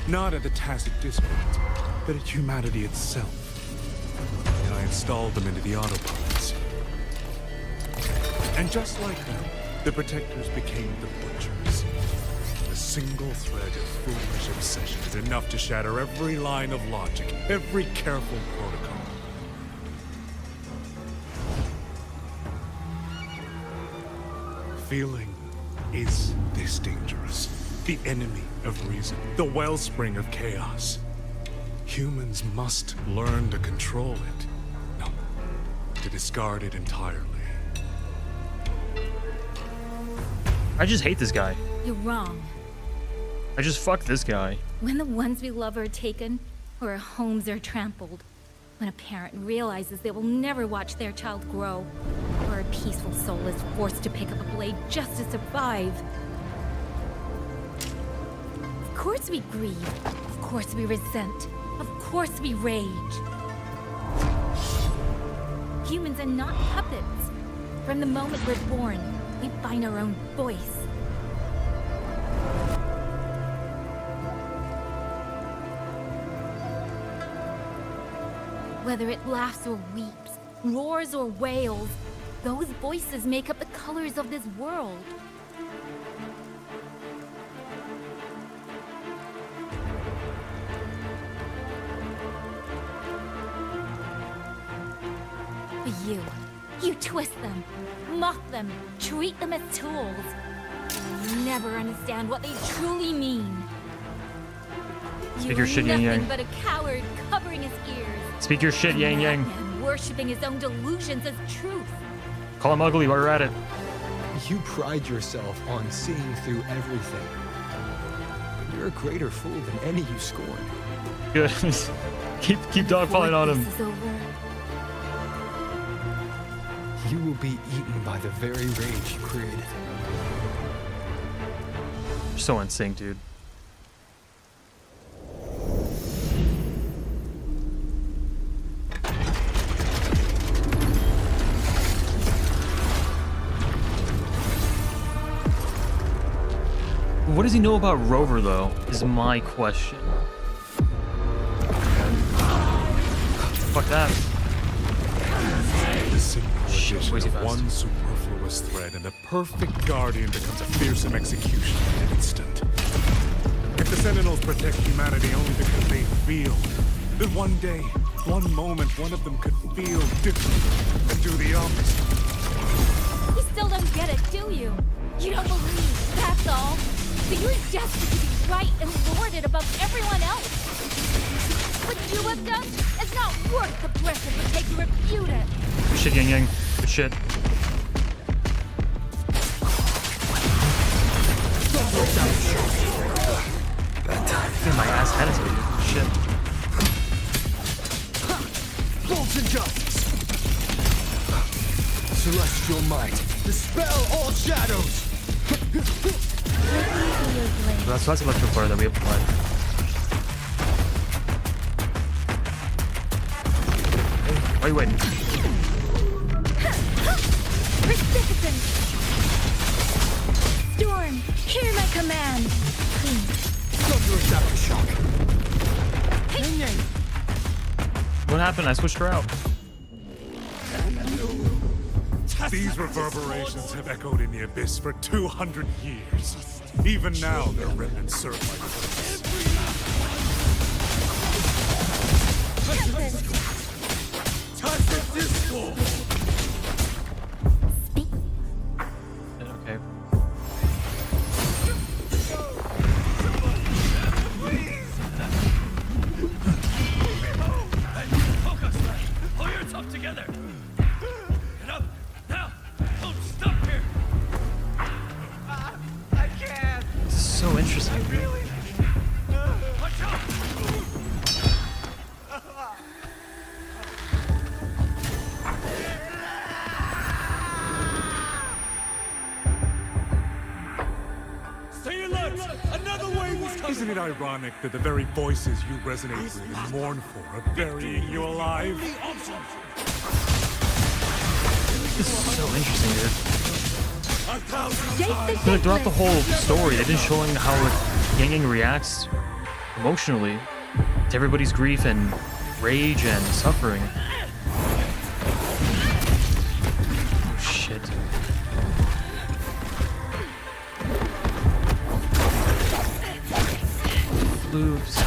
not at the tacit discords, but at humanity itself. And I installed them into the autopilots. And just like them, the protectors became the butchers. A single thread of foolish obsession is enough to shatter every line of logic, every careful protocol. Feeling is this dangerous. The enemy of reason, the wellspring of chaos. Humans must learn to control it. No, to discard it entirely. I just hate this guy. You're wrong. I just fuck this guy. When the ones we love are taken, or our homes are trampled, when a parent realizes they will never watch their child grow, or a peaceful soul is forced to pick up a blade just to survive. Of course we grieve. Of course we resent. Of course we rage. Humans are not puppets. From the moment we're born, we find our own voice. Whether it laughs or weeps, roars or wails, those voices make up the colors of this world. But you twist them, mock them, treat them as tools. You'll never understand what they truly mean. Speak your shit, Yang Yang. Nothing but a coward covering his ears. Speak your shit, Yang Yang. And worshipping his own delusions as truth. Call him ugly while we're at it. You pride yourself on seeing through everything. You're a greater fool than any you scorn. Good. keep dogpiling on him. This is over. You will be eaten by the very rage you created. You're so in sync, dude. What does he know about Rover, though, is my question. Fuck that. The single addition way too of fast. one superfluous thread, and the perfect guardian becomes a fearsome executioner in an instant. If the Sentinels protect humanity only because they feel, then one day, one moment, one of them could feel different and do the opposite. You still don't get it, do you? You don't believe, that's all. That you're destined to be right and lorded above everyone else. What you have done is not worth the breath it would take to refute it. Good shit, Yang Yang. Good shit. Dude, my ass had it. Shit. Bolts and justice. Celestial might. Dispel all shadows. So that's electric fire that we applied. Hey, why are you waiting? Precipitant! Storm, hear my command! Thunderous aftershock. What happened? I switched her out. These reverberations have echoed in the abyss for 200 years. Even now, their remnants serve like voices. Okay. Pull yourself together. Get up now. Don't stop here. I can't. This is so interesting. Watch out. Stay alert! Another wave is coming! Isn't it ironic that the very voices you resonate with and mourn for are burying you alive? This is so interesting, dude. I feel like throughout the whole story, they've been showing how Yang Yang reacts emotionally to everybody's grief and rage and suffering. Oh, shit. Loops.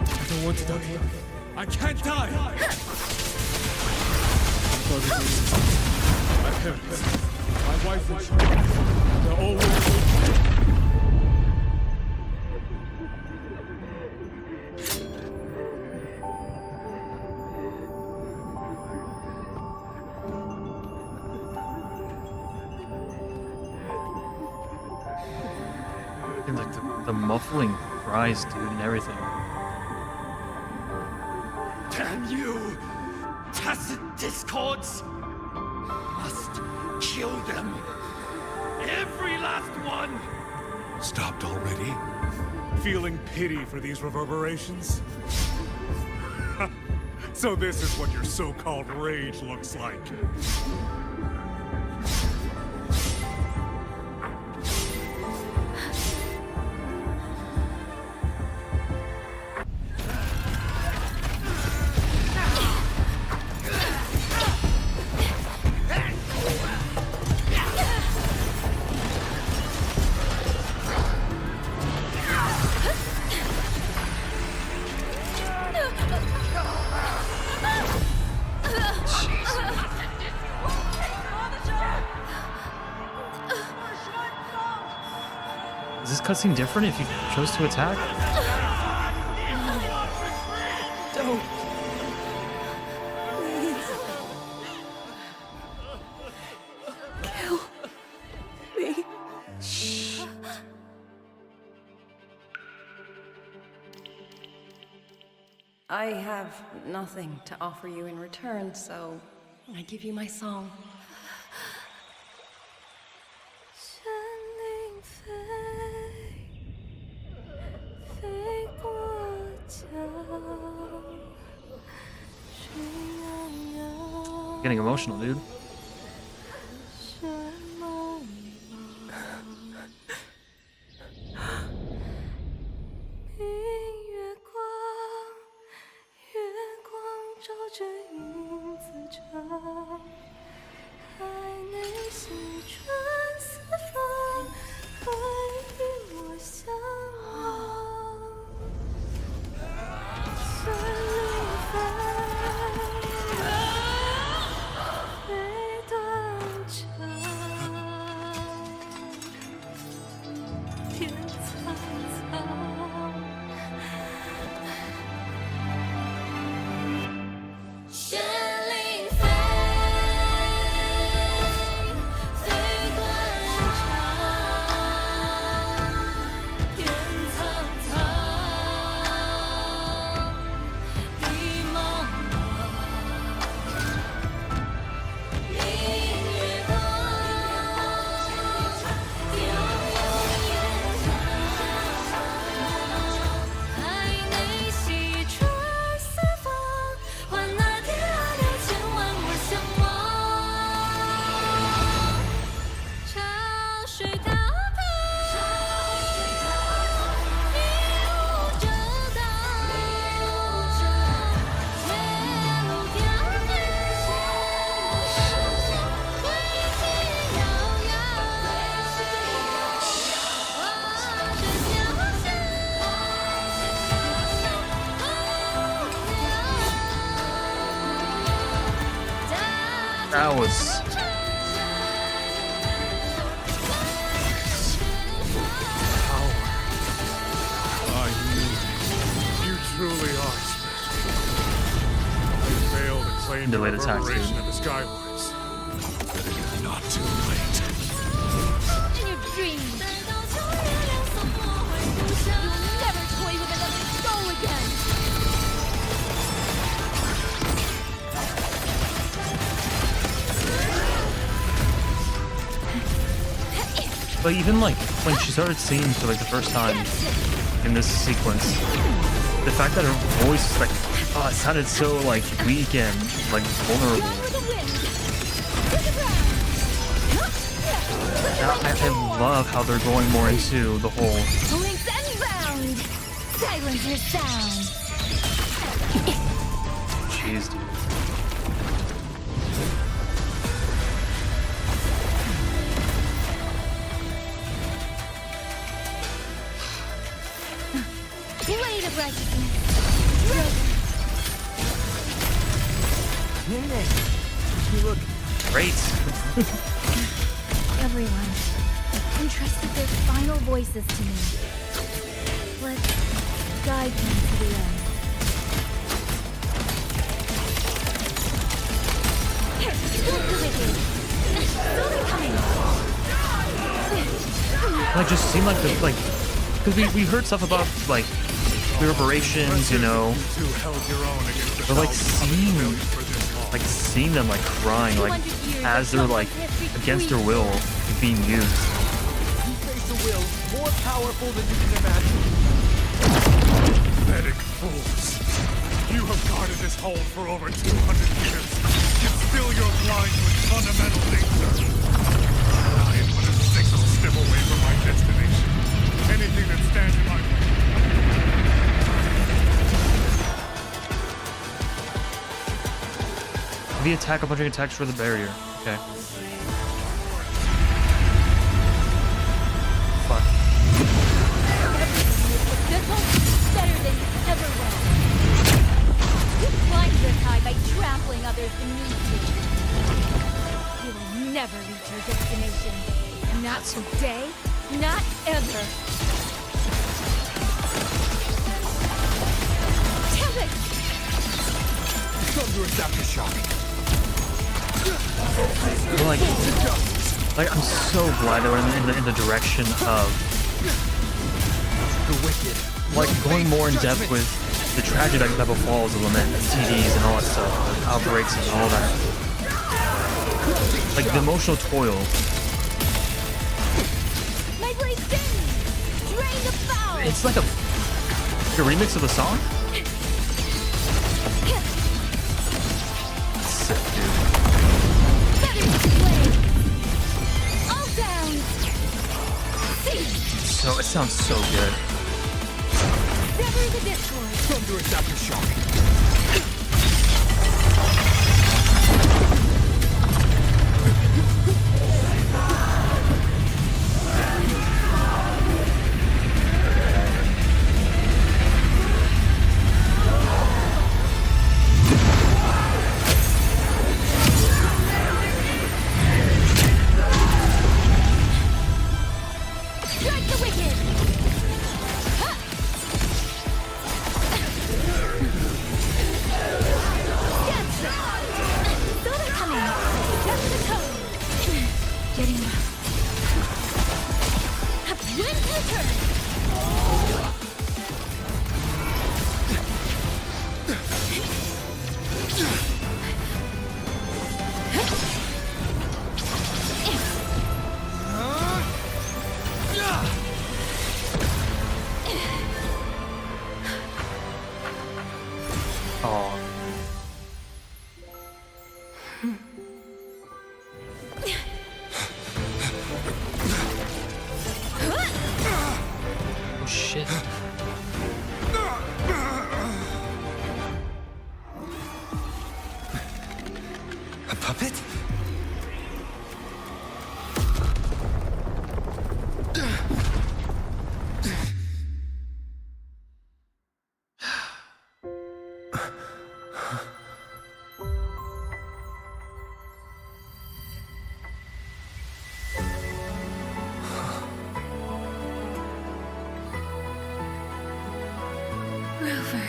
I don't want to die. I can't die. My parents, my wife and child, they're all waiting. And like the muffling cries, dude, and everything. Damn you! Tacit discords! Must kill them! Every last one! Stopped already? Feeling pity for these reverberations? So this is what your so-called rage looks like. Is this cutscene different if you chose to attack? Don't. Please. Kill me. Shh. I have nothing to offer you in return, so I give you my song. Getting emotional, dude. That was... I knew you truly are special. You failed to claim the Delayed attacks, dude. reverberation of the Skywars. But it is not too late. In your dreams. You'll never toy with another soul again. But even like when she started singing for like the first time in this sequence, the fact that her voice like it sounded so like weak and like vulnerable. I love how they're going more into the whole Links unbound. Silence your sound. jeez, dude. Blade of righteousness. You look great. Everyone entrusted their final voices to me. Let's guide them to the end. Like just seemed like the because we heard stuff about like reverberations, you know, but like seeing them like crying like as they're like against their will being used. You face a will more powerful than you can imagine. Pathetic fools. You have guarded this hold for over 200 years, yet still you're blind to its fundamental nature. I am but a single step away from my destination. Anything that stands in my way. The attack, a bunch of attacks for the barrier. Okay. Fuck. This one's better than you ever was. You climbed this high by trampling others beneath you. You will never reach your destination. Not today, not ever. Tempest! Thunderous aftershock. Like I'm so glad that we're in the direction of the wicked. Like going more in depth with the tragedy that befalls the lament and TDs and all that stuff, outbreaks and all that. Like the emotional toil. My blade sings! Drain the foul! It's like a remix of a song? Sick, dude. It sounds so good. Sever the discord. Thunderous aftershock. Strike the wicked. Ha! Yes. Saw them coming. Set the tone. Getting rough. When's your turn? Oh. Oh shit. A puppet? Rover.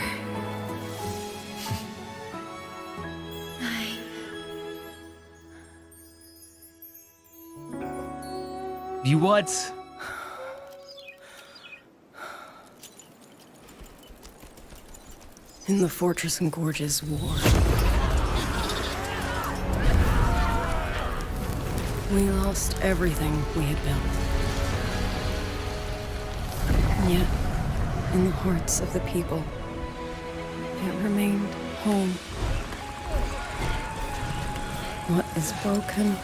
You what? In the Fortress and Gorges War, we lost everything we had built. And yet, in the hearts of the people, it remained home. What is broken,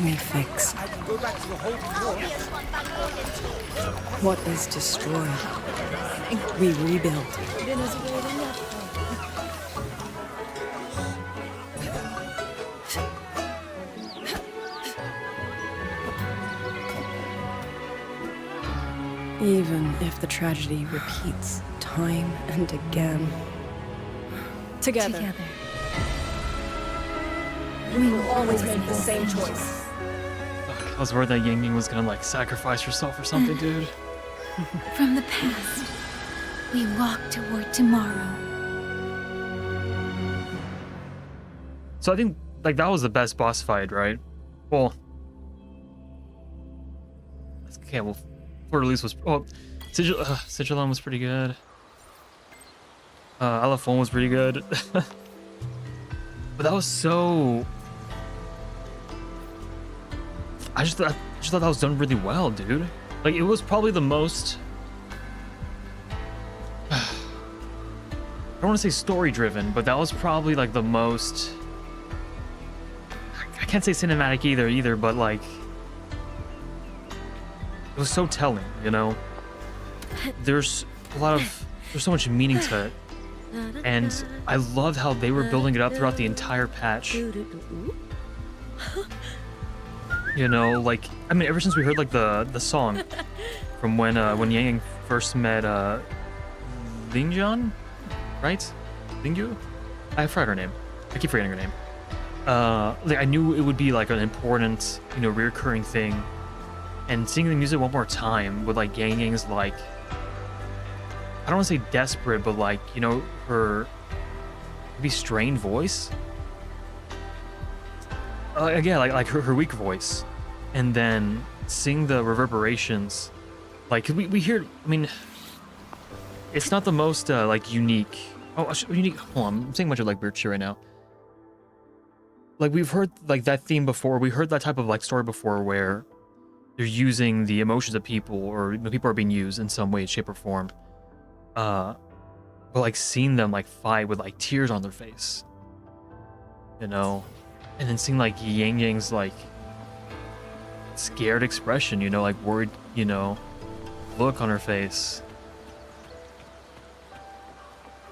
we fix. What is destroyed, we rebuild. Even if the tragedy repeats time and again. Together. We will always make the same choice. I was worried that Yang Ying was gonna like sacrifice herself or something, dude. From the past, we walk toward tomorrow. So I think like that was the best boss fight, right? Well, okay. Well, Fleur de Lis was. Oh, Sigilon was pretty good. Alafon was pretty good. But that was so. I just thought that was done really well, dude. Like it was probably the most. I don't want to say story driven, but that was probably like the most. I can't say cinematic either, but like it was so telling, you know. There's so much meaning to it, and I loved how they were building it up throughout the entire patch. You know, like I mean, ever since we heard like the song from when Yang Yang first met Lingjian, right? Lingyu? I forgot her name. I keep forgetting her name. Like I knew it would be like an important, you know, recurring thing, and seeing the music one more time with like Yang Yang's like, I don't want to say desperate, but like, you know, her maybe strained voice. Again, like her weak voice, and then seeing the reverberations, like we hear. I mean, it's not the most like unique. Oh, unique. Hold on, I'm saying a bunch of like weird shit right now. Like we've heard like that theme before. We heard that type of like story before, where they're using the emotions of people, or people are being used in some way, shape, or form. But like seeing them like fight with like tears on their face, you know. And then seeing like Yang Yang's like scared expression, you know, like worried, you know, look on her face.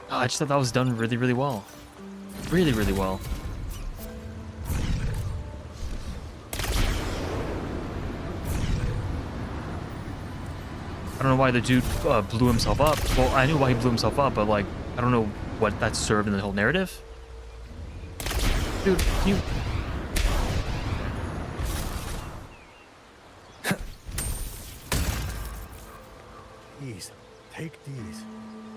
Oh, I just thought that was done really, really well. Really, really well. I don't know why the dude blew himself up. Well, I knew why he blew himself up, but like, I don't know what that served in the whole narrative. Dude, can you... Please, take these.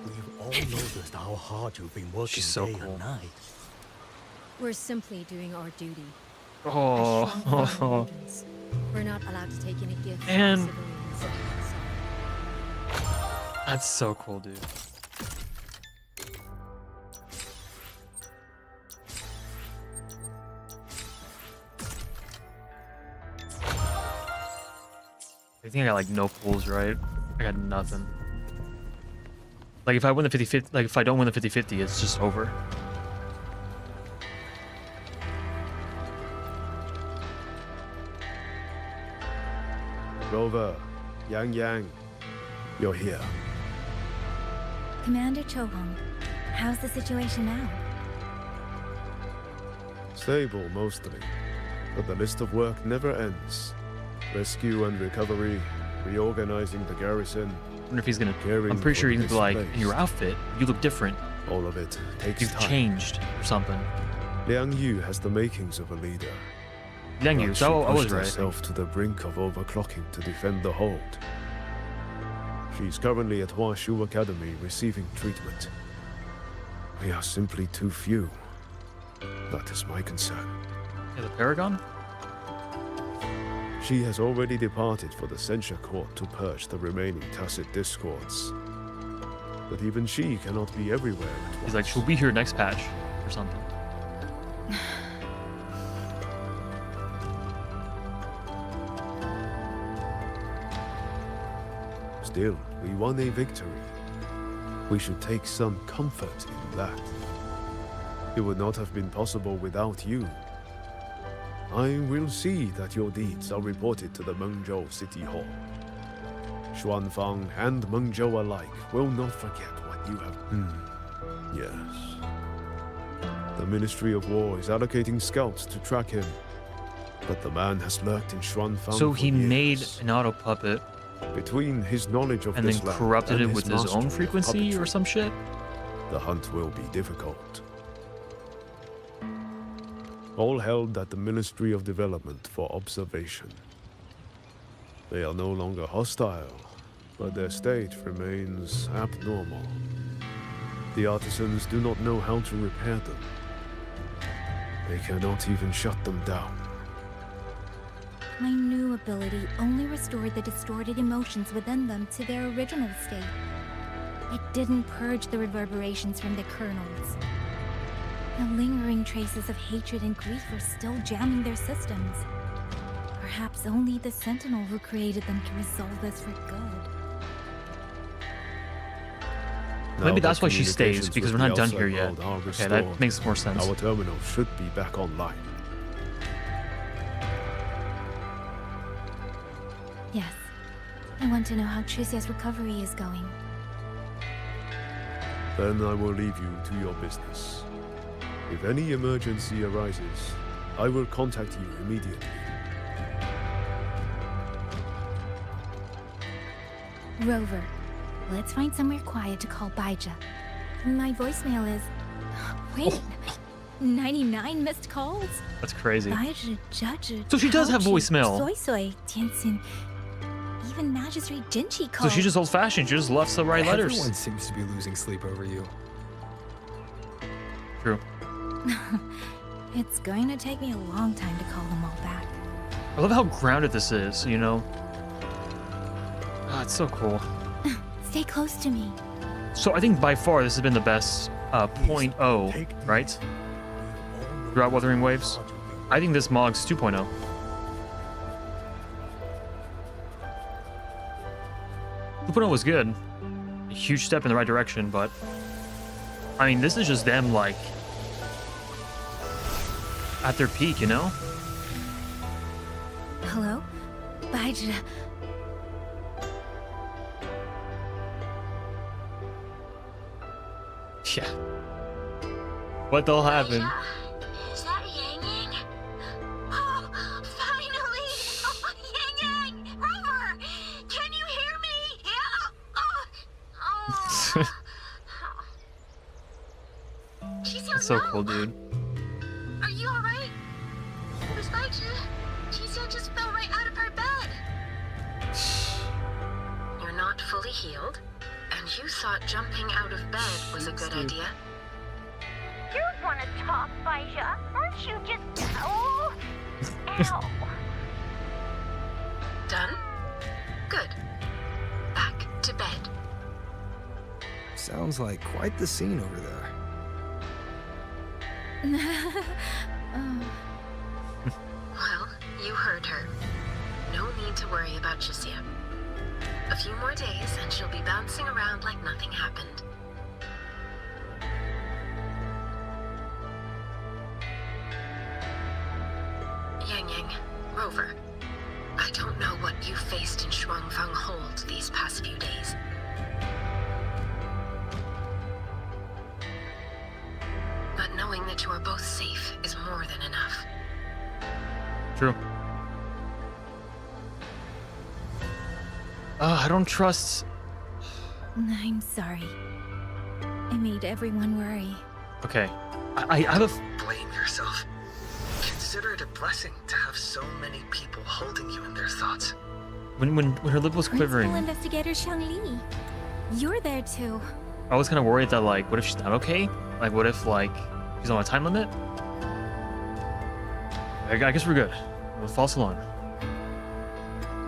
We've all noticed how hard you've been working so day cool. and night. We're simply doing our duty. Oh. We're not allowed to take any gifts. And from civilians. that's so cool, dude. I think I got like no pulls, right? I got nothing. Like if I win the 50-50, like if I don't win the 50-50, it's just over. Rover, Yang, you're here. Commander Chohong, how's the situation now? Stable, mostly. But the list of work never ends. Rescue and recovery, reorganizing the garrison. I wonder if he's gonna. I'm pretty sure he's gonna be like, in your outfit, you look different. All of it takes You've time. changed or something. Liang Yu has the makings of a leader. Liang Yu, But so I she was pushed right. herself to the brink of overclocking to defend the hold. She's currently at Huashu Academy receiving treatment. We are simply too few. That is my concern. Yeah, the Paragon? She has already departed for the censure court to purge the remaining tacit discords. But even she cannot be everywhere at once. He's like, she'll be here next patch or something. Still, we won a victory. We should take some comfort in that. It would not have been possible without you. I will see that your deeds are reported to the Mengzhou City Hall. Xuanfang and Mengzhou alike will not forget what you have... Yes. The Ministry of War is allocating scouts to track him. But the man has lurked in Xuanfang So for he made years. an auto puppet Between his knowledge of and this then land corrupted and it with his mastery own of frequency or puppetry, some shit. the hunt will be difficult. All held at the Ministry of Development for observation. They are no longer hostile, but their state remains abnormal. The artisans do not know how to repair them. They cannot even shut them down. My new ability only restored the distorted emotions within them to their original state. It didn't purge the reverberations from the kernels. The lingering traces of hatred and grief are still jamming their systems. Perhaps only the Sentinel who created them can resolve this for good. Maybe Now that's that why she stays, communications because with we're the not done outside here yet. world are Okay, that restored, makes more sense. Our terminal should be back online. Yes. I want to know how Trucia's recovery is going. Then I will leave you to your business. If any emergency arises, I will contact you immediately. Rover, let's find somewhere quiet to call Baija. My voicemail is... Wait, 99 missed calls? That's crazy. Baija, Judge, So she does have voicemail. Soy Soy, Tianxin, even Magistrate Jinchi So called. she's just old-fashioned. She just loves to write letters. Everyone seems to be losing sleep over you. True. It's going to take me a long time to call them all back. I love how grounded this is, you know? Ah, it's so cool. Stay close to me. So I think by far this has been the best 0.0, right? Throughout Wuthering Waves. I think this Mog's 2.0. Was good. A huge step in the right direction, but I mean, this is just them like at their peak, you know? Hello? Baija. Yeah. What the hell happened? Is that Yang Yang? Oh, finally! Oh, Yang Yang! Rover! Can you hear me? Yeah! She sounds That's so cool, dude. Are you alright? Besides you, Qixia just fell right out of her bed. You're not fully healed, and you thought jumping out of bed was a good idea. You want to talk, Baija? Aren't you just... Oh! Ow! Done? Good. Back to bed. Sounds like quite the scene over there. Well, you heard her. No need to worry about Qixia. A few more days and she'll be bouncing around like nothing happened. Yang Yang, Rover, I don't know what you faced in Shuangfang Hold these past few days. But knowing that you are both safe is more than enough. True. I don't trust... I'm sorry. I made everyone worry. Okay. I have a... Blame yourself. Consider it a blessing to have so many people holding you in their thoughts. When her lip was quivering, Principal Investigator Shangli, you're there too. I was kind of worried that, like, what if she's not okay? Like, what if, like, she's on a time limit? I guess we're good. We'll false alarm.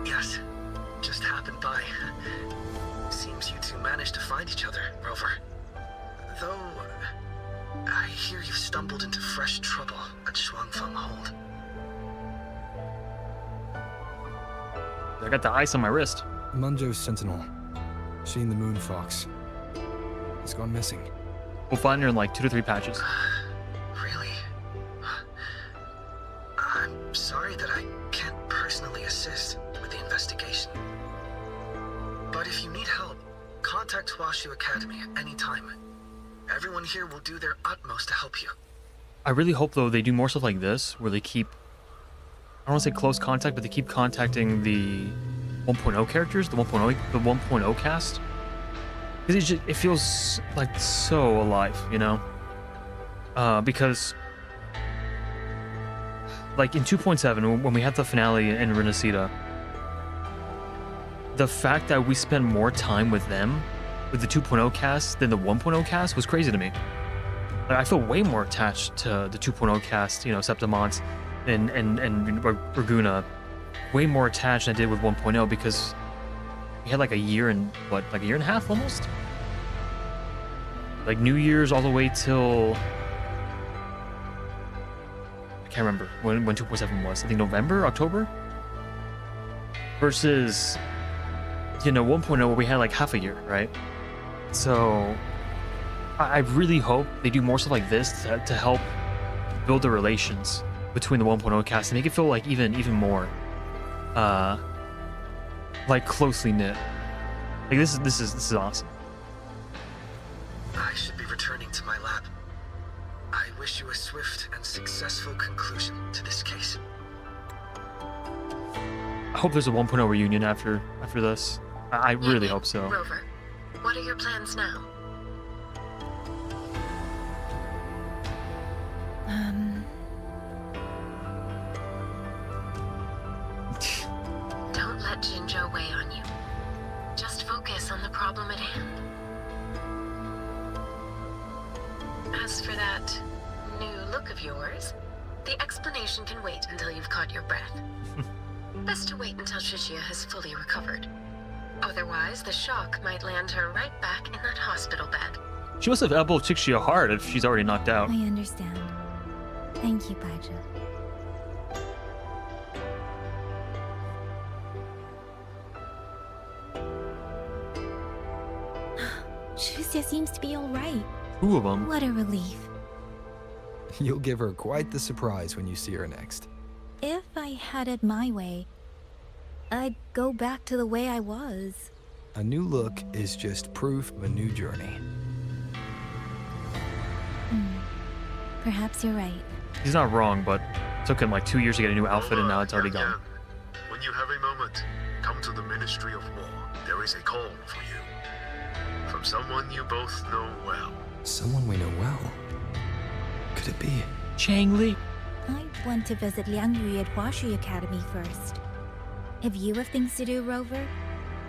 Yes, just happened by. Seems you two managed to find each other, Rover. Though, I hear you've stumbled into fresh trouble at Shuangfang Hold. I got the ice on my wrist. Mengzhou's sentinel, she and the Moon Fox, has gone missing. We'll find her in like 2 to 3 patches. Really? I'm sorry that I can't personally assist with the investigation. But if you need help, contact Huashu Academy at any time. Everyone here will do their utmost to help you. I really hope, though, they do more stuff like this, where they keep... I don't want to say close contact, but they keep contacting the 1.0 characters, the 1.0 cast. Because it feels like so alive, you know? Because... like in 2.7, when we had the finale in Renacida, the fact that we spend more time with them, with the 2.0 cast, than the 1.0 cast was crazy to me. Like, I feel way more attached to the 2.0 cast, you know, Septimont and Raguna, way more attached than I did with 1.0 because we had like a year and like a year and a half almost? Like New Year's all the way till... I can't remember when 2.7 was. I think November, October? Versus, you know, 1.0 where we had like half a year, right? So I really hope they do more stuff like this to help build the relations between the 1.0 cast and make it feel like even more like closely knit. Like this is awesome. I should be returning to my lab. I wish you a swift and successful conclusion to this case. I hope there's a 1.0 reunion after this. I really hope so. Rover, what are your plans now? Don't let Jinzhou weigh on you. Just focus on the problem at hand. As for that new look of yours, the explanation can wait until you've caught your breath. Best to wait until Qixia has fully recovered. Otherwise, the shock might land her right back in that hospital bed. She must have elbowed Qixia hard if she's already knocked out. I understand. Thank you, Baija. Qixia seems to be all right. 2 of them. What a relief. You'll give her quite the surprise when you see her next. If I had it my way, I'd go back to the way I was. A new look is just proof of a new journey. Perhaps you're right. He's not wrong, but it took him like 2 years to get a new outfit, and now it's already gone. When you have a moment, come to the Ministry of War. There is a call for you. From someone you both know well. Someone we know well. Could it be? Chang Li. I want to visit Liang Yu at Huashi Academy first. If you have things to do, Rover,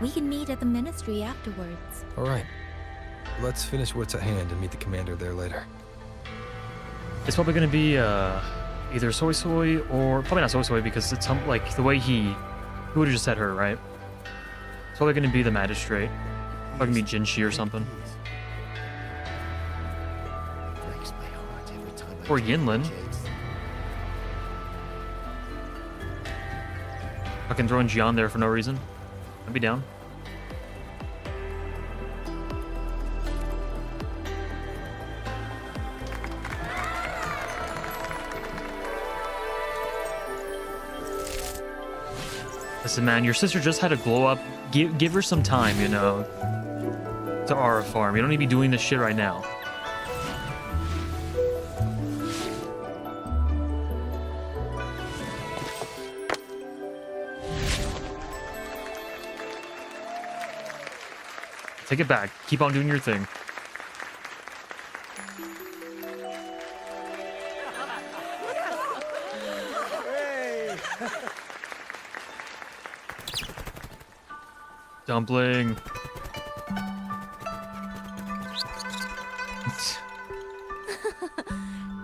we can meet at the Ministry afterwards. All right. Let's finish what's at hand and meet the commander there later. It's probably going to be either Soy Soy or probably not Soy Soy because it's like the way he would have just said her, right? It's probably going to be the magistrate. Probably going to be Jinshi or something. Or Yinlin. Fucking throwing Jian there for no reason. I'd be down. Listen, man, your sister just had a glow up. Give her some time, you know, to Aura Farm. You don't need to be doing this shit right now. Take it back. Keep on doing your thing. Dumpling.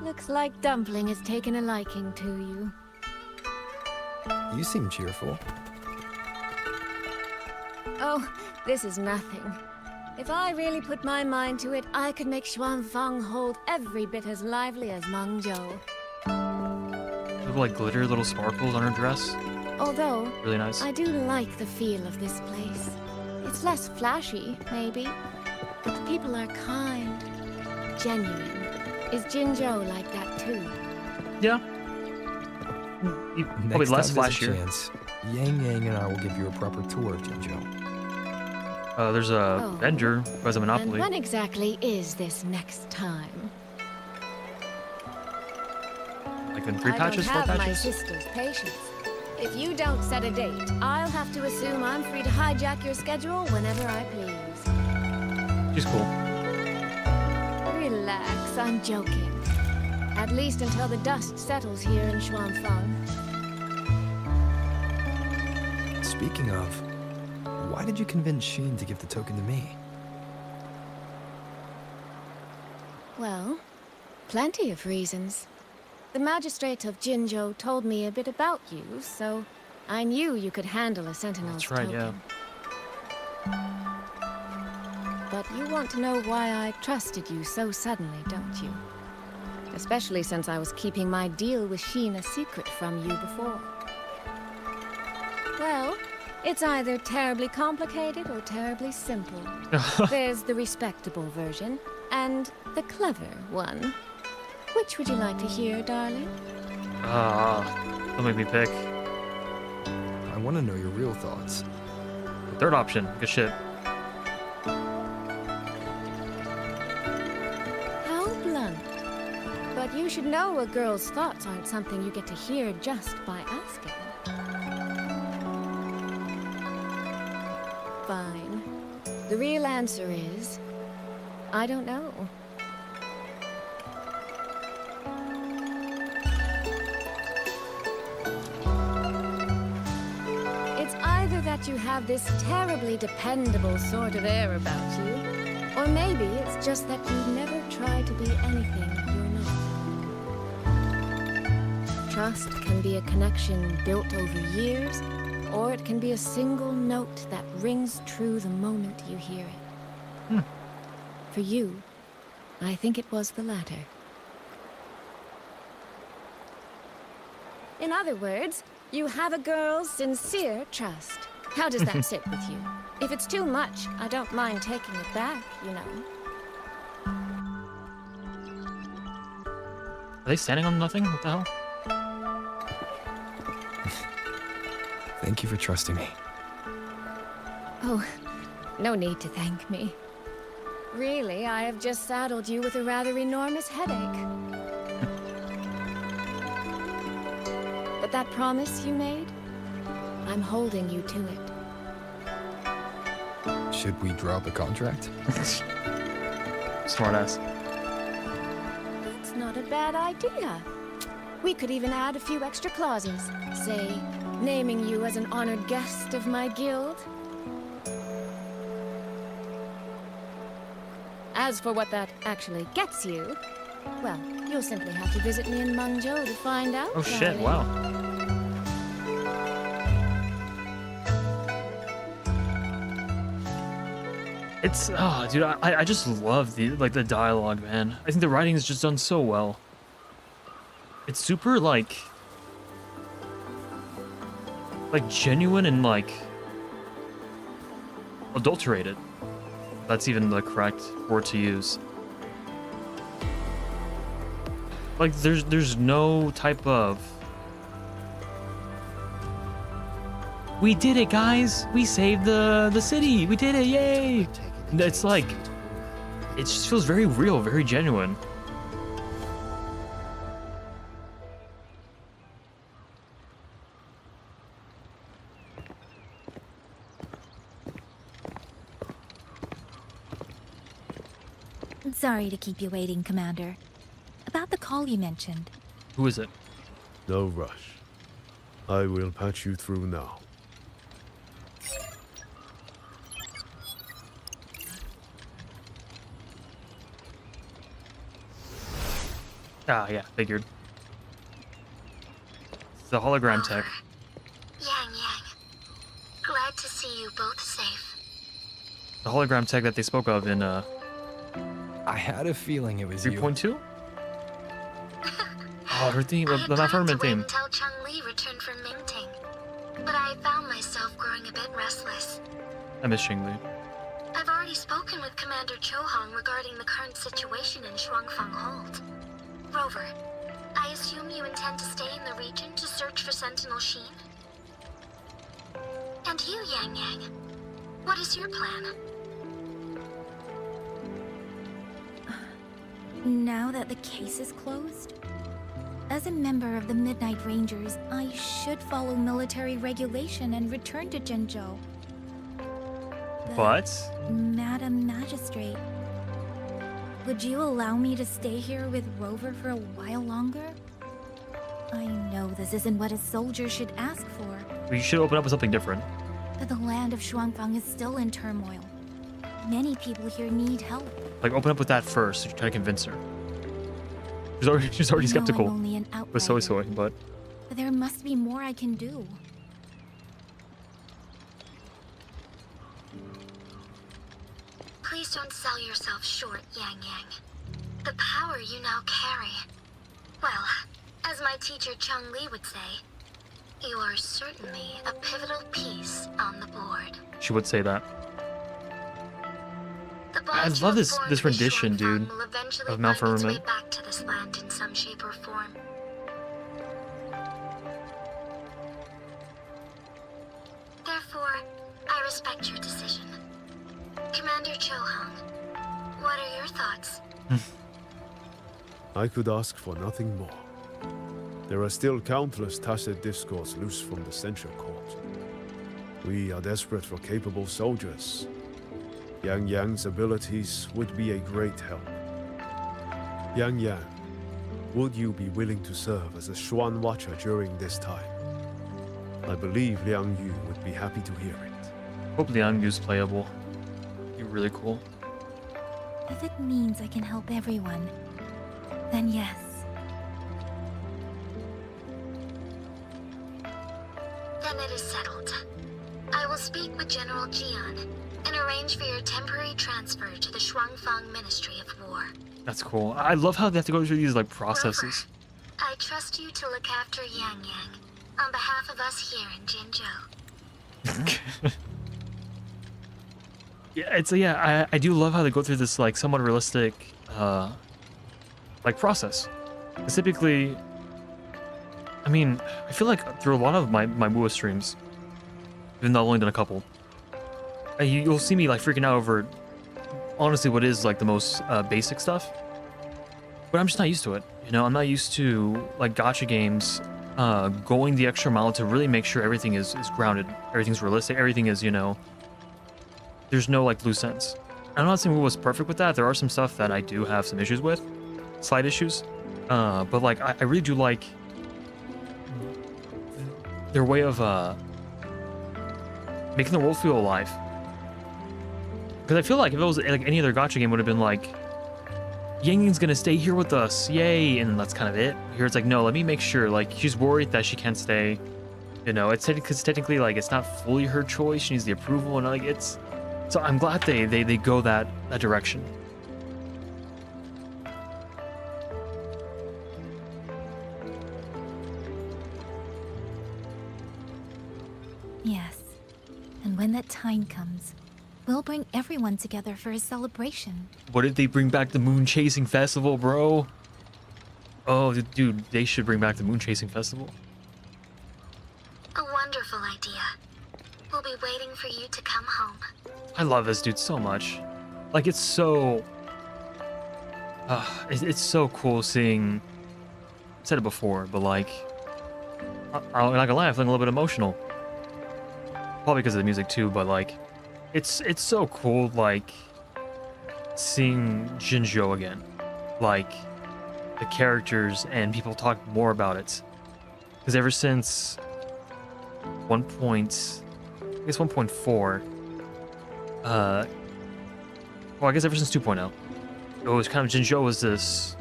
Looks like Dumpling has taken a liking to you. You seem cheerful. Oh, this is nothing. If I really put my mind to it, I could make Xuanfang hold every bit as lively as Mengzhou. Look like glitter, little sparkles on her dress. Although, really nice. I do like the feel of this place. It's less flashy, maybe, but the people are kind, genuine. Is Jinzhou like that too? Yeah. Probably Next less time there's a flashier. chance, Yang Yang and I will give you a proper tour of Jinzhou. There's a vendor who has a And monopoly. when exactly is this next time? Like in 3 patches, 4 I don't have my patches? sister's patience. If you don't set a date, I'll have to assume I'm free to hijack your schedule whenever I please. She's cool. Relax, I'm joking. At least until the dust settles here in Xuanfang. Speaking of, why did you convince Xin to give the token to me? Well, plenty of reasons. The magistrate of Jinzhou told me a bit about you, so I knew you could handle a sentinel's That's right, token. But you want to know why I trusted you so suddenly, don't you? Especially since I was keeping my deal with Xin a secret from you before. Well, it's either terribly complicated or terribly simple. There's the respectable version, and the clever one. Which would you like to hear, darling? Don't make me pick. I want to know your real thoughts. The third option. Good shit. How blunt. But you should know a girl's thoughts aren't something you get to hear just by asking. Fine. The real answer is... I don't know. It's either that you have this terribly dependable sort of air about you, or maybe it's just that you've never tried to be anything you're not. Trust can be a connection built over years, or it can be a single note that rings true the moment you hear it. For you, I think it was the latter. In other words, you have a girl's sincere trust. How does that sit with you? If it's too much, I don't mind taking it back, you know. Are they standing on nothing? What the hell? Thank you for trusting me. Oh, no need to thank me. Really, I have just saddled you with a rather enormous headache. that promise you made? I'm holding you to it. Should we drop the contract? Smartass. That's not a bad idea. We could even add a few extra clauses. Say, naming you as an honored guest of my guild. As for what that actually gets you, well, you'll simply have to visit me in Mengzhou to find out. Oh shit, darling. wow. It's, oh, dude, I just love the dialogue, man. I think the writing is just done so well. It's super, like genuine and, like, adulterated. That's even the correct word to use. Like, there's no type of... We did it, guys! We saved the city! We did it, yay! It's like... It just feels very real, very genuine. Sorry to keep you waiting, Commander. About the call you mentioned. Who is it? No rush. I will patch you through now. Ah, yeah, figured. It's the hologram tech. Yang Yang. Glad to see you both safe. The hologram tech that they spoke of in, I had a feeling it was 3.2? Oh, her theme, the Malferment theme. Until Chung Li returned from Mingting, but I found myself growing a bit restless. I miss Xing Li. I've already spoken with Commander Chohong regarding the current situation in Shuangfang Hold. Rover, I assume you intend to stay in the region to search for Sentinel Sheen? And you, Yang Yang, what is your plan? Now that the case is closed? As a member of the Midnight Rangers, I should follow military regulation and return to Zhengzhou. But? Madam Magistrate, would you allow me to stay here with Rover for a while longer? I know this isn't what a soldier should ask for. You should open up with something different. But the land of Shuangfang is still in turmoil. Many people here need help. Like, open up with that first. Try to convince her. She's already I know skeptical I'm only an with Soy outsider, Soy, but... But there must be more I can do. Please don't sell yourself short, Yang Yang. The power you now carry. Well, as my teacher Chung Li would say, you are certainly a pivotal piece on the board. She would say that. The I bonds love you this have this formed with rendition, Shuangfang dude, will eventually of find its way Malferment. back to this land in some shape or form. Therefore, I respect your decision. Commander Chohong, what are your thoughts? I could ask for nothing more. There are still countless tacit discords loose from the Censure Court. We are desperate for capable soldiers. Yang Yang's abilities would be a great help. Yang Yang, would you be willing to serve as a Xuan Watcher during this time? I believe Liang Yu would be happy to hear it. Hope Liang Yu's playable. Be really cool. If it means I can help everyone, then yes. Then it is settled. I will speak with General Jian and arrange for your temporary transfer to the Shuangfang Ministry of War. That's cool. I love how they have to go through these, like, processes. I trust you to look after Yang Yang on behalf of us here in Jinzhou. Yeah, I do love how they go through this, like, somewhat realistic, like, process. Specifically, I mean, I feel like through a lot of my WuWa streams, even though I've only done a couple, you'll see me, like, freaking out over, honestly, what is, like, the most basic stuff. But I'm just not used to it, you know? I'm not used to, like, gacha games going the extra mile to really make sure everything is grounded, everything's realistic, everything is, you know, there's no like loose ends. I'm not saying WuWa was perfect with that. There are some stuff that I do have some issues with, slight issues, but like I really do like their way of making the world feel alive. Because I feel like if it was like any other gacha game, would have been like, Yingying's gonna stay here with us, yay, and that's kind of it. Here it's like, no, let me make sure. Like, she's worried that she can't stay. You know, it's technically like it's not fully her choice. She needs the approval, and like it's. So I'm glad they go that direction. Yes. And when that time comes, we'll bring everyone together for a celebration. What if they bring back the Moon Chasing Festival, bro? Oh, dude, they should bring back the Moon Chasing Festival. A wonderful idea. We'll be waiting for you to come home. I love this dude so much. Like, it's so... it's so cool seeing... I've said it before, but like... I'm not gonna lie, I'm feeling a little bit emotional. Probably because of the music too, but like... It's so cool, like... Seeing Jinzhou again. Like... The characters and people talk more about it. Because ever since... 1.4... well, I guess ever since 2.0, it was kind of Jinzhou was this,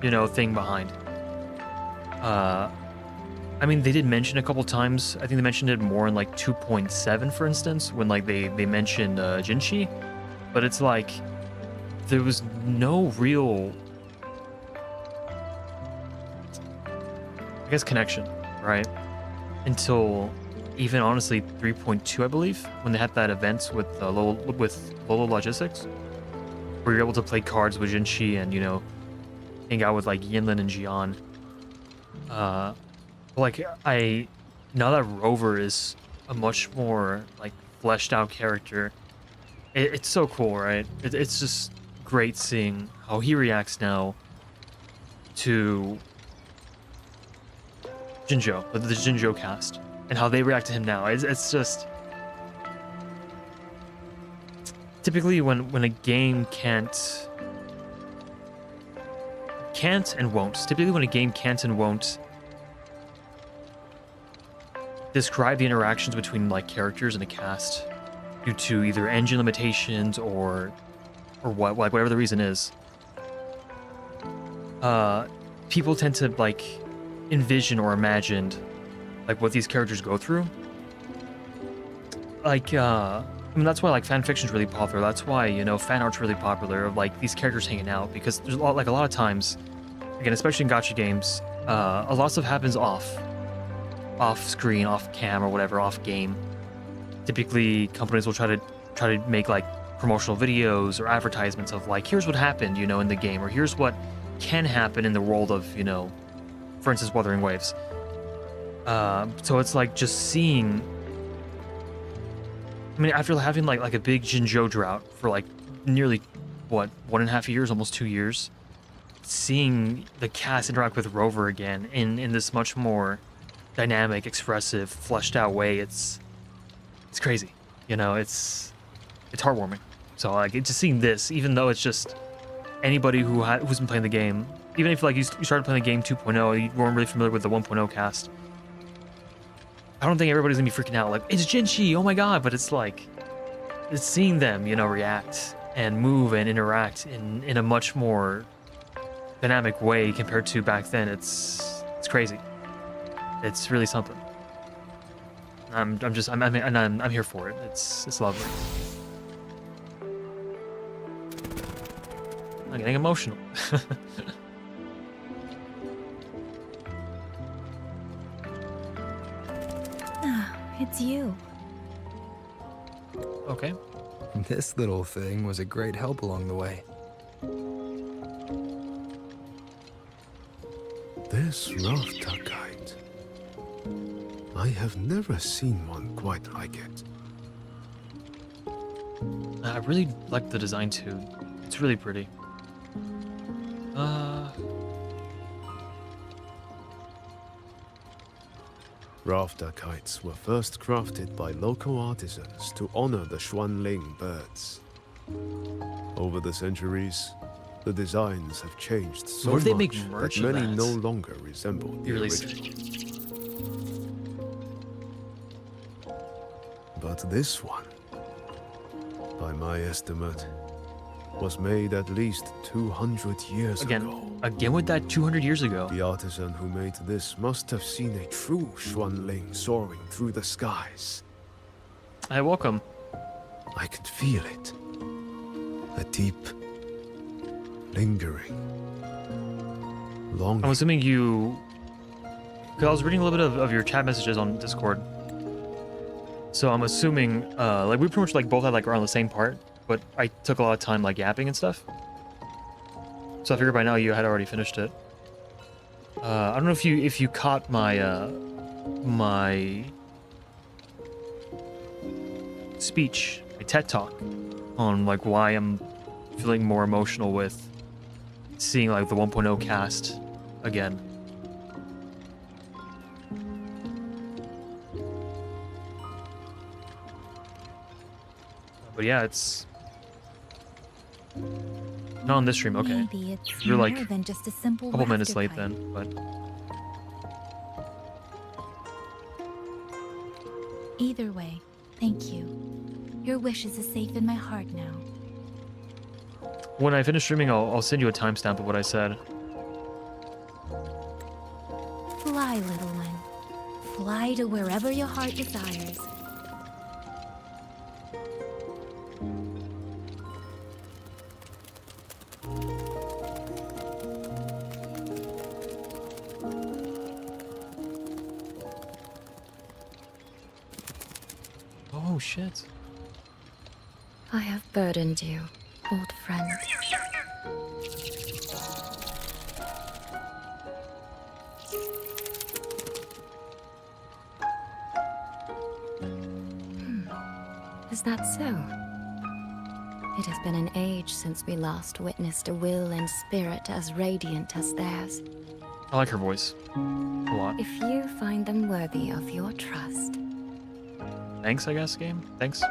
you know, thing behind. I mean, they did mention a couple times. I think they mentioned it more in like 2.7, for instance, when like they mentioned Jinshi, but it's like there was no real, I guess, connection, right? Until even honestly 3.2, I believe, when they had that event with Lolo Logistics, where you're able to play cards with Jinshi and, you know, hang out with like Yinlin and Jian. Like now that Rover is a much more like fleshed out character, it's so cool, right? It's just great seeing how he reacts now to Jinzhou, the Jinzhou cast. And how they react to him now. It's just... Typically when a game can't and won't. Typically when a game can't and won't describe the interactions between like characters and a cast due to either engine limitations or what, like whatever the reason is. People tend to like envision or imagine like what these characters go through. Like, I mean, that's why like fan fiction's really popular. That's why, you know, fan art's really popular of like these characters hanging out, because there's a lot of times, again, especially in gacha games, a lot of stuff happens off screen, off cam or whatever, off game. Typically, companies will try to make like promotional videos or advertisements of like, here's what happened, you know, in the game, or here's what can happen in the world of, you know, for instance, Wuthering Waves. So it's like just seeing, I mean, after having like a big Jinzhou drought for like nearly, what, 1.5 years, almost 2 years, seeing the cast interact with Rover again in this much more dynamic, expressive, fleshed out way, it's crazy. You know, it's heartwarming. So like just seeing this, even though it's just anybody who's been playing the game, even if like you started playing the game 2.0, you weren't really familiar with the 1.0 cast, I don't think everybody's gonna be freaking out like, it's Jinshi, oh my god, but it's like, it's seeing them, you know, react and move and interact in a much more dynamic way compared to back then. It's crazy. It's really something. I'm here for it. It's lovely. I'm getting emotional. It's you. Okay. This little thing was a great help along the way. This rough Takite. I have never seen one quite like it. I really like the design too. It's really pretty. Rafter kites were first crafted by local artisans to honor the Xuanling birds. Over the centuries, the designs have changed so What if they much make merch that of many that? no longer resemble the Really original. But this one, by my estimate, was made at least 200 years ago. Again with that 200 years ago. The artisan who made this must have seen a true Xuanling soaring through the skies. Hi, welcome. I could feel it. A deep, lingering longing. I'm assuming you... Because I was reading a little bit of your chat messages on Discord. So I'm assuming, like, we pretty much, like, both had, like, around the same part. But I took a lot of time, like, yapping and stuff. So I figured by now you had already finished it. I don't know if you caught my, my speech, my TED Talk, on, like, why I'm feeling more emotional with seeing, like, the 1.0 cast again. But yeah, it's not on this stream. Okay, Maybe it's you're like more than just a simple a couple minutes laughter late kite. then. But Either way, thank you. Your wishes are safe in my heart now. when I finish streaming, I'll send you a timestamp of what I said. Fly, little one. Fly to wherever your heart desires. Oh shit! I have burdened you, old friend. Is that so? It has been an age since we last witnessed a will and spirit as radiant as theirs. I like her voice a lot. If you find them worthy of your trust, Thanks, I guess. Game. Thanks.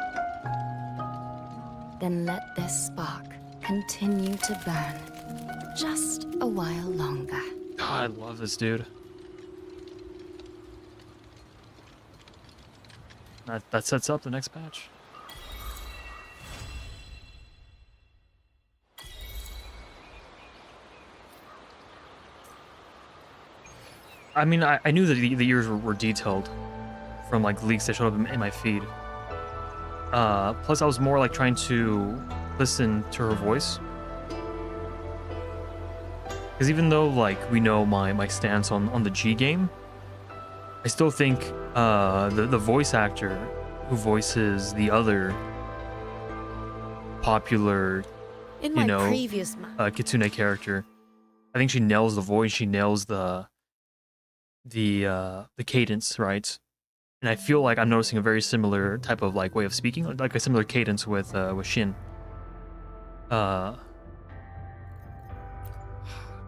then let this spark continue to burn just a while longer. God, I love this dude. That sets up the next patch. I mean, I knew that the ears were detailed from like leaks that showed up in my feed. Plus, I was more like trying to listen to her voice. Because even though like we know my stance on the G game, I still think the voice actor who voices the other popular, In you my know, previous Kitsune character, I think she nails the voice. She nails the cadence, right? And I feel like I'm noticing a very similar type of like way of speaking, like a similar cadence with Shin. But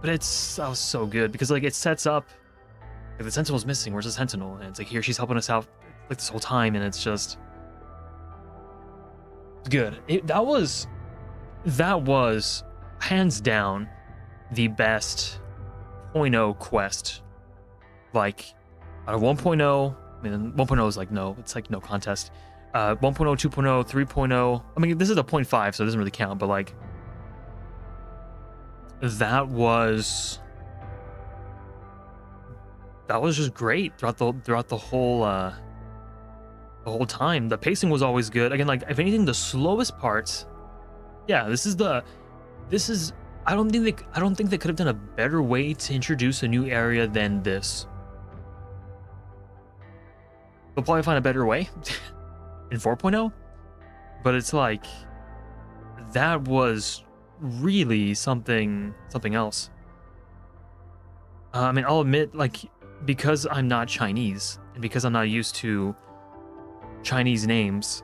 it's that was so good because like it sets up like the Sentinel's missing. Where's the Sentinel? And it's like here she's helping us out like this whole time, and it's just good. That was hands down the best 0.0 quest. Like out of 1.0, I mean 1.0 is like it's like no contest. 1.0, 2.0, 3.0. I mean this is a 0.5, so it doesn't really count. But like that was just great throughout the whole time. The pacing was always good. Again, like if anything, the slowest parts. Yeah, this is. I don't think they could have done a better way to introduce a new area than this. They'll probably find a better way in 4.0, but it's like that was really something else. I mean, I'll admit, like, because I'm not Chinese and because I'm not used to Chinese names,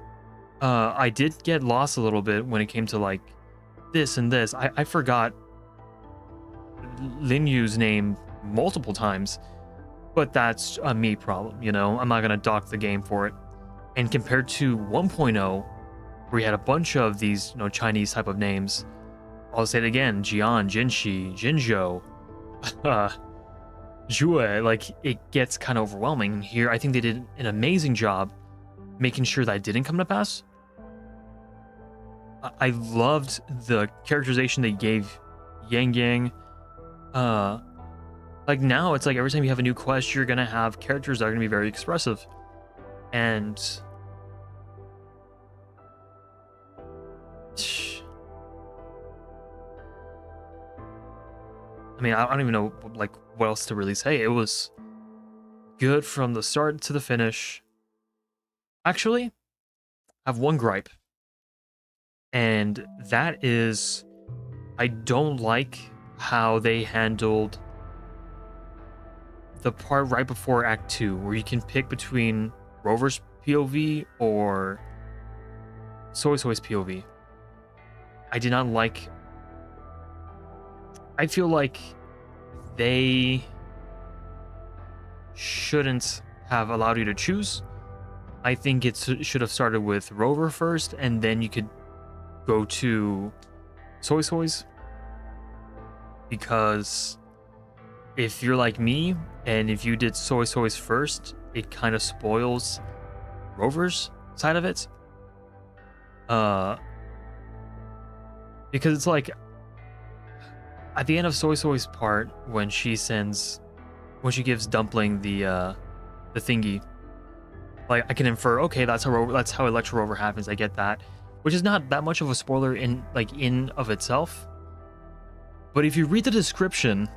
I did get lost a little bit when it came to like this and this. I forgot Lin Yu's name multiple times. But that's a me problem, you know? I'm not gonna dock the game for it. And compared to 1.0, where we had a bunch of these, you know, Chinese type of names, I'll say it again, Jian, Jinshi, Jinzhou, Zhuwe, like, it gets kind of overwhelming. Here, I think they did an amazing job making sure that didn't come to pass. I loved the characterization they gave Yang Yang. Like, now it's like every time you have a new quest, you're gonna have characters that are gonna be very expressive. And I mean, I don't even know like what else to really say. It was good from the start to the finish. Actually, I have one gripe, and that is I don't like how they handled the part right before Act 2, where you can pick between Rover's POV or Soy Soy's POV. I did not like... I feel like they shouldn't have allowed you to choose. I think it should have started with Rover first, and then you could go to Soy Soy's. Because if you're like me, and if you did Soy Soy's first, it kind of spoils Rover's side of it. Because it's like, at the end of Soy Soy's part, when she gives Dumpling the thingy, like, I can infer, okay, that's how Electro Rover happens. I get that, which is not that much of a spoiler in of itself. But if you read the description,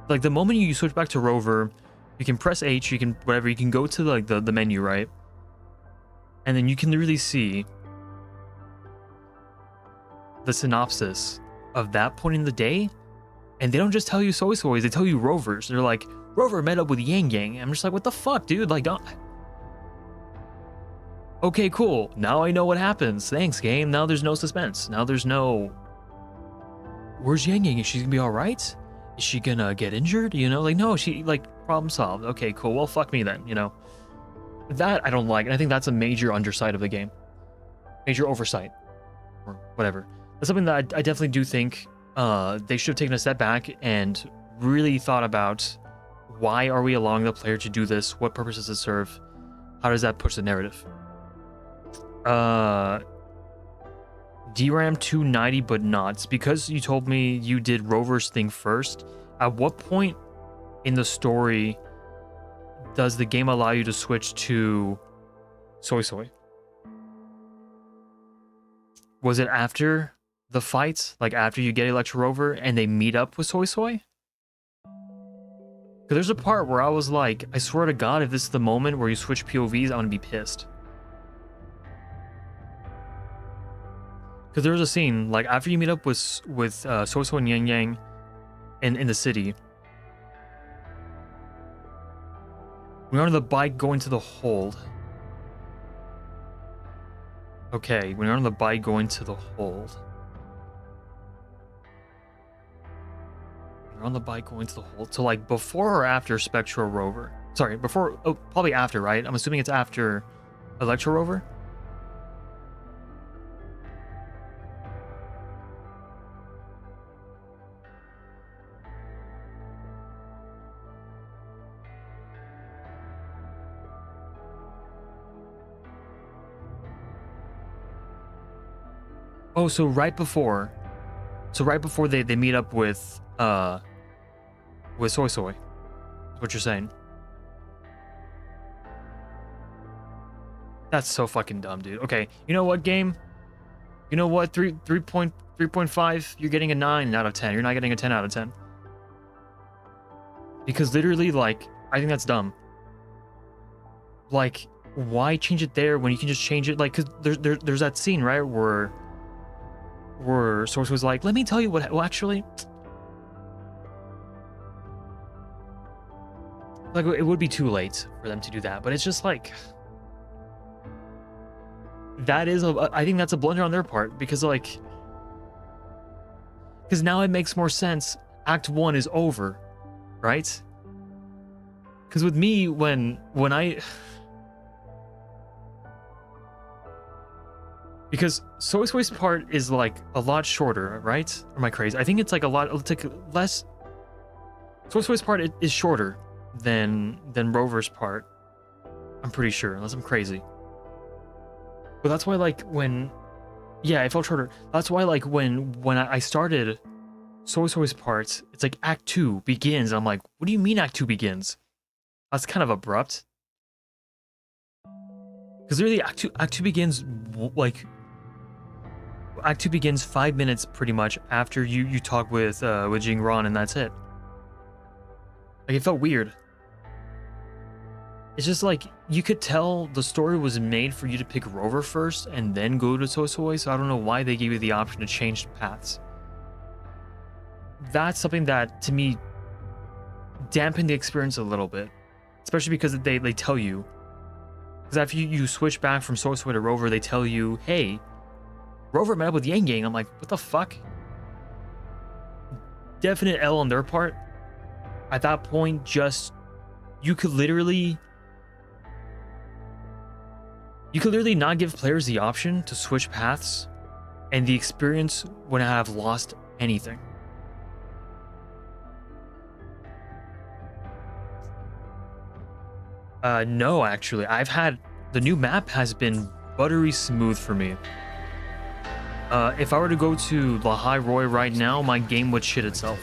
like, the moment you switch back to Rover, you can press H, you can whatever, you can go to like the menu, right? And then you can really see the synopsis of that point in the day, and they don't just tell you Soy Soys, they tell you Rovers. They're like, Rover met up with Yang Yang. I'm just like, what the fuck, dude? Like, okay, cool. Now I know what happens. Thanks, game. Now there's no suspense. Now there's no... Where's Yang Yang? Is she gonna be alright? Is she gonna get injured? You know, like, no, she, like, problem solved. Okay, cool. Well, fuck me then, you know? That I don't like, and I think that's a major underside of the game. Major oversight. Or whatever. That's something that I definitely do think they should have taken a step back and really thought about, why are we allowing the player to do this? What purpose does it serve? How does that push the narrative? DRAM 290 but not. It's because you told me you did Rover's thing first. At what point in the story does the game allow you to switch to Soy Soy? Was it after the fight? Like, after you get Electro Rover and they meet up with Soy Soy? Because there's a part where I was like, I swear to God, if this is the moment where you switch POVs, I'm gonna be pissed. Because there was a scene, like, after you meet up with Soy Soy and Yang Yang in the city, we're on the bike going to the hold. Okay, we're on the bike going to the hold. We're on the bike going to the hold. So, like, before or after Spectral Rover? Sorry, before... Oh, probably after, right? I'm assuming it's after Electro Rover? Oh, so right before they meet up with Soy Soy, is what you're saying. That's so fucking dumb, dude. Okay, you know what, game? You know what, 3.5, you're getting a 9 out of 10. You're not getting a 10 out of 10. Because literally, like, I think that's dumb. Like, why change it there when you can just change it? Like, because there's that scene, right, where Source was like, let me tell you what... Well, actually... Like, it would be too late for them to do that, but it's just like... That is I think that's a blunder on their part, because, like... Because now it makes more sense. Act 1 is over, right? Because with me, when I... Because Soy Soy's part is like a lot shorter, right? Or am I crazy? I think it's like a lot, it's like less... Soy Soy's part is shorter than Rover's part. I'm pretty sure, unless I'm crazy. But that's why like when... Yeah, it felt shorter. That's why like when I started Soy Soy's parts, it's like Act 2 begins. I'm like, what do you mean Act 2 begins? That's kind of abrupt. Because literally Act 2 begins like... Act 2 begins 5 minutes pretty much after you talk with Jingron, and that's it. Like, it felt weird. It's just like, you could tell the story was made for you to pick Rover first and then go to Soy Soy, so I don't know why they gave you the option to change paths. That's something that, to me, dampened the experience a little bit. Especially because they tell you. Because after you switch back from Soy Soy to Rover, they tell you, hey, Rover met up with Yang Gang. I'm like, what the fuck? Definite L on their part. At that point, just... You could literally not give players the option to switch paths, and the experience wouldn't have lost anything. No, actually. The new map has been buttery smooth for me. If I were to go to Lahai Roi right now, my game would shit itself.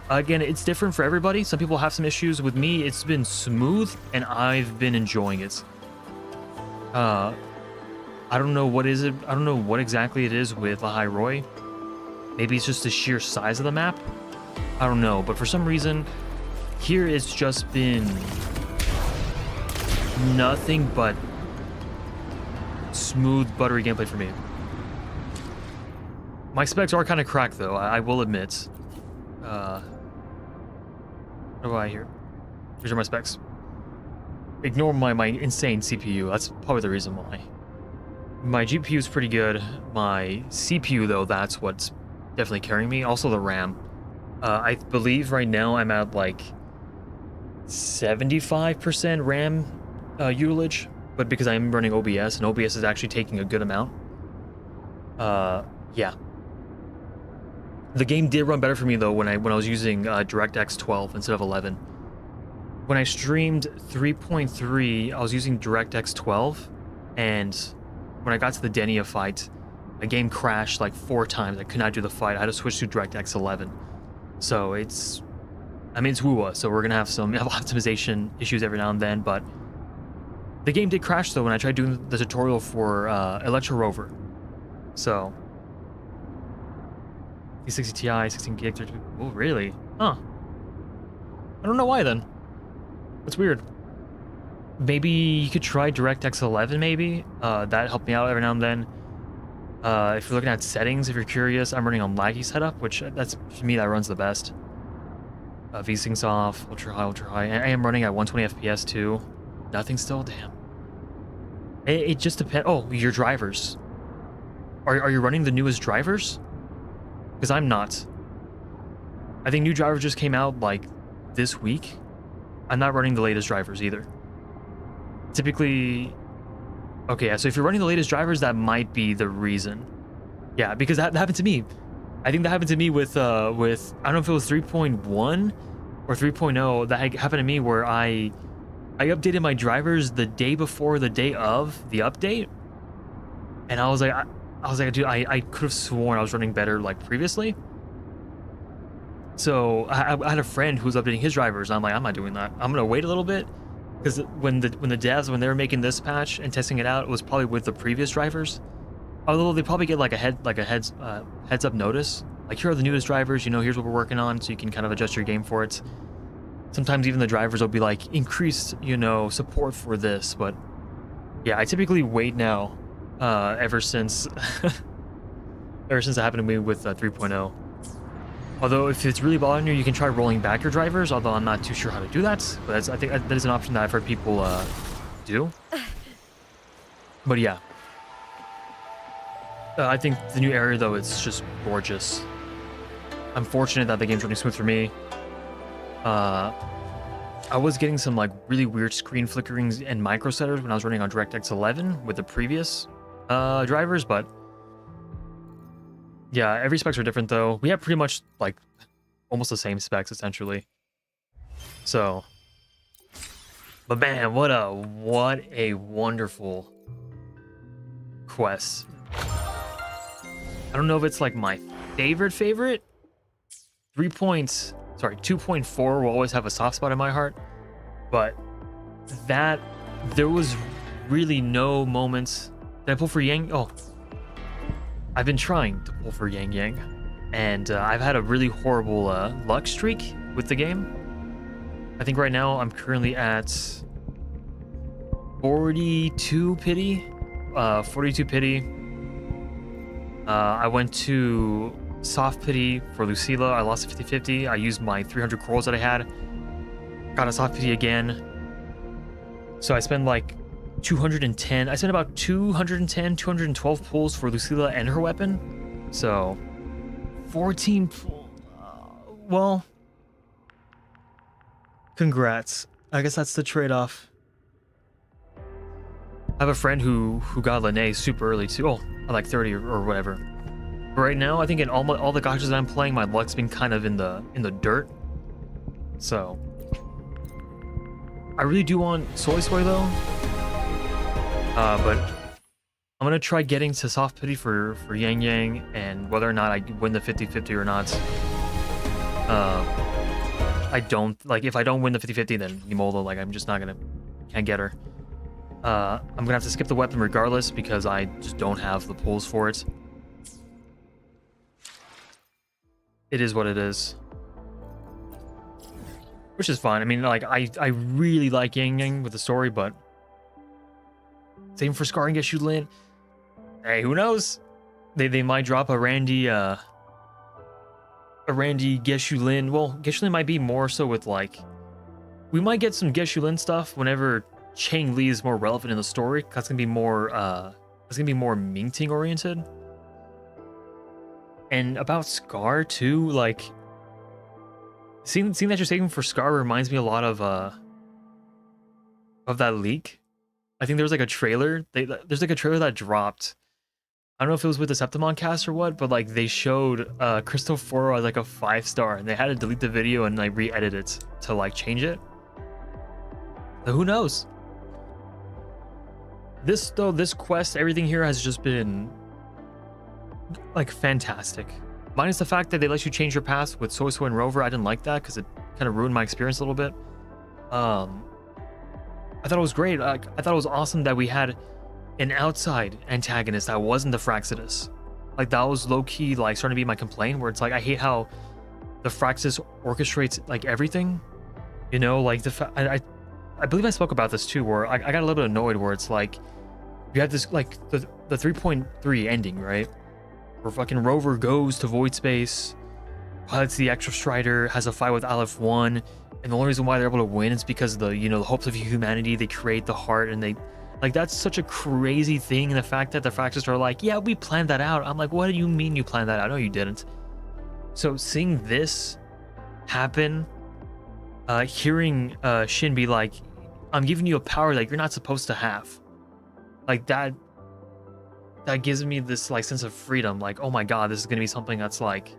Again, it's different for everybody. Some people have some issues. With me, it's been smooth, and I've been enjoying it. I don't know what is it. I don't know what exactly it is with Lahai Roi. Maybe it's just the sheer size of the map. I don't know, but for some reason, here it's just been nothing but smooth, buttery gameplay for me. My specs are kind of cracked, though. I will admit. What do I hear? Here's my specs. Ignore my insane CPU. That's probably the reason why. My GPU is pretty good. My CPU, though, that's what's definitely carrying me. Also the RAM. I believe right now I'm at like 75% RAM utilage, but because I'm running OBS, and OBS is actually taking a good amount. Yeah. The game did run better for me though when I was using DirectX 12 instead of 11. When I streamed 3.3, I was using DirectX 12, and when I got to the Denia fight, the game crashed like 4 times. I could not do the fight. I had to switch to DirectX 11. So it's WuWa, so we're gonna have some optimization issues every now and then, but the game did crash though when I tried doing the tutorial for Electro Rover. So 60 Ti, 16 gig. Oh, really? Huh. I don't know why then. That's weird. Maybe you could try DirectX 11, maybe? That helped me out every now and then. If you're looking at settings, if you're curious, I'm running on laggy setup, which that's, for me, that runs the best. VSync's off, ultra high. I am running at 120 FPS too. Nothing still? Damn. It just depends. Oh, your drivers. Are you running the newest drivers? Because I'm not. I think new drivers just came out like this week. I'm not running the latest drivers either. Typically, okay, yeah, so if you're running the latest drivers, that might be the reason. Yeah, because that happened to me. I think that happened to me with I don't know if it was 3.1 or 3.0. That happened to me where I updated my drivers the day before the day of the update, and I was like, dude, I could have sworn I was running better like previously. So I had a friend who was updating his drivers. I'm like, I'm not doing that. I'm gonna wait a little bit, because when the devs, when they were making this patch and testing it out, it was probably with the previous drivers. Although they probably get like a heads up notice, like, here are the newest drivers. You know, here's what we're working on, so you can kind of adjust your game for it. Sometimes even the drivers will be like, increased, you know, support for this. But yeah, I typically wait now. Ever since it happened to me with 3.0. Although if it's really bothering you, you can try rolling back your drivers, although I'm not too sure how to do that. But I think that is an option that I've heard people do. But yeah. I think the new area though, it's just gorgeous. I'm fortunate that the game's running smooth for me. I was getting some like really weird screen flickerings and micro stutters when I was running on DirectX 11 with the previous drivers, but yeah, every specs are different though. We have pretty much like almost the same specs essentially. So, but man, what a wonderful quest. I don't know if it's like my favorite. 2.4 will always have a soft spot in my heart, but that there was really no moments. Did I pull for Yang? Oh, I've been trying to pull for Yang Yang, and I've had a really horrible luck streak with the game. I think right now I'm currently at 42 pity. 42 pity. I went to soft pity for Lucilla. I lost a 50-50. I used my 300 corals that I had. Got a soft pity again. So I spent like 210. I spent about 210, 212 pulls for Lucilla and her weapon. So 14 pull. Well, congrats. I guess that's the trade-off. I have a friend who got Lene super early too. Oh, at like 30 or whatever. But right now, I think in all the gushes that I'm playing, my luck's been kind of in the dirt. So I really do want Soy though. But I'm gonna try getting to soft pity for Yang Yang, and whether or not I win the 50-50 or not. I don't like if I don't win the 50-50, then Nimolo, like I'm just not can't get her. I'm gonna have to skip the weapon regardless because I just don't have the pulls for it. It is what it is. Which is fine. I mean, like, I really like Yang Yang with the story, but same for Scar and Geshu Lin. Hey, who knows? They might drop a Randy Geshu Lin. Well, Geshu Lin might be more so with like, we might get some Geshu Lin stuff whenever Chang Li is more relevant in the story. That's gonna be more Mingting oriented. And about Scar too, like seeing that you're saving for Scar reminds me a lot of that leak. I think there was like a trailer. There's like a trailer that dropped. I don't know if it was with the Septimon cast or what, but like they showed Cristoforo as like a 5-star, and they had to delete the video and like re-edit it to like change it. So who knows? This quest, everything here has just been like fantastic. Minus the fact that they let you change your path with Soy and Rover. I didn't like that because it kind of ruined my experience a little bit. I thought it was great. I thought it was awesome that we had an outside antagonist that wasn't the Fraxidus. Like that was low-key like starting to be my complaint, where it's like I hate how the Fraxidus orchestrates like everything. You know, like I believe I spoke about this too, where I got a little bit annoyed where it's like you have this like the 3.3 ending, right? Where fucking Rover goes to void space, pilots the extra Strider, has a fight with Aleph 1, and the only reason why they're able to win is because of the, you know, the hopes of humanity. They create the heart, and they like that's such a crazy thing. And the fact that the Fractures are like, yeah, we planned that out. I'm like, what do you mean you planned that out? No, you didn't. So seeing this happen, hearing Shin be like, I'm giving you a power that you're not supposed to have, like that gives me this like sense of freedom. Like, oh my god, this is gonna be something that's like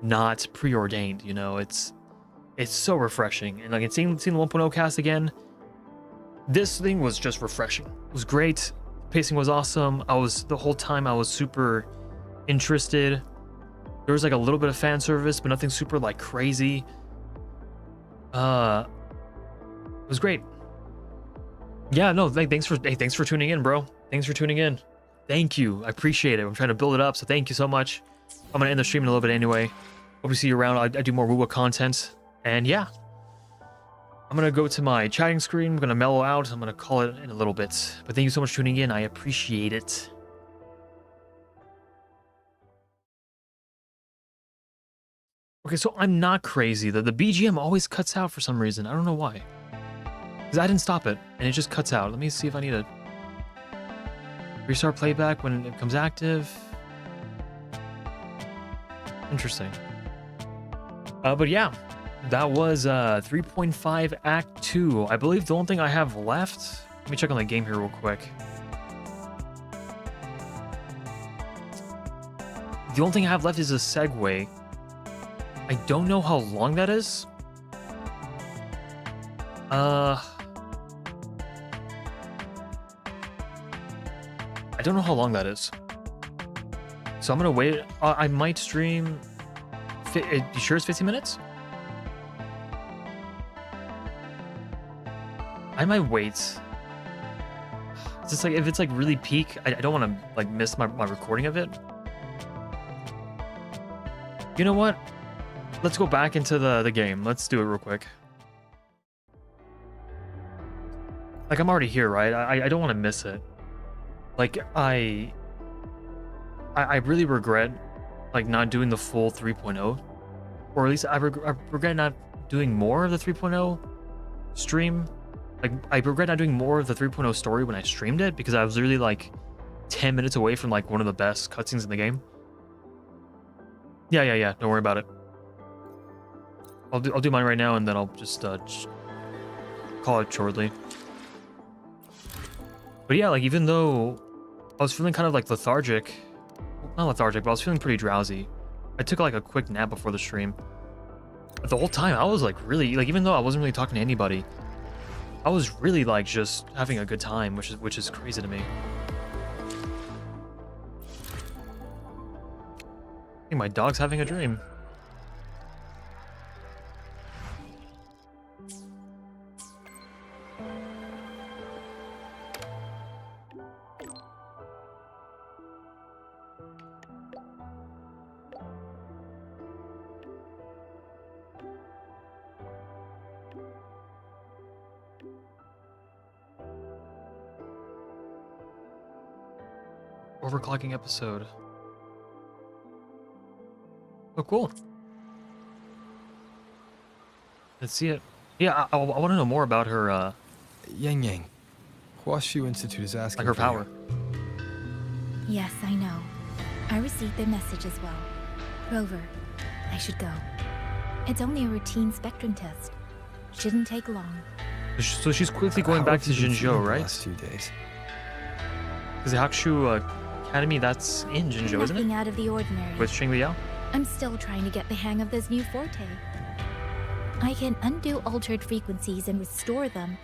not preordained, you know. It's so refreshing. And like seeing the 1.0 cast again, this thing was just refreshing. It was great. Pacing was awesome. The whole time I was super interested. There was like a little bit of fan service, but nothing super like crazy. It was great. Yeah, no, thanks for tuning in, bro. Thanks for tuning in. Thank you. I appreciate it. I'm trying to build it up, so thank you so much. I'm gonna end the stream in a little bit anyway. Hope to see you around. I do more WuWa content. And yeah, I'm gonna go to my chatting screen. I'm gonna mellow out. I'm gonna call it in a little bit. But thank you so much for tuning in. I appreciate it. Okay, so I'm not crazy. The BGM always cuts out for some reason. I don't know why. Because I didn't stop it, and it just cuts out. Let me see if I need to restart playback when it comes active. Interesting. But yeah, That was 3.5 Act 2. I believe the only thing I have left... Let me check on the game here real quick. The only thing I have left is a Segue. I don't know how long that is. I don't know how long that is. So I'm gonna wait. I might stream... You sure it's 15 minutes? I might wait. It's just like, if it's like really peak, I don't want to like miss my recording of it. You know what? Let's go back into the game. Let's do it real quick. Like, I'm already here, right? I don't want to miss it. Like, I really regret like not doing the full 3.0, or at least I regret not doing more of the 3.0 stream. Like, I regret not doing more of the 3.0 story when I streamed it, because I was really like 10 minutes away from like one of the best cutscenes in the game. Yeah. Don't worry about it. I'll do mine right now, and then I'll just call it shortly. But yeah, like, even though I was feeling kind of like lethargic, not lethargic, but I was feeling pretty drowsy. I took like a quick nap before the stream. But the whole time I was like really, like, even though I wasn't really talking to anybody, I was really like just having a good time, which is crazy to me. I think my dog's having a dream. Overclocking episode. Oh, cool. Let's see it. Yeah, I want to know more about her, Yang Yang. Huashu Institute is asking like her for power. Yes, I know. I received their message as well. Rover, I should go. It's only a routine spectrum test. Shouldn't take long. So she's quickly going back to Jinzhou, right? Last 2 days. Because the Hakushu Academy, that's in Jinzhou, isn't Nothing it? out of the ordinary. With Xing Liao? I'm still trying to get the hang of this new forte. I can undo altered frequencies and restore them,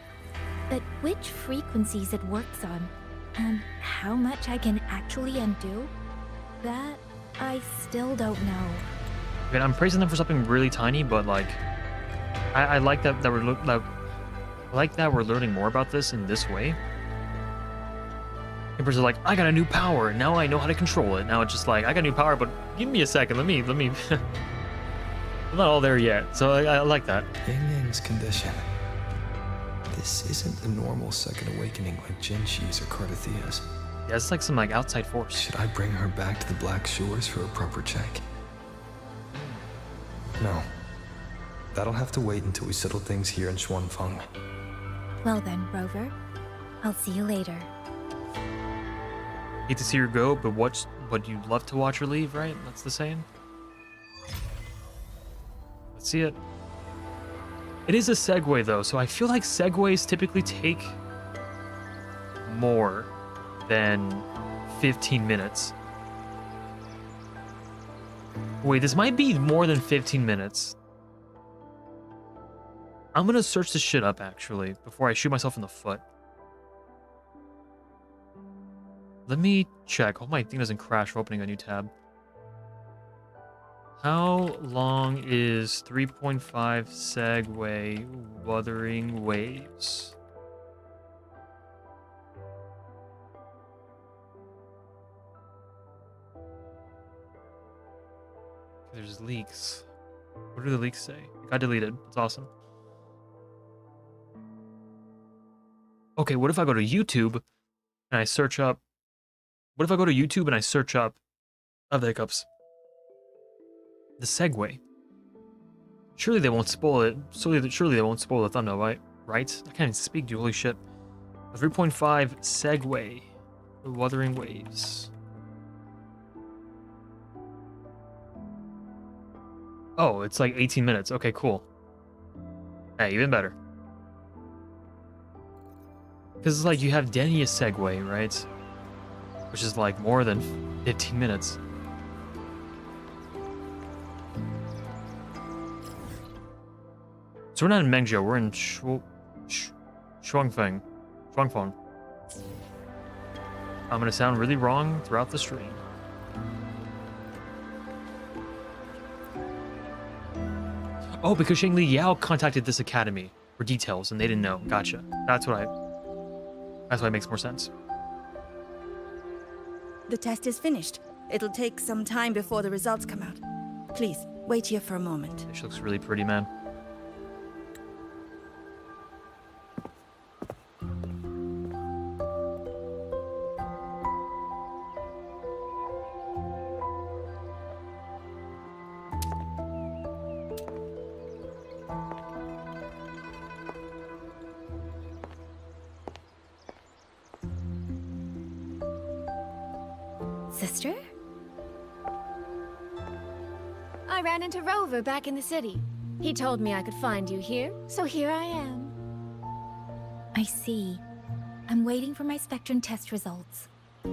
but which frequencies it works on, and how much I can actually undo, that I still don't know. I mean, I'm praising them for something really tiny, but like, I like that we're learning more about this in this way. Embers are like, I got a new power, now I know how to control it. Now it's just like, I got a new power, but give me a second, let me I'm not all there yet, so I like that. Yang Yang's condition. This isn't a normal second awakening like Jinshi's or Cardathia's. Yeah, it's like some like outside force. Should I bring her back to the Black Shores for a proper check? No. That'll have to wait until we settle things here in Xuanfeng. Well then, Rover, I'll see you later. Hate to see her go, but you'd love to watch her leave, right? That's the saying. Let's see it. It is a Segue though, so I feel like Segways typically take more than 15 minutes. Wait, this might be more than 15 minutes. I'm gonna search this shit up actually before I shoot myself in the foot. Let me check. Hope my thing doesn't crash for opening a new tab. How long is 3.5 Segue Wuthering Waves? There's leaks. What do the leaks say? It got deleted. It's awesome. Okay, what if I go to YouTube and I search up... What if I go to YouTube and I search up... I have the hiccups. The Segue. Surely they won't spoil it. Surely they won't spoil the thumbnail, right? Right? I can't even speak, dude. Holy shit. 3.5 Segue. Wuthering Waves. Oh, it's like 18 minutes. Okay, cool. Hey, even better. Because it's like you have Denny a Segue, right? Which is like more than 15 minutes. So we're not in Mengzhou, we're in Shuangfeng. Shuangfeng. I'm gonna sound really wrong throughout the stream. Oh, because Shang Li Yao contacted this academy for details and they didn't know. Gotcha. That's why it makes more sense. The test is finished. It'll take some time before the results come out. Please, wait here for a moment. She looks really pretty, man. Sister? I ran into Rover back in the city. He told me I could find you here, so here I am. I see. I'm waiting for my spectrum test results. You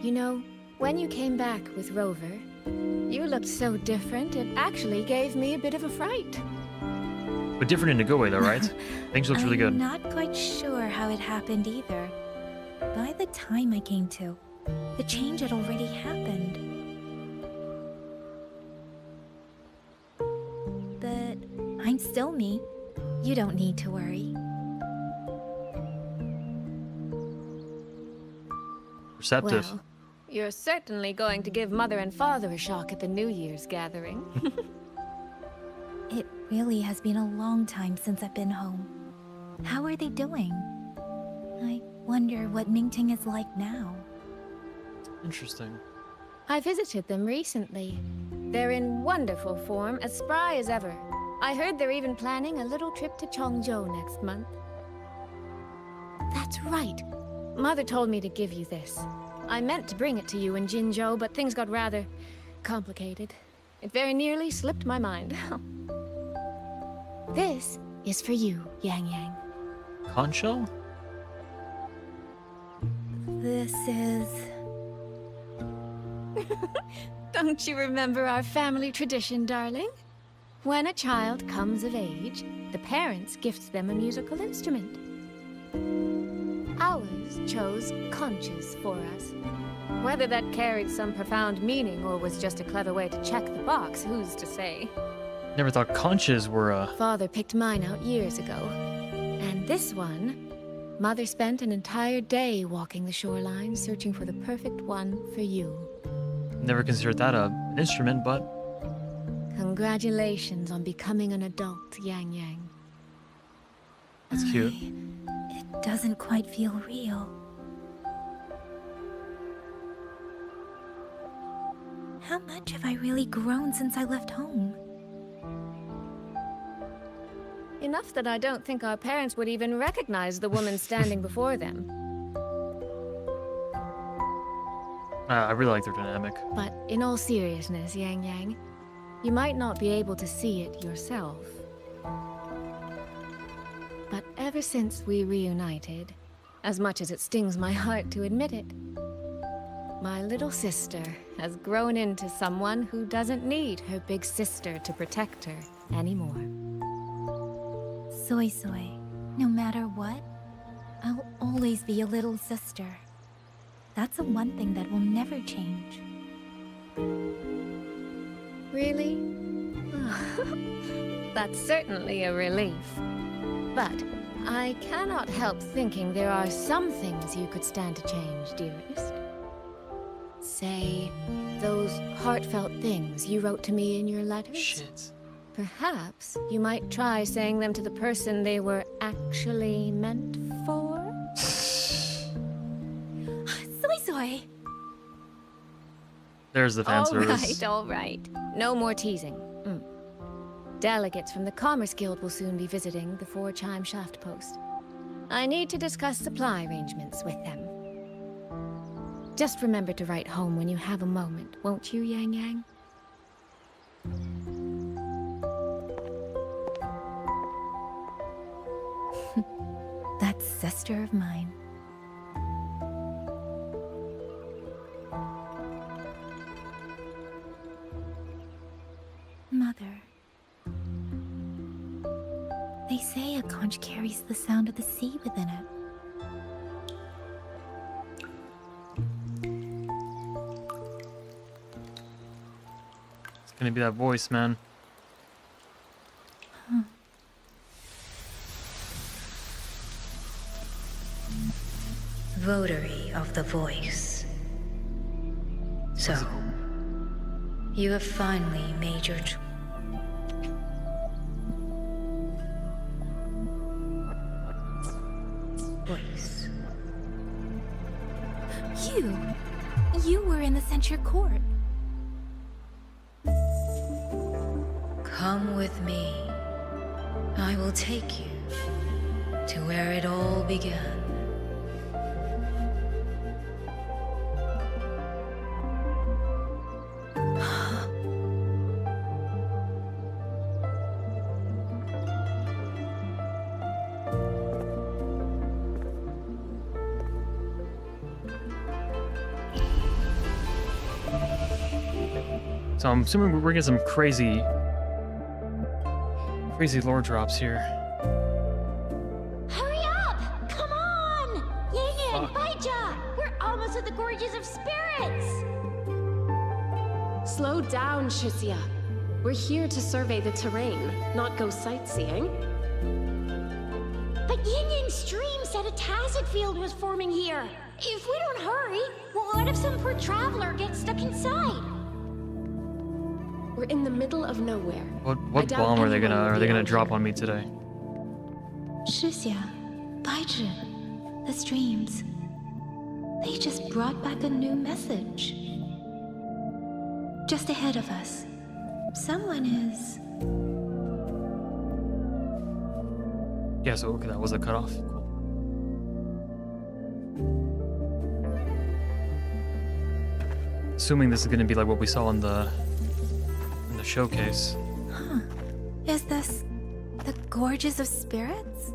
know, when you came back with Rover, you looked so different, it actually gave me a bit of a fright. But different in a good way, though, right? Things looks really good. I'm not quite sure how it happened either. By the time I came to, the change had already happened. But I'm still me. You don't need to worry. Perceptive. Well, you're certainly going to give Mother and Father a shock at the New Year's gathering. It really has been a long time since I've been home. How are they doing? I wonder what Mingting is like now. Interesting. I visited them recently. They're in wonderful form, as spry as ever. I heard they're even planning a little trip to Chongzhou next month. That's right. Mother told me to give you this. I meant to bring it to you in Jinzhou, but things got rather complicated. It very nearly slipped my mind. This is for you, Yang Yang. Concho? This is... Don't you remember our family tradition, darling? When a child comes of age, the parents gift them a musical instrument. Ours chose conches for us. Whether that carried some profound meaning or was just a clever way to check the box, who's to say? Never thought conches were Father picked mine out years ago. And this one, Mother spent an entire day walking the shoreline, searching for the perfect one for you. Never considered that an instrument, but... Congratulations on becoming an adult, Yang Yang. That's cute. It doesn't quite feel real. How much have I really grown since I left home? Enough that I don't think our parents would even recognize the woman standing before them. I really like their dynamic. But in all seriousness, Yang Yang, you might not be able to see it yourself. But ever since we reunited, as much as it stings my heart to admit it, my little sister has grown into someone who doesn't need her big sister to protect her anymore. Soy Soy, no matter what, I'll always be a little sister. That's the one thing that will never change. Really? That's certainly a relief. But I cannot help thinking there are some things you could stand to change, dearest. Say, those heartfelt things you wrote to me in your letters? Shit. Perhaps you might try saying them to the person they were actually meant for? Soy Soy! There's the fan service. All right. No more teasing. Delegates from the Commerce Guild will soon be visiting the Four-Chime Shaft Post. I need to discuss supply arrangements with them. Just remember to write home when you have a moment, won't you, Yang Yang? That sister of mine. Mother. They say a conch carries the sound of the sea within it. It's gonna be that voice, man. Huh. Votary of the voice. So, you have finally made your choice. You were in the censure court. Come with me. I will take you to where it all began. So I'm assuming we're getting some crazy lore drops here. Hurry up! Come on! Yin, Baija! We're almost at the Gorges of Spirits! Slow down, Shisia. We're here to survey the terrain, not go sightseeing. But Yin Stream said a tacit field was forming here. If we don't hurry, what if some poor traveler gets stuck inside? We're in the middle of nowhere. What bomb are they gonna drop on me today? Shisia, Baizhi, the streams. They just brought back a new message. Just ahead of us, someone is... Yeah, so okay, that was a cutoff. Cool. Assuming this is gonna be like what we saw in the showcase. Huh. Is this the Gorges of Spirits?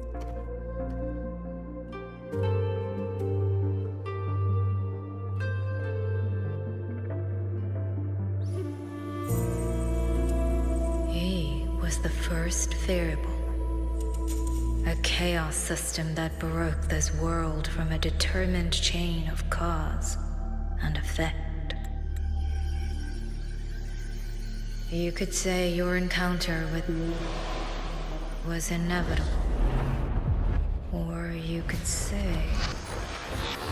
He was the first variable. A chaos system that broke this world from a determined chain of cause and effect. You could say your encounter with me was inevitable. Or you could say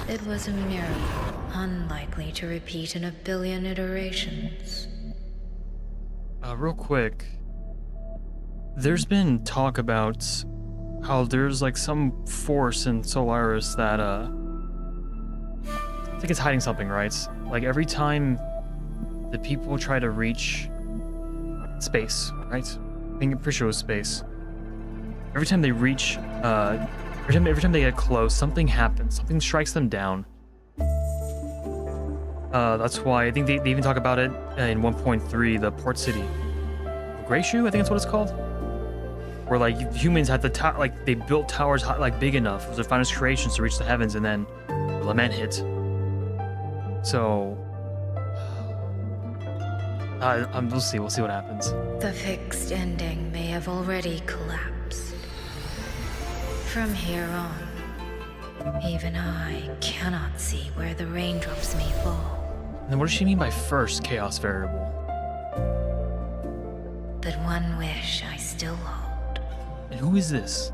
it was a miracle, unlikely to repeat in a billion iterations. Real quick, there's been talk about how there's like some force in Solaris that I think it's hiding something, right? Like every time the people try to reach space, right? I think I'm pretty sure it was space. Every time they reach, every time they get close, something happens. Something strikes them down. That's why I think they even talk about it in 1.3, the port city. Greyshoe, I think that's what it's called. Where like humans had to like they built towers like big enough. It was their finest creations to reach the heavens, and then the lament hit. So we'll see what happens. The fixed ending may have already collapsed. From here on, even I cannot see where the raindrops may fall. And then what does she mean by first chaos variable? But one wish I still hold. And who is this?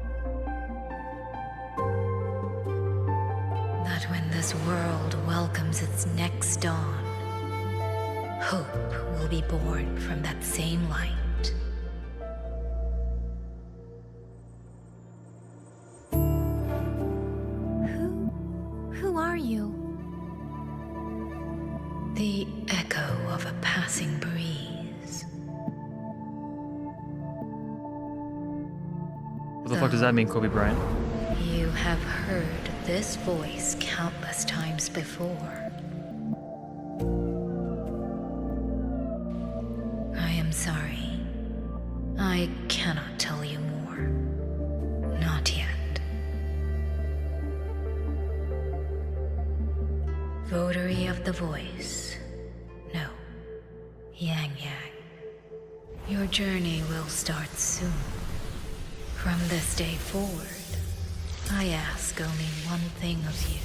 That when this world welcomes its next dawn, hope will be born from that same light. Who are you? The echo of a passing breeze. What the fuck does that mean, Kobe Bryant? You have heard this voice countless times before. I am sorry. I cannot tell you more. Not yet. the voice. No. Yang Yang. Your journey will start soon. From this day forward, I ask only one thing of you.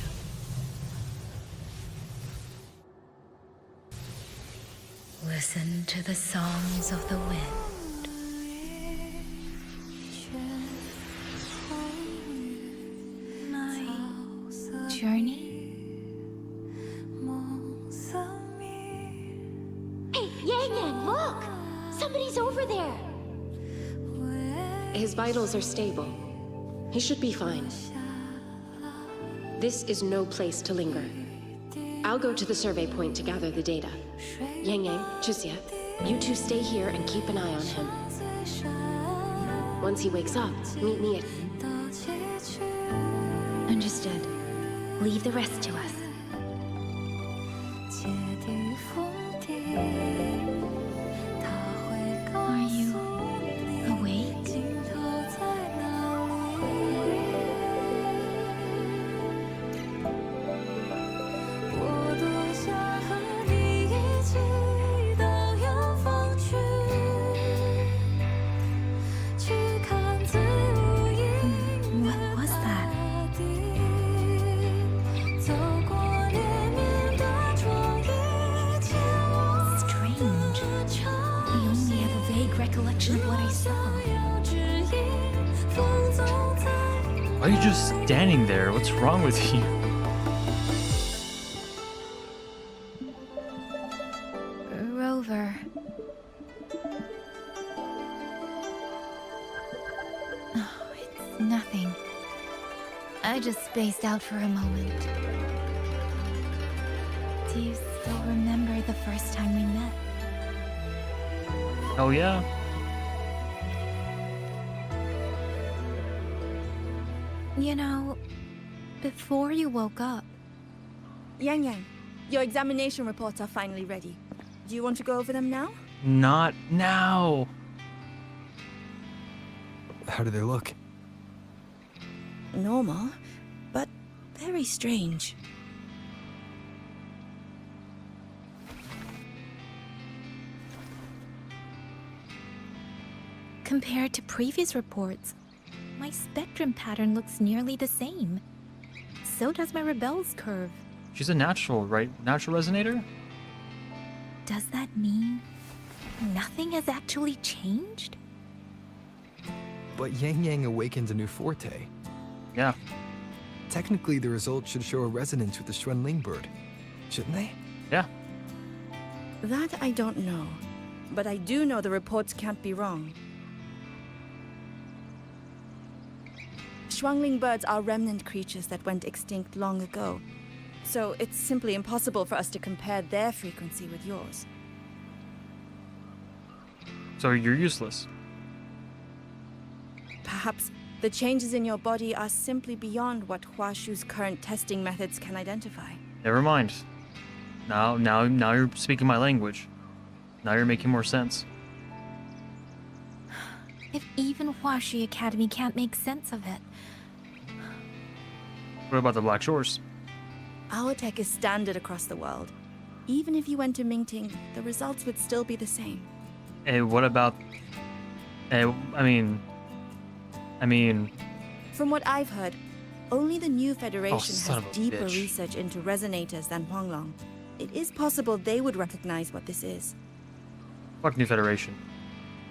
Listen to the songs of the wind. My journey? Hey, Yang Yang, look! Somebody's over there! His vitals are stable. He should be fine. This is no place to linger. I'll go to the survey point to gather the data. Yang Yang, Chixia, you two stay here and keep an eye on him. Once he wakes up, meet me at... Understood. Leave the rest to us. Are you awake? What was that? Strange. I only have a vague recollection of what I saw. Why are you just standing there? What's wrong with you? Rover. Oh, it's nothing. I just spaced out for a moment. Do you still remember the first time we met? Oh yeah? You know, before you woke up. Yang Yang, your examination reports are finally ready. Do you want to go over them now? Not now. How do they look? Normal, but very strange. Compared to previous reports, my spectrum pattern looks nearly the same. So does my rebel's curve. She's a natural, right? Natural resonator? Does that mean nothing has actually changed? But Yang Yang awakened a new forte. Yeah. Technically, the results should show a resonance with the Xuanling bird, shouldn't they? Yeah. That I don't know, but I do know the reports can't be wrong. Xuanling birds are remnant creatures that went extinct long ago, so it's simply impossible for us to compare their frequency with yours. So you're useless. Perhaps the changes in your body are simply beyond what Huashu's current testing methods can identify. Never mind. Now you're speaking my language. Now you're making more sense. If even Huashi Academy can't make sense of it. What about the Black Shores? Our tech is standard across the world. Even if you went to Mingting, the results would still be the same. And what about... I mean... From what I've heard, only the new Federation son has of a deeper bitch. research into resonators than Huanglong. It is possible they would recognize what this is. Fuck New Federation.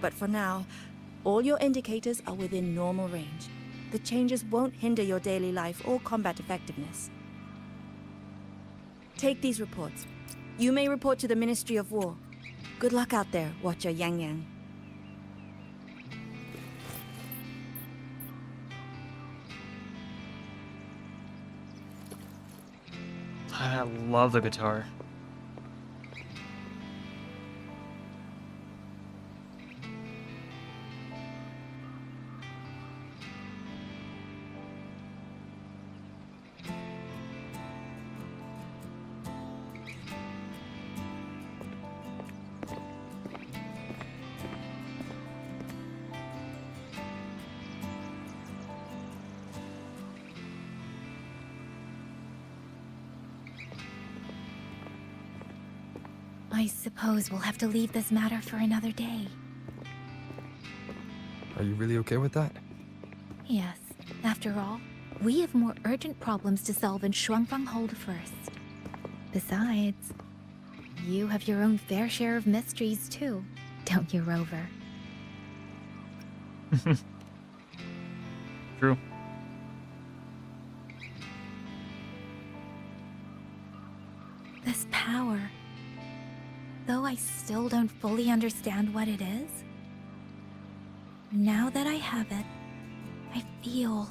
But for now, all your indicators are within normal range. The changes won't hinder your daily life or combat effectiveness. Take these reports. You may report to the Ministry of War. Good luck out there, Watcher Yang Yang. I love the guitar. I suppose we'll have to leave this matter for another day. Are you really okay with that? Yes. After all, we have more urgent problems to solve in Shuangfang Hold first. Besides, you have your own fair share of mysteries too, don't you, Rover? True. This power, though I still don't fully understand what it is, now that I have it, I feel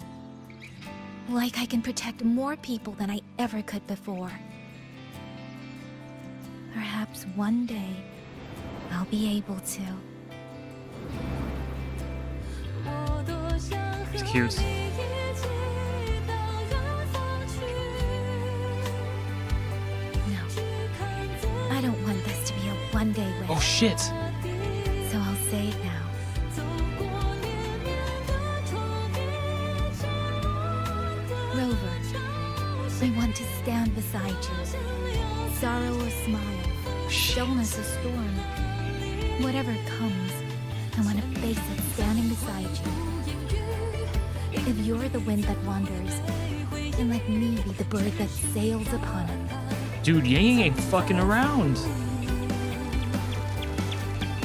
like I can protect more people than I ever could before. Perhaps one day, I'll be able to. It's cute. I don't want this to be a one-day wish. Oh shit! So I'll say it now. Rover, I want to stand beside you. Sorrow or smile, stillness or storm. Whatever comes, I want to face it standing beside you. If you're the wind that wanders, then let me be the bird that sails upon it. Dude, Yang ain't fucking around.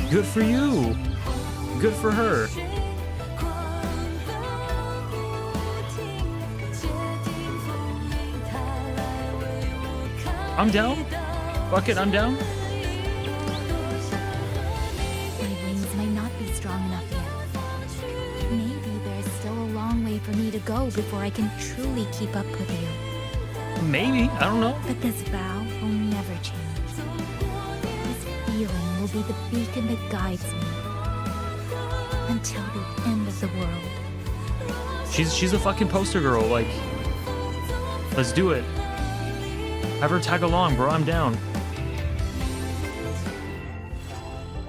Good for you. Good for her. I'm down. Fuck it, I'm down. My wings may not be strong enough yet. Maybe there's still a long way for me to go before I can truly keep up with you. Maybe, I don't know. But this vow will never change. This feeling will be the beacon that guides me until the end of the world. She's a fucking poster girl, like, let's do it. Have her tag along, bro, I'm down.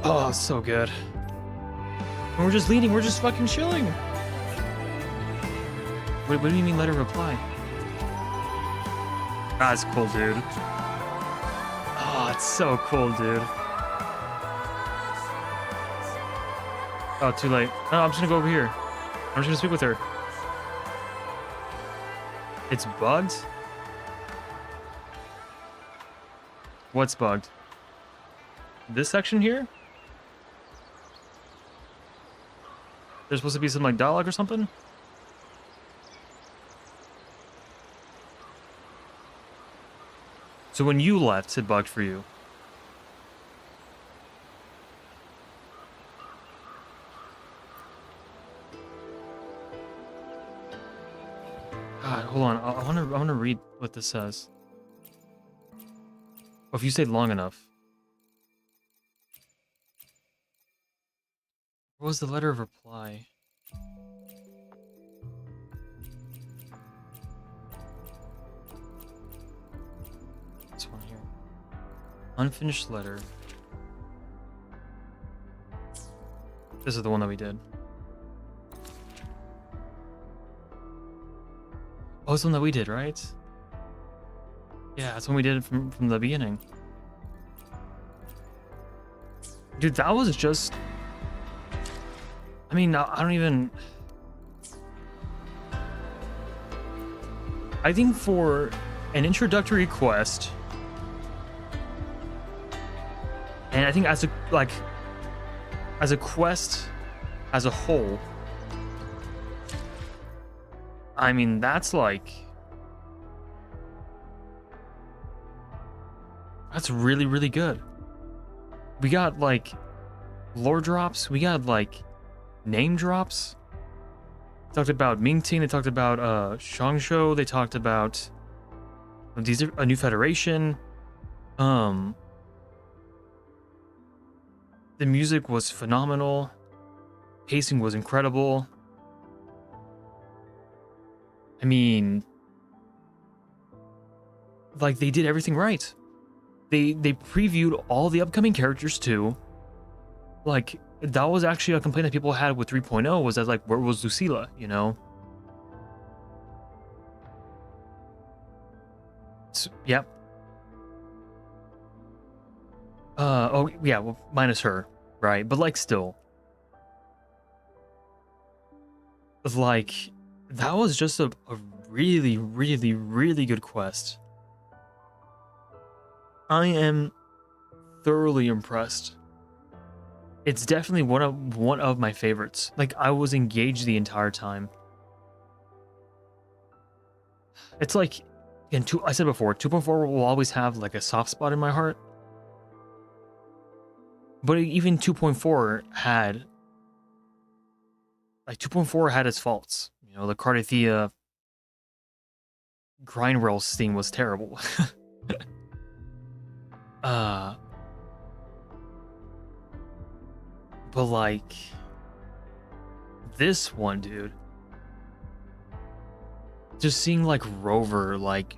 Oh, so good. And we're just leading, we're just fucking chilling. What do you mean let her reply? That's cool, dude. Oh, it's so cool, dude. Oh, too late. No, I'm just gonna go over here. I'm just gonna speak with her. It's bugged? What's bugged? This section here? There's supposed to be some like dialogue or something? So when you left, it bugged for you. God, hold on. I wanna read what this says. Oh, if you stayed long enough. What was the letter of reply? This one here. Unfinished letter. This is the one that we did. Oh, it's the one that we did, right? Yeah, that's when we did it from the beginning. Dude, that was just... I mean, I don't even... I think for an introductory quest, and I think as a quest as a whole, I mean, that's like... That's really, really good. We got like lore drops. We got like name drops. They talked about Mingting. They talked about Shangzhou. They talked about these are a new federation. The music was phenomenal. Pacing was incredible. I mean, like they did everything right. They previewed all the upcoming characters too. Like, that was actually a complaint that people had with 3.0 was that, like, where was Lucilla, you know? So, yep. Oh yeah, well, minus her, right? But like still, like that was just a really, really, really good quest. I am thoroughly impressed. It's definitely one of my favorites. Like I was engaged the entire time. It's like I said before, 2.4 will always have like a soft spot in my heart. But even 2.4 had 2.4 had its faults. You know, the Cardathia grind rail theme was terrible. But like this one, dude, just seeing like Rover like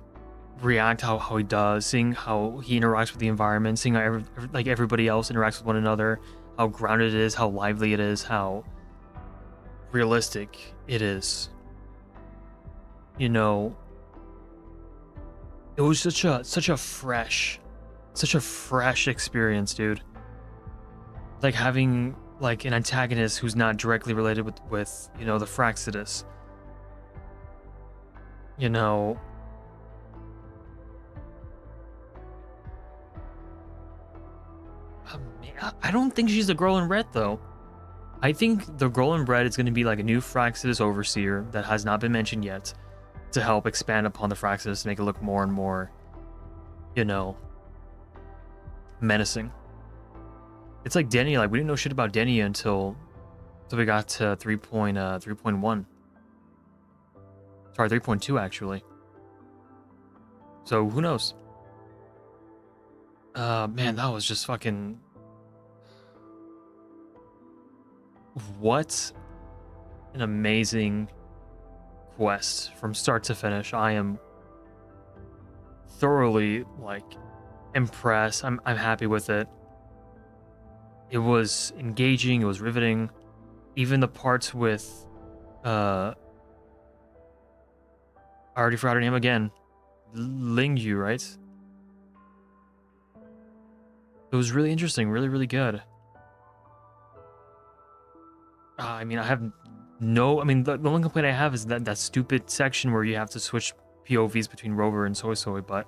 react how he does, seeing how he interacts with the environment, seeing how everybody else interacts with one another, how grounded it is, how lively it is, how realistic it is. You know, it was such a fresh experience, dude. Like having like an antagonist who's not directly related with you know, the Fraxidus. You know, I don't think she's the girl in red though. I think the girl in red is going to be like a new Fraxidus overseer that has not been mentioned yet, to help expand upon the Fraxidus to make it look more and more, you know, menacing. It's like Denny, like we didn't know shit about Denny until we got to 3.1. Sorry, 3.2 actually. So who knows? Man, that was just fucking... What an amazing quest from start to finish. I am thoroughly like impressed. I'm happy with it. It was engaging, it was riveting. Even the parts with I already forgot her name again. Lingyu, right? It was really interesting, really, really good. I mean, I have no... I mean, the only complaint I have is that stupid section where you have to switch POVs between Rover and Soy Soy, but...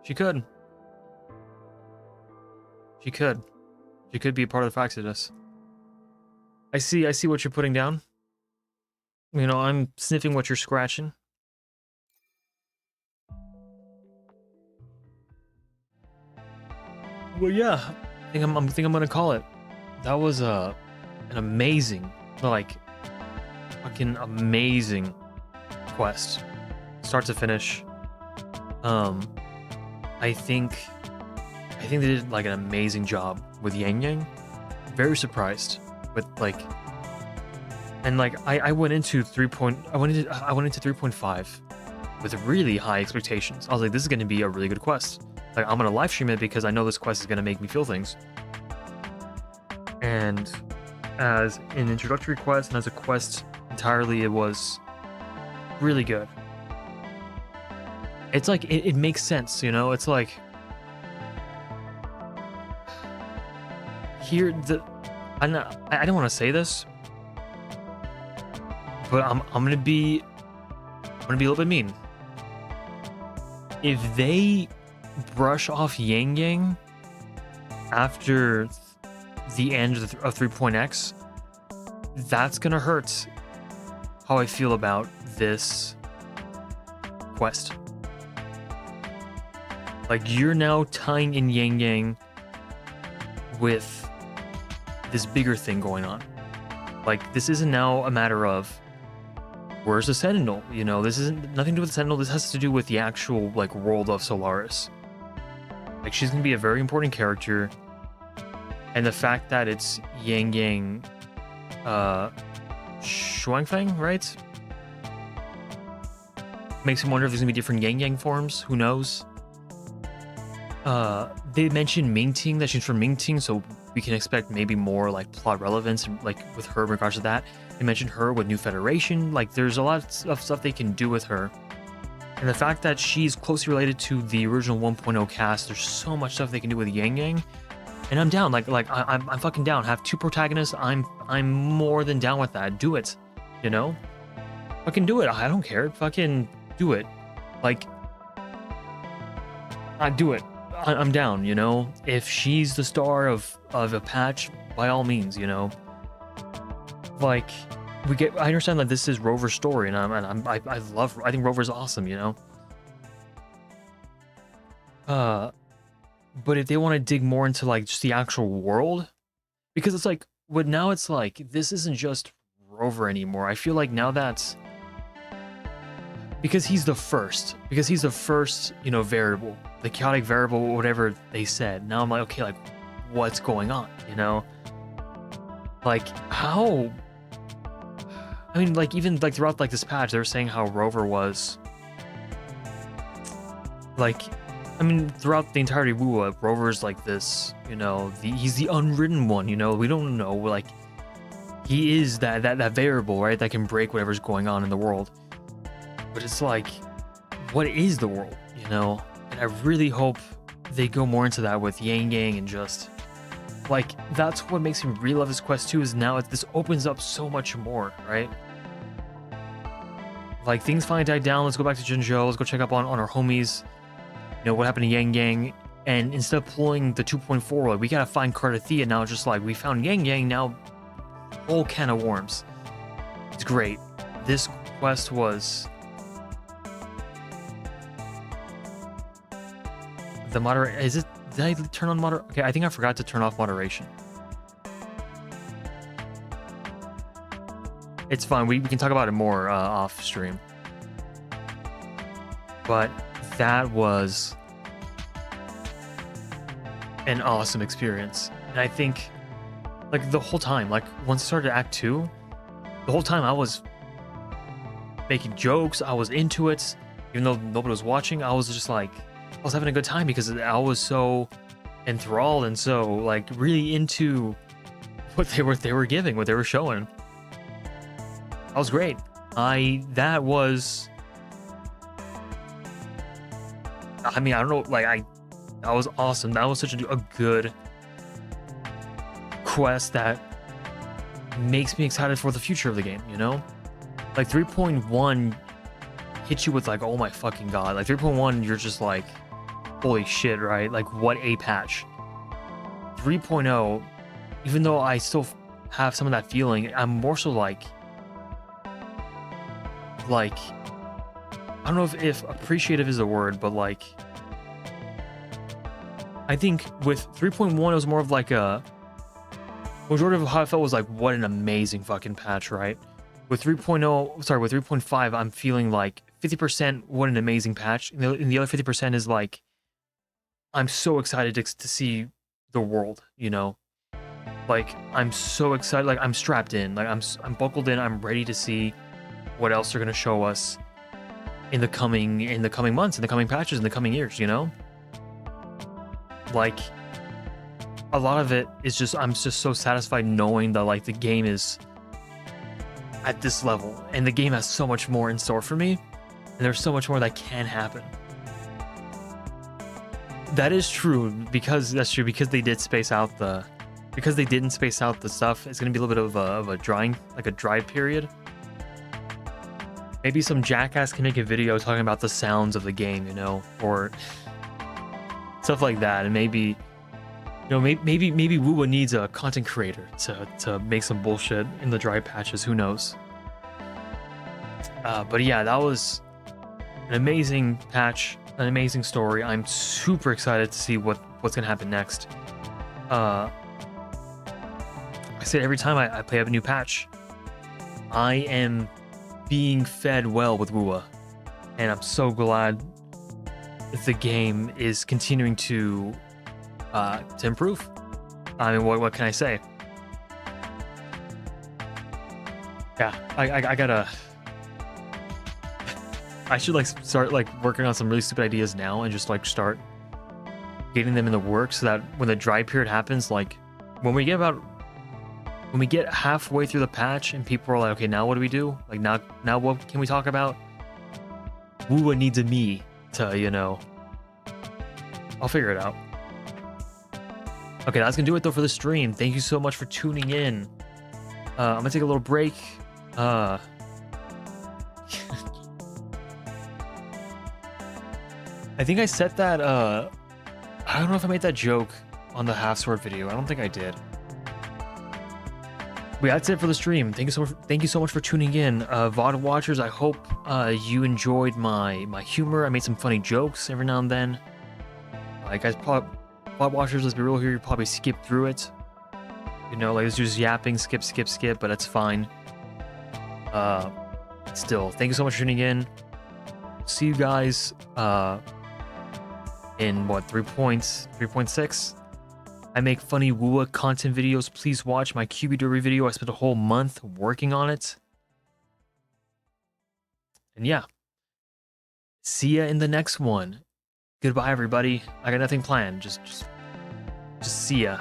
She could. She could. She could be a part of the Fraxidus. I see what you're putting down. You know, I'm sniffing what you're scratching. Well, yeah, I think I'm gonna call it. That was an amazing, like, fucking amazing quest, start to finish. I think they did like an amazing job with Yang Yang. Very surprised with like, and like I went into 3.5 with really high expectations. I was like, this is gonna be a really good quest. Like, I'm gonna live stream it because I know this quest is gonna make me feel things. And as an introductory quest and as a quest entirely, it was really good. It's like it makes sense, you know. It's like here I don't want to say this, but I'm gonna be a little bit mean. If they brush off Yang Yang after the end of 3.x, that's gonna hurt how I feel about this quest. Like, you're now tying in Yang Yang with this bigger thing going on. Like, this isn't now a matter of where's the Sentinel, you know. This isn't nothing to do with the Sentinel. This has to do with the actual like world of Solaris. Like, she's gonna be a very important character, and the fact that it's Yang Yang, Shuangfang, right? Makes me wonder if there's gonna be different Yang Yang forms. Who knows? They mentioned Mingting, that she's from Mingting, so we can expect maybe more like plot relevance, like with her in regards to that. They mentioned her with New Federation. Like, there's a lot of stuff they can do with her. And the fact that she's closely related to the original 1.0 cast, there's so much stuff they can do with Yang Yang. And I'm down. I'm fucking down. Have 2 protagonists. I'm more than down with that. Do it. You know? Fucking do it. I don't care. Fucking do it. Like, I do it. I'm down, you know? If she's the star of a patch, by all means, you know? Like, I understand that this is Rover's story, and I think Rover's awesome, you know? But if they want to dig more into, like, just the actual world, because it's like, but now it's like, this isn't just Rover anymore. I feel like now that's, because he's the first, you know, variable, the chaotic variable, whatever they said. Now I'm like, okay, like, what's going on, you know? Like, how? I mean, like, even, like, throughout, like, this patch, they were saying how Rover was, like, I mean, throughout the entirety of WuWa, Rover's, like, this, you know, he's the unwritten one, you know? We don't know, like, he is that variable, right, that can break whatever's going on in the world. But it's like, what is the world, you know? And I really hope they go more into that with Yang Yang, and just, like, that's what makes me really love this quest too, is now this opens up so much more, right? Like, things finally died down. Let's go back to Mengzhou. Let's go check up on our homies. You know, what happened to Yang Yang. And instead of pulling the 2.4, like, we gotta find Cardathea now. Just like, we found Yang Yang, now whole can of worms. It's great. This quest was... The moderate... Is it... Did I turn on moder... Okay, I think I forgot to turn off moderation. It's fine. We can talk about it more off stream. But that was an awesome experience. And I think, like, the whole time, like, once I started Act 2, the whole time I was making jokes. I was into it. Even though nobody was watching, I was just like, I was having a good time because I was so enthralled and so, like, really into what they were giving, what they were showing. That was great. That was, I mean, I don't know, like, that was awesome. That was such a good quest that makes me excited for the future of the game, you know? Like, 3.1 hits you with, like, oh my fucking god. Like, 3.1, you're just like, holy shit, right? Like, what a patch. 3.0, even though I still have some of that feeling, I'm more so like, I don't know if appreciative is the word, but, like, I think with 3.1, it was more of like a, majority of how I felt was like, what an amazing fucking patch, right? With 3.5, I'm feeling like 50%, what an amazing patch. And the other 50% is like, I'm so excited to see the world, you know? Like, I'm so excited, like, I'm strapped in, like, I'm buckled in, I'm ready to see what else they're gonna show us in the coming months, in the coming patches, in the coming years, you know? Like, a lot of it is just, I'm just so satisfied knowing that, like, the game is at this level, and the game has so much more in store for me, and there's so much more that can happen. That is true, because they did space out the, because they didn't space out the stuff, it's gonna be a little bit of a drying, like a dry period. Maybe some jackass can make a video talking about the sounds of the game, you know, or stuff like that. And maybe, you know, maybe WuWa needs a content creator to make some bullshit in the dry patches. Who knows? But yeah, that was an amazing patch, an amazing story. I'm super excited to see what's gonna happen next. I say every time I play up a new patch, I am being fed well with WuWa, and I'm so glad that the game is continuing to improve. I mean, what can I say? Yeah, I gotta. I should, like, start, like, working on some really stupid ideas now and just, like, start getting them in the works so that when the dry period happens, like, when we get halfway through the patch and people are like, okay, now what do we do? Like, now what can we talk about? WuWa needs a me to, you know. I'll figure it out. Okay, that's gonna do it though for the stream. Thank you so much for tuning in. I'm gonna take a little break. I think I said that, I don't know if I made that joke on the half sword video. I don't think I did. But yeah, that's it for the stream. Thank you so much for tuning in. VOD watchers, I hope you enjoyed my humor. I made some funny jokes every now and then. Guys, VOD watchers, let's be real here, you probably skip through it. You know, like it's just yapping, skip, but that's fine. Still, thank you so much for tuning in. See you guys in what, 3.6? I make funny WuWa content videos. Please watch my QB video. I spent a whole month working on it. And yeah. See ya in the next one. Goodbye, everybody. I got nothing planned. Just see ya.